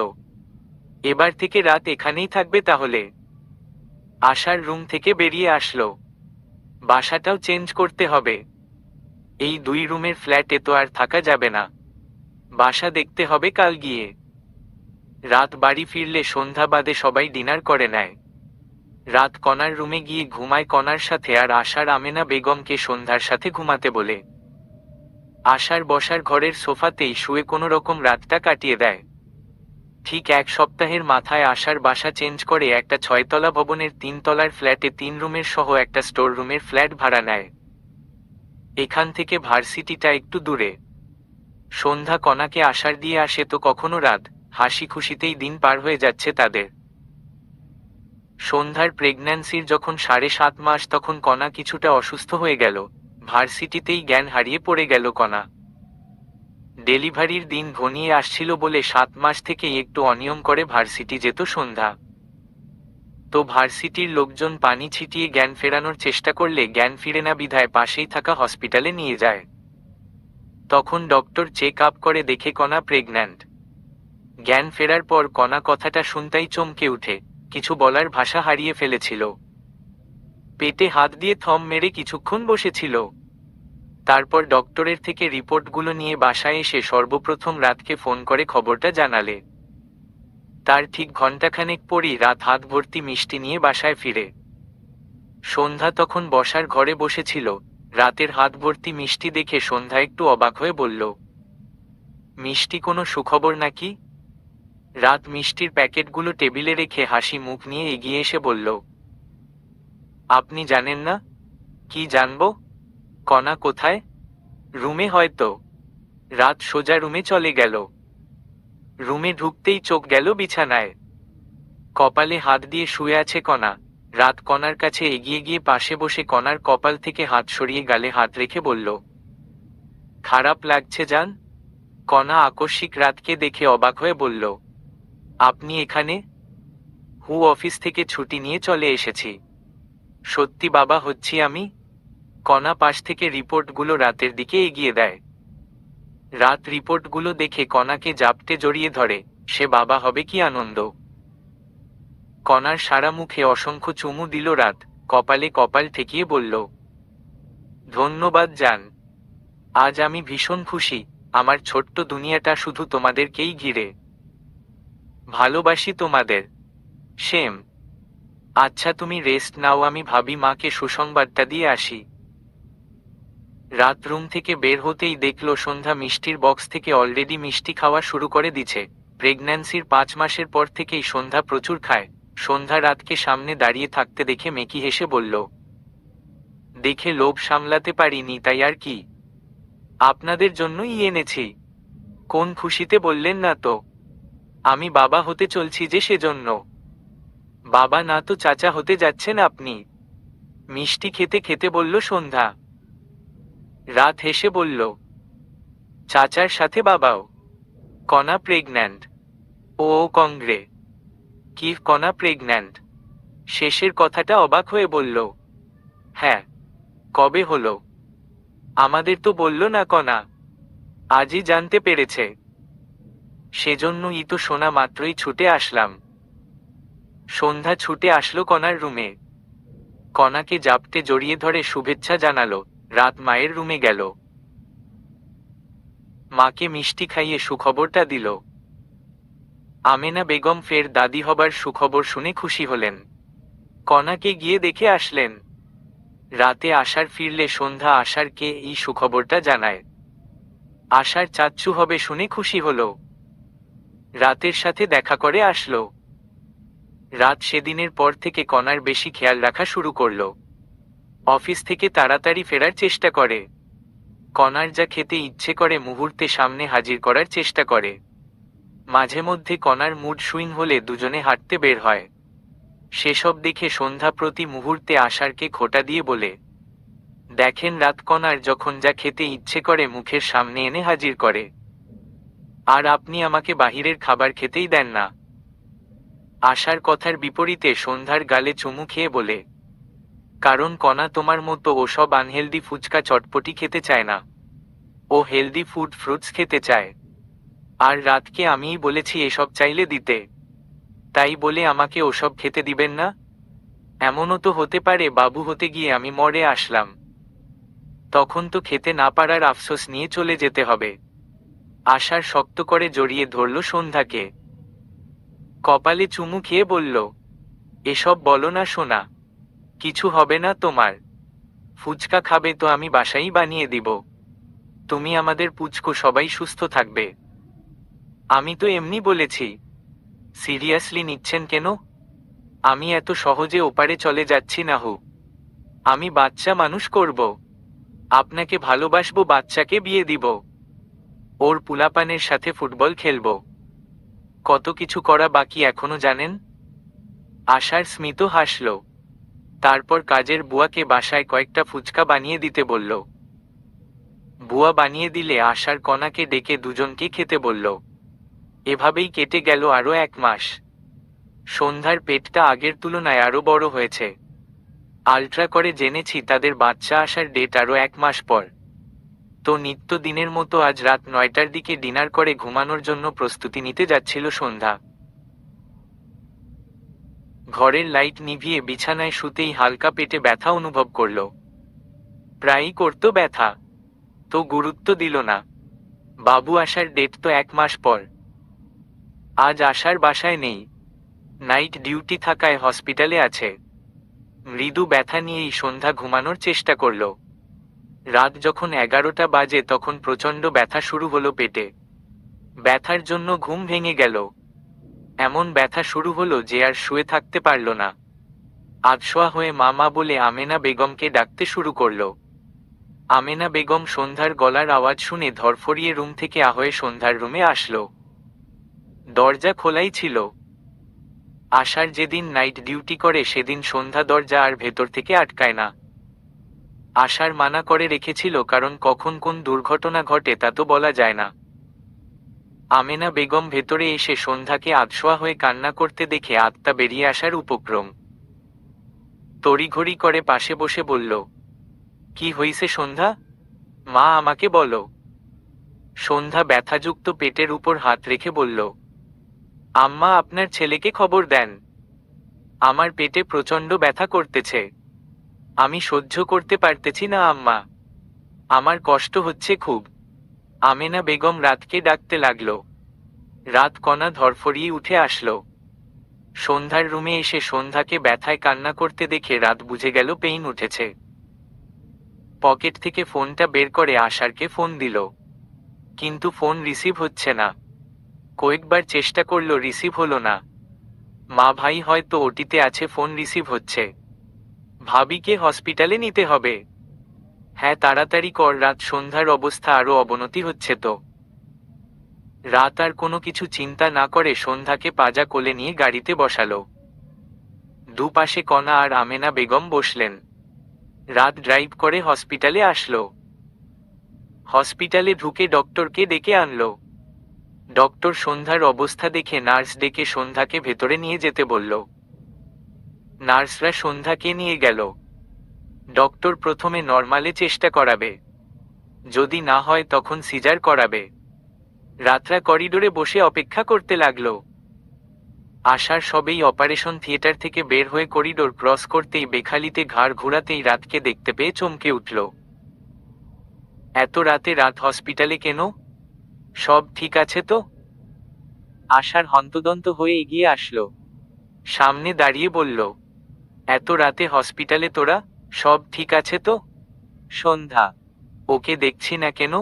এবার থেকে রাত এখানেই থাকবে তাহলে। আশার রুম থেকে বেরিয়ে আসলো। বাসাটাও চেঞ্জ করতে হবে। এই 2 রুমের ফ্ল্যাটে তো আর থাকা যাবে না। বাসা দেখতে হবে কাল গিয়ে। রাত বাড়ি ফিরলে সন্ধ্যা বাদে সবাই ডিনার করে নেয়। রাত কণার রুমে গিয়ে ঘুমায় কণার সাথে, আর আশার আমেনা বেগমকে সন্ধ্যার সাথে ঘুমাতে বলে। আশার বসার ঘরের সোফাতেই শুয়ে কোনো রকম রাতটা কাটিয়ে দেয়। ঠিক 1 সপ্তাহের মাথায় আশার বাসা চেঞ্জ করে একটা 6 তলা ভবনের 3 তলার ফ্ল্যাটে 3 রুমের সহ একটা স্টোর রুমের ফ্ল্যাট ভাড়া নেয়। এখান থেকে ভার্সিটিটা একটু দূরে। সন্ধ্যা কণাকে আশার দিয়ে আসে তো কখনো রাত, হাসি খুশিতেই দিন পার হয়ে যাচ্ছে তাদের। সন্ধ্যার প্রেগন্যান্সির যখন 7.5 মাস তখন কণা কিছুটা অসুস্থ হয়ে গেল। ভার্সিটিতেই জ্ঞান হারিয়ে পড়ে গেল কণা। ডেলিভারির দিন ঘনিয়ে আসছিল বলে 7 মাস থেকেই একটু অনিয়ম করে ভার্সিটি যেত সন্ধ্যা। তো ভার্সিটির লোকজন পানি ছিটিয়ে জ্ঞান ফেরানোর চেষ্টা করলে জ্ঞান ফিরে না বিধায় পাশেই থাকা হসপিটালে নিয়ে যায়। তখন ডক্টর চেক আপ করে দেখে কণা প্রেগন্যান্ট। জ্ঞান ফেরার পর কণা কথাটা শুনতেই চমকে উঠে, কিছু বলার ভাষা হারিয়ে ফেলেছিল। পেটে হাত দিয়ে থম মেরে কিছুক্ষণ বসেছিল। তারপর ডক্টরের থেকে রিপোর্টগুলো নিয়ে বাসায় এসে সর্বপ্রথম রাতকে ফোন করে খবরটা জানালে। তার ঠিক ঘণ্টাখানেক পরই রাত হাত ভর্তি মিষ্টি নিয়ে বাসায় ফিরে। সন্ধ্যা তখন বসার ঘরে বসেছিল। রাতের হাত ভর্তি মিষ্টি দেখে সন্ধ্যা একটু অবাক হয়ে বলল, মিষ্টি, কোনো সুখবর নাকি? রাত মিষ্টির প্যাকেটগুলো টেবিলে রেখে হাসি মুখ নিয়ে এগিয়ে এসে বলল, আপনি জানেন না? কি জানব? কণা কোথায়? রুমে হয়তো। রাত সোজা রুমে চলে গেল। রুমে ঢুকতেই চোখ গেল বিছানায়। কপালে হাত দিয়ে শুয়ে আছে কণা। রাত কণার কাছে এগিয়ে গিয়ে পাশে বসে কণার কপাল থেকে হাত সরিয়ে গালে হাত রেখে বলল, খারাপ লাগছে জান? কণা আকস্মিক রাতকে দেখে অবাক হয়ে বলল, আপনি এখানে? অফিস থেকে ছুটি নিয়ে চলে এসেছি। সত্যি বাবা হচ্ছি আমি? কণা পাশ থেকে রিপোর্টগুলো রাতের দিকে এগিয়ে দেয়। রাত রিপোর্টগুলো দেখে কণাকে জাপটে জড়িয়ে ধরে। সে বাবা হবে কি আনন্দ! কণার সারা মুখে অসংখ্য চুমু দিল রাত, কপালে কপাল ঠেকিয়ে বলল, ধন্যবাদ জান। আজ আমি ভীষণ খুশি। আমার ছোট্ট দুনিয়াটা শুধু তোমাদেরকেই ঘিরে। ভালোবাসি তোমাদের। সেম। আচ্ছা তুমি রেস্ট নাও, আমি ভাবি মাকে সুসংবাদটা দিয়ে আসি। রাত রুম থেকে বের হতেই দেখল সন্ধ্যা মিষ্টির বক্স থেকে অলরেডি মিষ্টি খাওয়া শুরু করে দিছে। প্রেগন্যান্সির 5 মাসের পর থেকেই সন্ধ্যা প্রচুর খায়। সন্ধ্যা রাতকে সামনে দাঁড়িয়ে থাকতে দেখে মেকি হেসে বলল, দেখে লোভ সামলাতে পারিনি তাই আর কি। আপনাদের জন্যই এনেছি। কোন খুশিতে বললেন না তো? আমি বাবা হতে চলছি যে সেজন্য। বাবা না তো চাচা হতে যাচ্ছেন আপনি। মিষ্টি খেতে খেতে বলল সন্ধ্যা। রাত হেসে বলল, চাচার সাথে বাবাও? কণা প্রেগন্যান্ট? ও কংগ্রে। কি কণা প্রেগন্যান্ট? শেষের কথাটা অবাক হয়ে বলল, হ্যাঁ। কবে হলো? আমাদের তো বলল না কণা। আজই জানতে পেরেছে। সেজন্যই তো শোনা মাত্রই ছুটে আসলাম। সন্ধ্যা ছুটে আসলো কণার রুমে। কণাকে জাপটে জড়িয়ে ধরে শুভেচ্ছা জানালো। রাত মায়ের রুমে গেল। মাকে মিষ্টি খাইয়ে সুখবরটা দিল। আমেনা বেগম ফের দাদি হবার সুখবর শুনে খুশি হলেন। কণাকে গিয়ে দেখে আসলেন। রাতে আশার ফিরলে সন্ধ্যা আশারকে এই সুখবরটা জানায়। আশার চাচ্চু হবে শুনে খুশি হল। রাতের সাথে দেখা করে আসলো। রাত সেদিনের পর থেকে কণার বেশি খেয়াল রাখা শুরু করল। অফিস থেকে তাড়াতাড়ি ফেরার চেষ্টা করে। কণার যা খেতে ইচ্ছে করে মুহূর্তে সামনে হাজির করার চেষ্টা করে। মাঝে মধ্যে কণার মুড সুইং হলে দুজনে হাঁটতে বের হয়। সেসব দেখে সন্ধ্যা প্রতি মুহূর্তে আশারকে খোঁটা দিয়ে বলে, দেখেন রাত কণার যখন যা খেতে ইচ্ছে করে মুখের সামনে এনে হাজির করে। আর আপনি আমাকে বাহিরের খাবার খেতেই দেন না। আশার কথার বিপরীতে সন্ধ্যার গালে চুমু খেয়ে বলে, কারণ কণা তোমার মতো ওসব আনহেলদি ফুচকা চটপটি খেতে চায় না। ও হেলদি ফুড ফ্রুটস খেতে চায়। আর রাতকে আমিই বলেছি এসব চাইলে দিতে। তাই বলে আমাকে ওসব খেতে দিবেন না? এমনও তো হতে পারে বাবু হতে গিয়ে আমি মরে আসলাম। তখন তো খেতে না পারার আফসোস নিয়ে চলে যেতে হবে। আশার শক্ত করে জড়িয়ে ধরল সন্ধ্যাকে। কপালে চুমু খেয়ে বলল, এসব বলো না সোনা। কিছু হবে না তোমার। ফুচকা খাবে তো আমি বাসায় বানিয়ে দিব। তুমি আমাদের পুচকো সবাই সুস্থ থাকবে। আমি তো এমনি বলেছি। সিরিয়াসলি নিচ্ছেন কেন? আমি এত সহজে ওপারে চলে যাচ্ছি না হু। আমি বাচ্চা মানুষ করব। আপনাকে ভালোবাসবো, বাচ্চাকে বিয়ে দিব। ওর পুলাপানের সাথে ফুটবল খেলব। কত কিছু করা বাকি এখনো জানেন? আশার স্মিত হাসল। তারপর কাজের বুয়াকে বাসায় কয়েকটা ফুচকা বানিয়ে দিতে বলল। বুয়া বানিয়ে দিলে আশার কণাকে ডেকে দুজনকে খেতে বলল। এভাবেই কেটে গেল আরো 1 মাস। সন্ধ্যার পেটটা আগের তুলনায় আরো বড় হয়েছে। আলট্রা করে জেনেছি তাদের বাচ্চা আসার ডেট আরো 1 মাস পর। তো নিত্য দিনের মতো আজ রাত 9টার দিকে ডিনার করে ঘুমানোর জন্য প্রস্তুতি নিতে যাচ্ছিল সন্ধ্যা। ঘরের লাইট নিভিয়ে বিছানায় শুতেই হালকা পেটে ব্যথা অনুভব করল। প্রায়ই করত ব্যথা। তো গুরুত্ব দিল না। বাবু আসার ডেট তো 1 মাস পর। আজ আশার বাসায় নেই। নাইট ডিউটি থাকায় হসপিটালে আছে। মৃদু ব্যথা নিয়েই সন্ধ্যা ঘুমানোর চেষ্টা করল। রাত যখন 11টা বাজে তখন প্রচণ্ড ব্যথা শুরু হলো পেটে। ব্যথার জন্য ঘুম ভেঙে গেল। এমন ব্যথা শুরু হলো যে আর শুয়ে থাকতে পারল না। আধশোয়া হয়ে মা বলে আমেনা বেগমকে ডাকতে শুরু করল। আমেনা বেগম সন্ধ্যার গলার আওয়াজ শুনে ধরফরিয়ে রুম থেকে হয়ে সন্ধ্যার রুমে আসলো। দরজা খোলাই ছিল। আশার যেদিন নাইট ডিউটি করে সেদিন সন্ধ্যা দরজা আর ভেতর থেকে আটকায় না। আশার মানা করে রেখেছিল, কারণ কখন কোন দুর্ঘটনা ঘটে তা তো বলা যায় না। আমেনা বেগম ভেতরে এসে সন্ধ্যাকে আধশোয়া হয়ে কান্না করতে দেখে আত্মা বেরিয়ে আসার উপক্রম। তড়িঘড়ি করে পাশে বসে বলল, কি হইছে সন্ধ্যা? মা আমাকে বলো। সন্ধ্যা ব্যথাযুক্ত পেটের উপর হাত রেখে বলল, আম্মা আপনার ছেলেকে খবর দেন। আমার পেটে প্রচণ্ড ব্যথা করতেছে। আমি সহ্য করতে পারতেছি না আম্মা। আমার কষ্ট হচ্ছে খুব। আমেনা বেগম রাতকে ডাকতে লাগলো। রাত কণা ধরফরিয়ে উঠে আসলো। সন্ধ্যার রুমে এসে সন্ধ্যাকে ব্যথায় কান্না করতে দেখে রাত বুঝে গেল পেইন উঠেছে। পকেট থেকে ফোনটা বের করে আশারকে ফোন দিল। কিন্তু ফোন রিসিভ হচ্ছে না। কয়েকবার চেষ্টা করলো, রিসিভ হলো না। মা ভাই হয়তো ওটিতে আছে, ফোন রিসিভ হচ্ছে। ভাবিকে হসপিটালে নিতে হবে। হ্যাঁ তাড়াতাড়ি কর রাত, সন্ধ্যার অবস্থা আরো অবনতি হচ্ছে তো। রাত আর কোনো কিছু চিন্তা না করে সন্ধ্যাকে পাজা কোলে নিয়ে গাড়িতে বসালো। দুপাশে কণা আর আমেনা বেগম বসলেন। রাত ড্রাইভ করে হসপিটালে আসলো। হসপিটালে ঢুকে ডক্টরকে ডেকে আনলো। ডক্টর সন্ধ্যার অবস্থা দেখে নার্স ডেকে সন্ধ্যাকে ভেতরে নিয়ে যেতে বলল। নার্সরা সন্ধ্যাকে নিয়ে গেল। ডক্টর প্রথমে নরমালে চেষ্টা করাবে। যদি না হয় তখন সিজার করাবে। রাতরা করিডোরে বসে অপেক্ষা করতে লাগলো। আশার সবেই অপারেশন থিয়েটার থেকে বের হয়ে করিডোর ক্রস করতেই বেখালিতে ঘাড় ঘোরাতেই রাতকে দেখতে পেয়ে চমকে উঠল। এত রাতে রাত হসপিটালে কেন? সব ঠিক আছে তো? আশার হন্তদন্ত হয়ে এগিয়ে আসলো। সামনে দাঁড়িয়ে বলল, এত রাতে হসপিটালে তোরা? সব ঠিক আছে তো? সন্ধ্যা, ওকে দেখছি না কেন?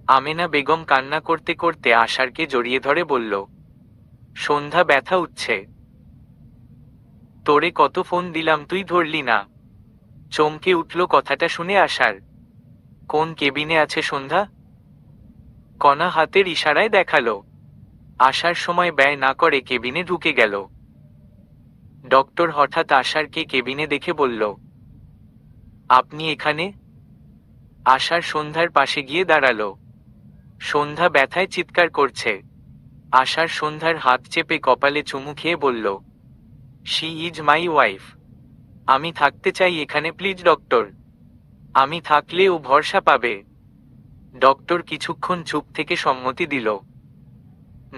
আমেনা বেগম কান্না করতে করতে আশারকে জড়িয়ে ধরে বলল। সন্ধ্যা ব্যথা উঠছে। তোরে কত ফোন দিলাম তুই ধরলি না। চমকে উঠল কথাটা শুনে আশার। কোন কেবিনে আছে সন্ধ্যা? কণা হাতের ইশারায় দেখালো। আসার সময় ব্যয় না করে কেবিনে ঢুকে গেল। ডক্টর হঠাৎ আশারকে কেবিনে দেখে বলল, আপনি এখানে? আশার সন্ধ্যার পাশে গিয়ে দাঁড়ালো। সন্ধ্যা ব্যথায় চিৎকার করছে। আশার সন্ধ্যার হাত চেপে কপালে চুমু খেয়ে বলল, শি ইজ মাই ওয়াইফ। আমি থাকতে চাই এখানে, প্লিজ ডক্টর। আমি থাকলে ও ভরসা পাবে। ডক্টর কিছুক্ষণ চুপ থেকে সম্মতি দিল।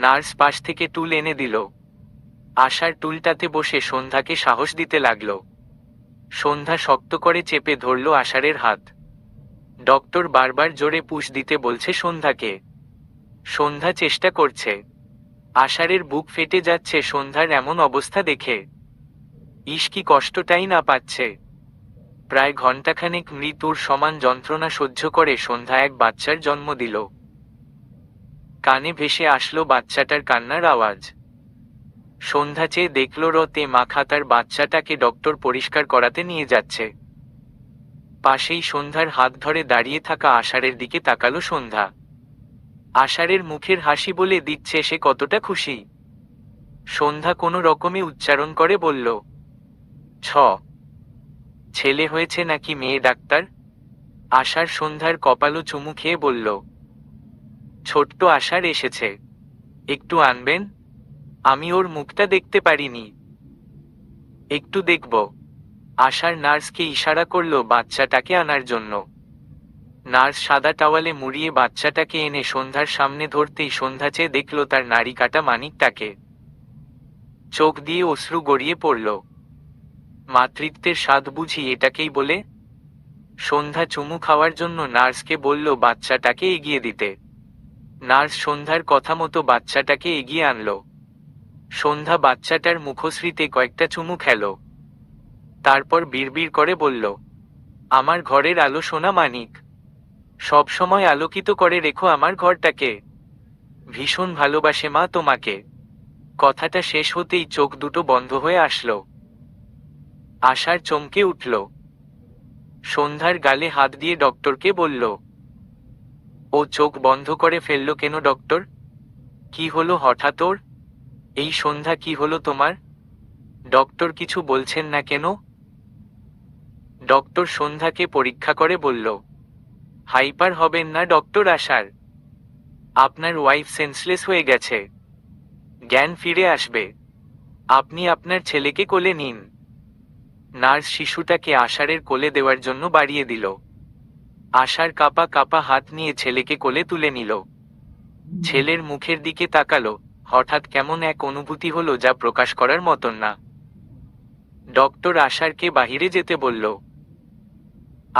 নার্স পাশ থেকে টুল এনে দিল। আশার টুলটাতে বসে সন্ধ্যাকে সাহস দিতে লাগল। সন্ধ্যা শক্ত করে চেপে ধরল আষাঢ়ের হাত। ডক্টর বারবার জোরে পুশ দিতে বলছে সন্ধ্যাকে। সন্ধ্যা চেষ্টা করছে। আষাঢ়ের বুক ফেটে যাচ্ছে সন্ধ্যার এমন অবস্থা দেখে। ইস, কি কষ্টটাই না পাচ্ছে। প্রায় ঘণ্টাখানেক মৃত্যুর সমান যন্ত্রণা সহ্য করে সন্ধ্যা এক বাচ্চার জন্ম দিল। কানে ভেসে আসলো বাচ্চাটার কান্নার আওয়াজ। সন্ধ্যা চেয়ে দেখল রতে মাখা তার বাচ্চাটাকে ডক্টর পরিষ্কার করাতে নিয়ে যাচ্ছে। পাশেই সন্ধ্যার হাত ধরে দাঁড়িয়ে থাকা আষাঢ়ের দিকে তাকালো সন্ধ্যা। আষাঢ়ের মুখের হাসি বলে দিচ্ছে সে কতটা খুশি। সন্ধ্যা কোনো রকমে উচ্চারণ করে বলল, ছ। ছেলে হয়েছে নাকি মেয়ে ডাক্তার? আষাঢ় সন্ধ্যার কপালও চুমু খেয়ে বলল, ছোট্ট আষাঢ় এসেছে, একটু আনবেন? আমি ওর মুখটা দেখতে পারিনি। একটু দেখব। আশার নার্সকে ইশারা করল বাচ্চাটাকে আনার জন্য। নার্স সাদা টাওয়ালে মুড়িয়ে বাচ্চাটাকে এনে সন্ধ্যার সামনে ধরতেই সন্ধ্যা চেয়ে দেখল তার নাড়ি কাটা মানিকটাকে। চোখ দিয়ে অশ্রু গড়িয়ে পড়ল। মাতৃত্বের স্বাদ বুঝি এটাকেই বলে? সন্ধ্যা চুমু খাওয়ার জন্য নার্সকে বলল বাচ্চাটাকে এগিয়ে দিতে। নার্স সন্ধ্যার কথা মতো বাচ্চাটাকে এগিয়ে আনল। সন্ধ্যা বাচ্চাটার মুখশ্রীতে কয়েকটা চুমু খেল। তারপর বিড়বিড় করে বলল, আমার ঘরের আলো সোনা মানিক, সব সময় আলোকিত করে রেখো আমার ঘরটাকে। ভীষণ ভালোবাসে মা তোমাকে। কথাটা শেষ হতেই চোখ দুটো বন্ধ হয়ে আসলো। আশার চমকে উঠল। সন্ধ্যার গালে হাত দিয়ে ডক্টরকে বলল, ও চোখ বন্ধ করে ফেলল কেন ডক্টর? কি হলো হঠাৎ ওর? এই সন্ধ্যা, কি হলো তোমার? ডক্টর কিছু বলছেন না কেন? ডক্টর সন্ধ্যাকে পরীক্ষা করে বলল, হাইপার হবেন না ডক্টর আশার। আপনার ওয়াইফ সেন্সলেস হয়ে গেছে, জ্ঞান ফিরে আসবে। আপনি আপনার ছেলেকে কোলে নিন। নার্স শিশুটাকে আষাঢ়ের কোলে দেওয়ার জন্য বাড়িয়ে দিল। আষাঢ় কাপা কাপা হাত নিয়ে ছেলেকে কোলে তুলে নিল। ছেলের মুখের দিকে তাকালো। হঠাৎ কেমন এক অনুভূতি হলো যা প্রকাশ করার মতন না। ডক্টর আষাঢ়কে বাহিরে যেতে বলল।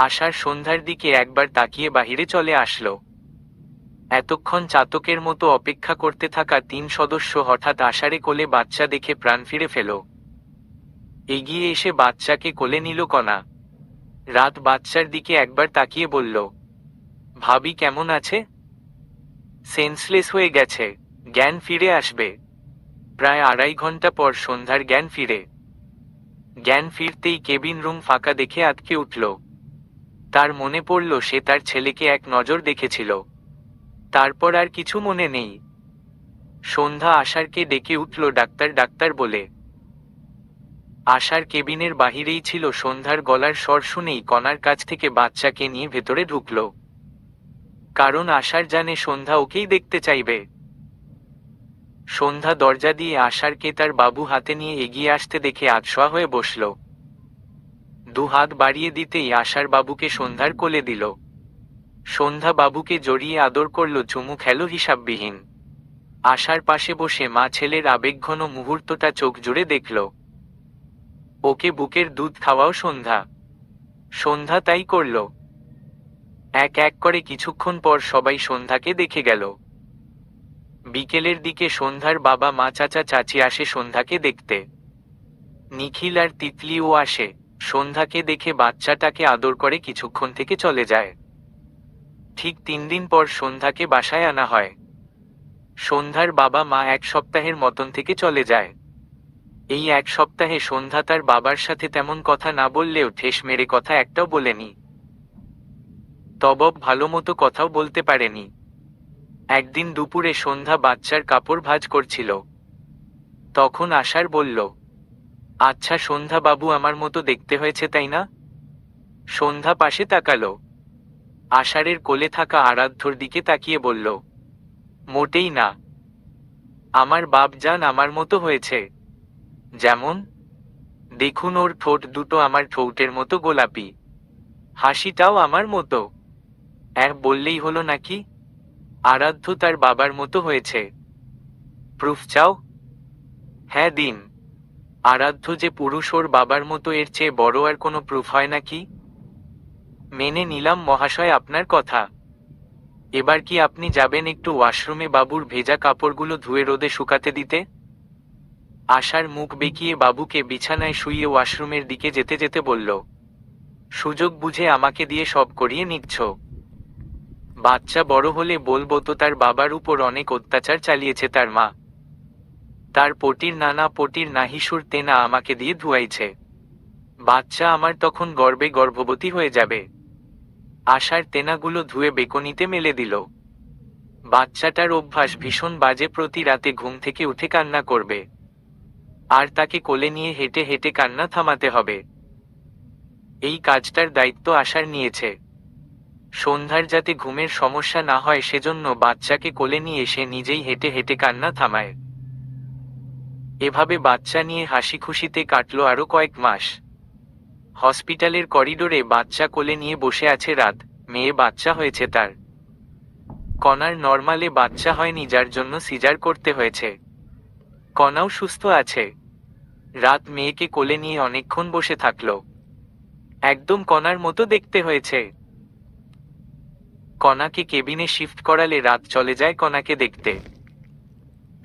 আষাঢ় সন্ধ্যার দিকে একবার তাকিয়ে বাহিরে চলে আসলো। এতক্ষণ চাতকের মতো অপেক্ষা করতে থাকা 3 সদস্য হঠাৎ আষাঢ়ে কোলে বাচ্চা দেখে প্রাণ ফিরে ফেল। এগিয়ে এসে বাচ্চাকে কোলে নিল কণা। রাত বাচ্চার দিকে একবার তাকিয়ে বলল, ভাবি কেমন আছে? সেন্সলেস হয়ে গেছে, জ্ঞান ফিরে আসবে। প্রায় 2.5 ঘন্টা পর সন্ধ্যার জ্ঞান ফিরে। জ্ঞান ফিরতেই কেবিন রুম ফাঁকা দেখে আঁতকে উঠল। তার মনে পড়ল সে তার ছেলেকে এক নজর দেখেছিল। তারপর আর কিছু মনে নেই। সন্ধ্যা আষাঢ়কে ডেকে উঠল ডাক্তার ডাক্তার বলে। আষাঢ় কেবিনের বাহিরেই ছিল। সন্ধ্যার গলার স্বর শুনেই কণার কাছ থেকে বাচ্চাকে নিয়ে ভেতরে ঢুকল। কারণ আষাঢ় জানে সন্ধ্যা ওকেই দেখতে চাইবে। সন্ধ্যা দরজা দিয়ে আষাঢ়কে তার বাবু হাতে নিয়ে এগিয়ে আসতে দেখে আতশোয়া হয়ে বসল। 2 হাত বাড়িয়ে দিতেই আষাঢ় বাবুকে সন্ধ্যার কোলে দিল। সন্ধ্যা বাবুকে জড়িয়ে আদর করল, চুমু খেল হিসাববিহীন। আষাঢ় পাশে বসে মা ছেলের আবেগঘন মুহূর্তটা চোখ জুড়ে দেখল। ওকে বুকের দুধ খাওয়াও সন্ধ্যা। সন্ধ্যা তাই করল। এক এক করে কিছুক্ষণ পর সবাই সন্ধ্যাকে দেখে গেল। বিকেলের দিকে সন্ধ্যার বাবা মা চাচা চাচি আসে সন্ধ্যাকে দেখতে। নিখিল আর তিতলিও আসে। সন্ধ্যাকে দেখে বাচ্চাটাকে আদর করে কিছুক্ষণ থেকে চলে যায়। ঠিক 3 দিন পর সন্ধ্যাকে বাসায় আনা হয়। সন্ধ্যার বাবা মা 1 সপ্তাহের মতন থেকে চলে যায়। এই 1 সপ্তাহে সন্ধ্যা তার বাবার সাথে তেমন কথা না বললেও ঠেস মেরে কথা একটাও বলেনি। তবব ভালো মতো কথাও বলতে পারেনি। একদিন দুপুরে সন্ধ্যা বাচ্চার কাপড় ভাঁজ করছিল। তখন আষাঢ় বলল, আচ্ছা সন্ধ্যা বাবু আমার মতো দেখতে হয়েছে তাই না? সন্ধ্যা পাশে তাকালো। আষাঢ়ের কোলে থাকা আরাধ্যর দিকে তাকিয়ে বলল, মোটেই না। আমার বাপ জান আমার মতো হয়েছে। যেমন? দেখুন ওর ঠোঁট দুটো আমার ঠোঁটের মতো গোলাপি, হাসিটাও আমার মতো। বললেই হলো নাকি? আরাধ্য তার বাবার মতো হয়েছে। প্রুফ চাও? হ্যাঁ দিন। আরাধ্য যে পুরুষ ওর বাবার মতো, এর চেয়ে বড় আর কোনো প্রুফ হয় নাকি? মেনে নিলাম মহাশয় আপনার কথা। এবার কি আপনি যাবেন একটু ওয়াশরুমে বাবুর ভেজা কাপড়গুলো ধুয়ে রোদে শুকাতে দিতে? আশার মুখ বেঁকিয়ে বাবুকে বিছানায় শুইয়ে ওয়াশরুমের দিকে যেতে যেতে বলল, সুযোগ বুঝে আমাকে দিয়ে সব করিয়ে নিচ্ছ। বাচ্চা বড় হলে বলবো তো তার বাবার উপর অনেক অত্যাচার চালিয়েছে তার মা। তার পটির নানা পটির নাহিসুর তেনা আমাকে দিয়ে ধুয়াইছে। বাচ্চা আমার তখন গর্বে গর্ভবতী হয়ে যাবে। আশার তেনাগুলো ধুয়ে বেকনিতে মেলে দিল। বাচ্চাটার অভ্যাস ভীষণ বাজে, প্রতি রাতে ঘুম থেকে উঠে কান্না করবে, আর তাকে কোলে নিয়ে হেঁটে হেঁটে কান্না থামাতে হবে। এই কাজটার দায়িত্ব আশার নিয়েছে। সন্ধ্যার যাতে ঘুমের সমস্যা না হয় সেজন্য বাচ্চাকে কোলে নিয়ে সে নিজেই হেঁটে হেঁটে কান্না থামায়। এভাবে বাচ্চা নিয়ে হাসি খুশিতে কাটলো আরো কয়েক মাস। হসপিটালের করিডোরে বাচ্চা কোলে নিয়ে বসে আছে রাত। মেয়ে বাচ্চা হয়েছে তার। কণার নর্মালে বাচ্চা হয়নি, যার জন্য সিজার করতে হয়েছে। কণাও সুস্থ আছে। রাত মেয়েকে কোলে নিয়ে অনেকক্ষণ বসে থাকলো। একদম কণার মতো দেখতে হয়েছে। কণাকে কেবিনে শিফট করালে রাত চলে যায় কণাকে দেখতে।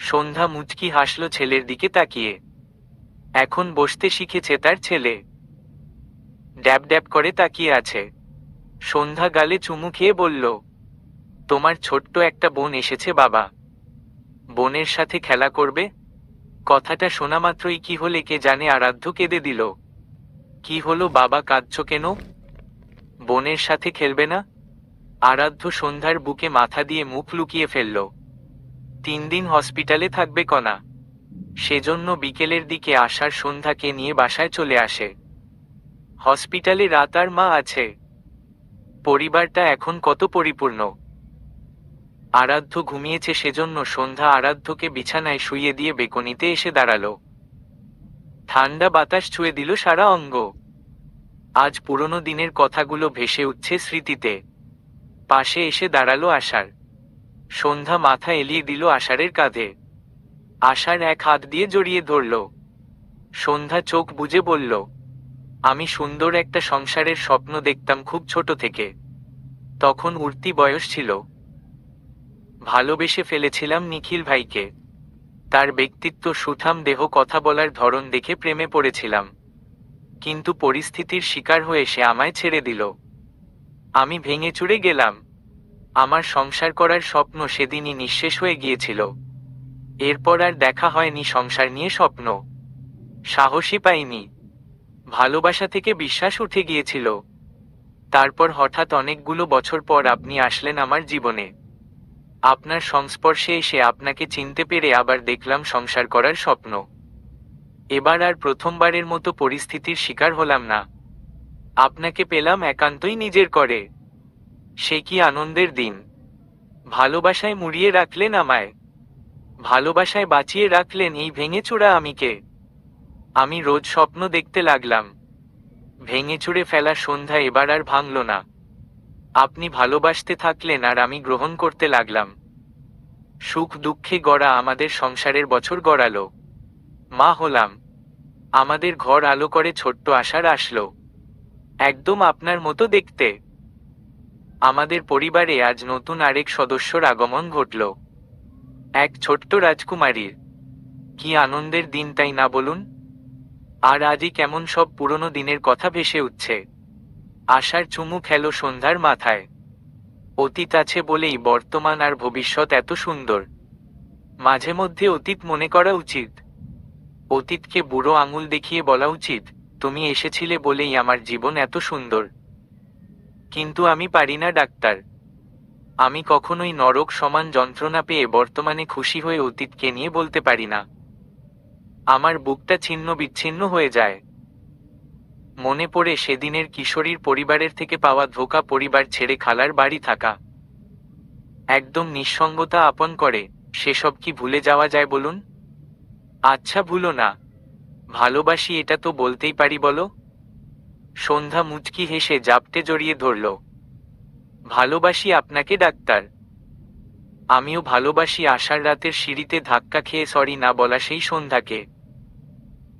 সন্ধ্যা মুচকি হাসল ছেলের দিকে তাকিয়ে। এখন বসতে শিখেছে তার ছেলে। ড্যাব ড্যাব করে তাকিয়ে আছে। সন্ধ্যা গালে চুমু খেয়ে বলল, তোমার ছোট্ট একটা বোন এসেছে বাবা। বোনের সাথে খেলা করবে? কথাটা শোনা মাত্রই কি হলে কে জানে আরাধ্য কেঁদে দিল। কি হলো বাবা, কাঁদছ কেন? বোনের সাথে খেলবে না? আরাধ্য সন্ধ্যার বুকে মাথা দিয়ে মুখ লুকিয়ে ফেলল। 3 দিন হসপিটালে থাকবে কণা, সেজন্য বিকেলের দিকে আসার সন্ধ্যাকে নিয়ে বাসায় চলে আসে। হসপিটালে রাত আর মা আছে। পরিবারটা এখন কত পরিপূর্ণ। আরাধ্য ঘুমিয়েছে সেজন্য সন্ধ্যা আরাধ্যকে বিছানায় শুইয়ে দিয়ে বেকনিতে এসে দাঁড়ালো। ঠান্ডা বাতাস ছুঁয়ে দিল সারা অঙ্গ। আজ পুরনো দিনের কথাগুলো ভেসে উঠছে স্মৃতিতে। পাশে এসে দাঁড়ালো আশার। সন্ধ্যা মাথা এলিয়ে দিল আষাঢ়ের কাঁধে। আশার এক হাত দিয়ে জড়িয়ে ধরল। সন্ধ্যা চোখ বুজে বলল, আমি সুন্দর একটা সংসারের স্বপ্ন দেখতাম খুব ছোট থেকে। তখন উঠতি বয়স ছিল। ভালোবেসে ফেলেছিলাম নিখিল ভাইকে। তার ব্যক্তিত্ব, সুঠাম দেহ, কথা বলার ধরন দেখে প্রেমে পড়েছিলাম। কিন্তু পরিস্থিতির শিকার হয়ে সে আমায় ছেড়ে দিল। আমি ভেঙে চুরে গেলাম। আমার সংসার করার স্বপ্ন সেদিনই নিঃশেষ হয়ে গিয়েছিল। এরপর আর দেখা হয়নি সংসার নিয়ে স্বপ্ন। সাহসই পাইনি। ভালোবাসা থেকে বিশ্বাস উঠে গিয়েছিল। তারপর হঠাৎ অনেকগুলো বছর পর আপনি আসলেন আমার জীবনে। আপনার সংস্পর্শে এসে আপনাকে চিনতে পেরে আবার দেখলাম সংসার করার স্বপ্ন। এবার আর প্রথমবারের মতো পরিস্থিতির শিকার হলাম না। আপনাকে পেলাম একান্তই নিজের করে। সে কি আনন্দের দিন! ভালোবাসায় মুড়িয়ে রাখলেন আমায়। ভালোবাসায় বাঁচিয়ে রাখলেন এই ভেঙে চূড়া আমিকে। আমি রোজ স্বপ্ন দেখতে লাগলাম। ভেঙে চুরে ফেলা সন্ধ্যা এবার আর ভাঙল না। আপনি ভালোবাসতে থাকলেন আর আমি গ্রহণ করতে লাগলাম। সুখ দুঃখে গড়া আমাদের সংসারের বছর গড়ালো। মা হলাম। আমাদের ঘর আলো করে ছোট্ট আশার আসলো, একদম আপনার মতো দেখতে। আমাদের পরিবারে আজ নতুন আরেক সদস্যর আগমন ঘটল, এক ছোট্ট রাজকুমারীর। কি আনন্দের দিন, তাই না বলুন? আর আজই কেমন সব পুরনো দিনের কথা ভেসে উঠছে। আশার চুমু খেলো সন্ধ্যার মাথায়। অতীত আছে বলেই বর্তমান আর ভবিষ্যৎ এত সুন্দর। মাঝে মধ্যে অতীত মনে করা উচিত। অতীতকে বুড়ো আঙুল দেখিয়ে বলা উচিত, তুমি এসেছিলে বলেই আমার জীবন এত সুন্দর। কিন্তু আমি পারি না ডাক্তার। আমি কখনোই নরক সমান যন্ত্রণা পেয়ে বর্তমানে খুশি হয়ে অতীতকে নিয়ে বলতে পারি না। আমার বুকটা ছিন্ন বিচ্ছিন্ন হয়ে যায়। মনে পড়ে সেদিনের কিশোরীর পরিবারের থেকে পাওয়া ধোঁকা, পরিবার ছেড়ে খালার বাড়ি থাকা। একদম নিঃসঙ্গতা আপন করে। সেসব কি ভুলে যাওয়া যায় বলুন? আচ্ছা ভুলো না। ভালোবাসি এটা তো বলতেই পারি বলো। সন্ধ্যা মুচকি হেসে জাপটে জড়িয়ে ধরল। ভালোবাসি আপনাকে ডাক্তার। আমিও ভালোবাসি আষাঢ় রাতের সিঁড়িতে ধাক্কা খেয়ে সরি না বলা সেই সন্ধ্যাকে।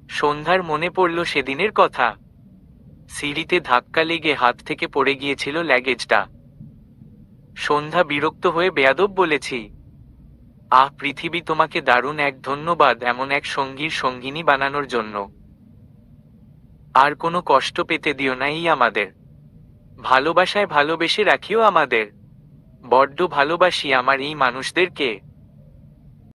সন্ধ্যার মনে পড়ল সেদিনের কথা। সিঁড়িতে ধাক্কা লেগে হাত থেকে পড়ে গিয়েছিল লাগেজটা। সন্ধ্যা বিরক্ত হয়ে বেয়াদব বলেছি, আহ পৃথিবী তোমাকে দারুণ এক ধন্যবাদ এমন এক সঙ্গীর সঙ্গিনী বানানোর জন্য। আর কোনো কষ্ট পেতে দিও না এই আমাদের। ভালোবাসায় ভালোবেসে রাখিও আমাদের। বড্ড ভালোবাসি আমার এই মানুষদেরকে।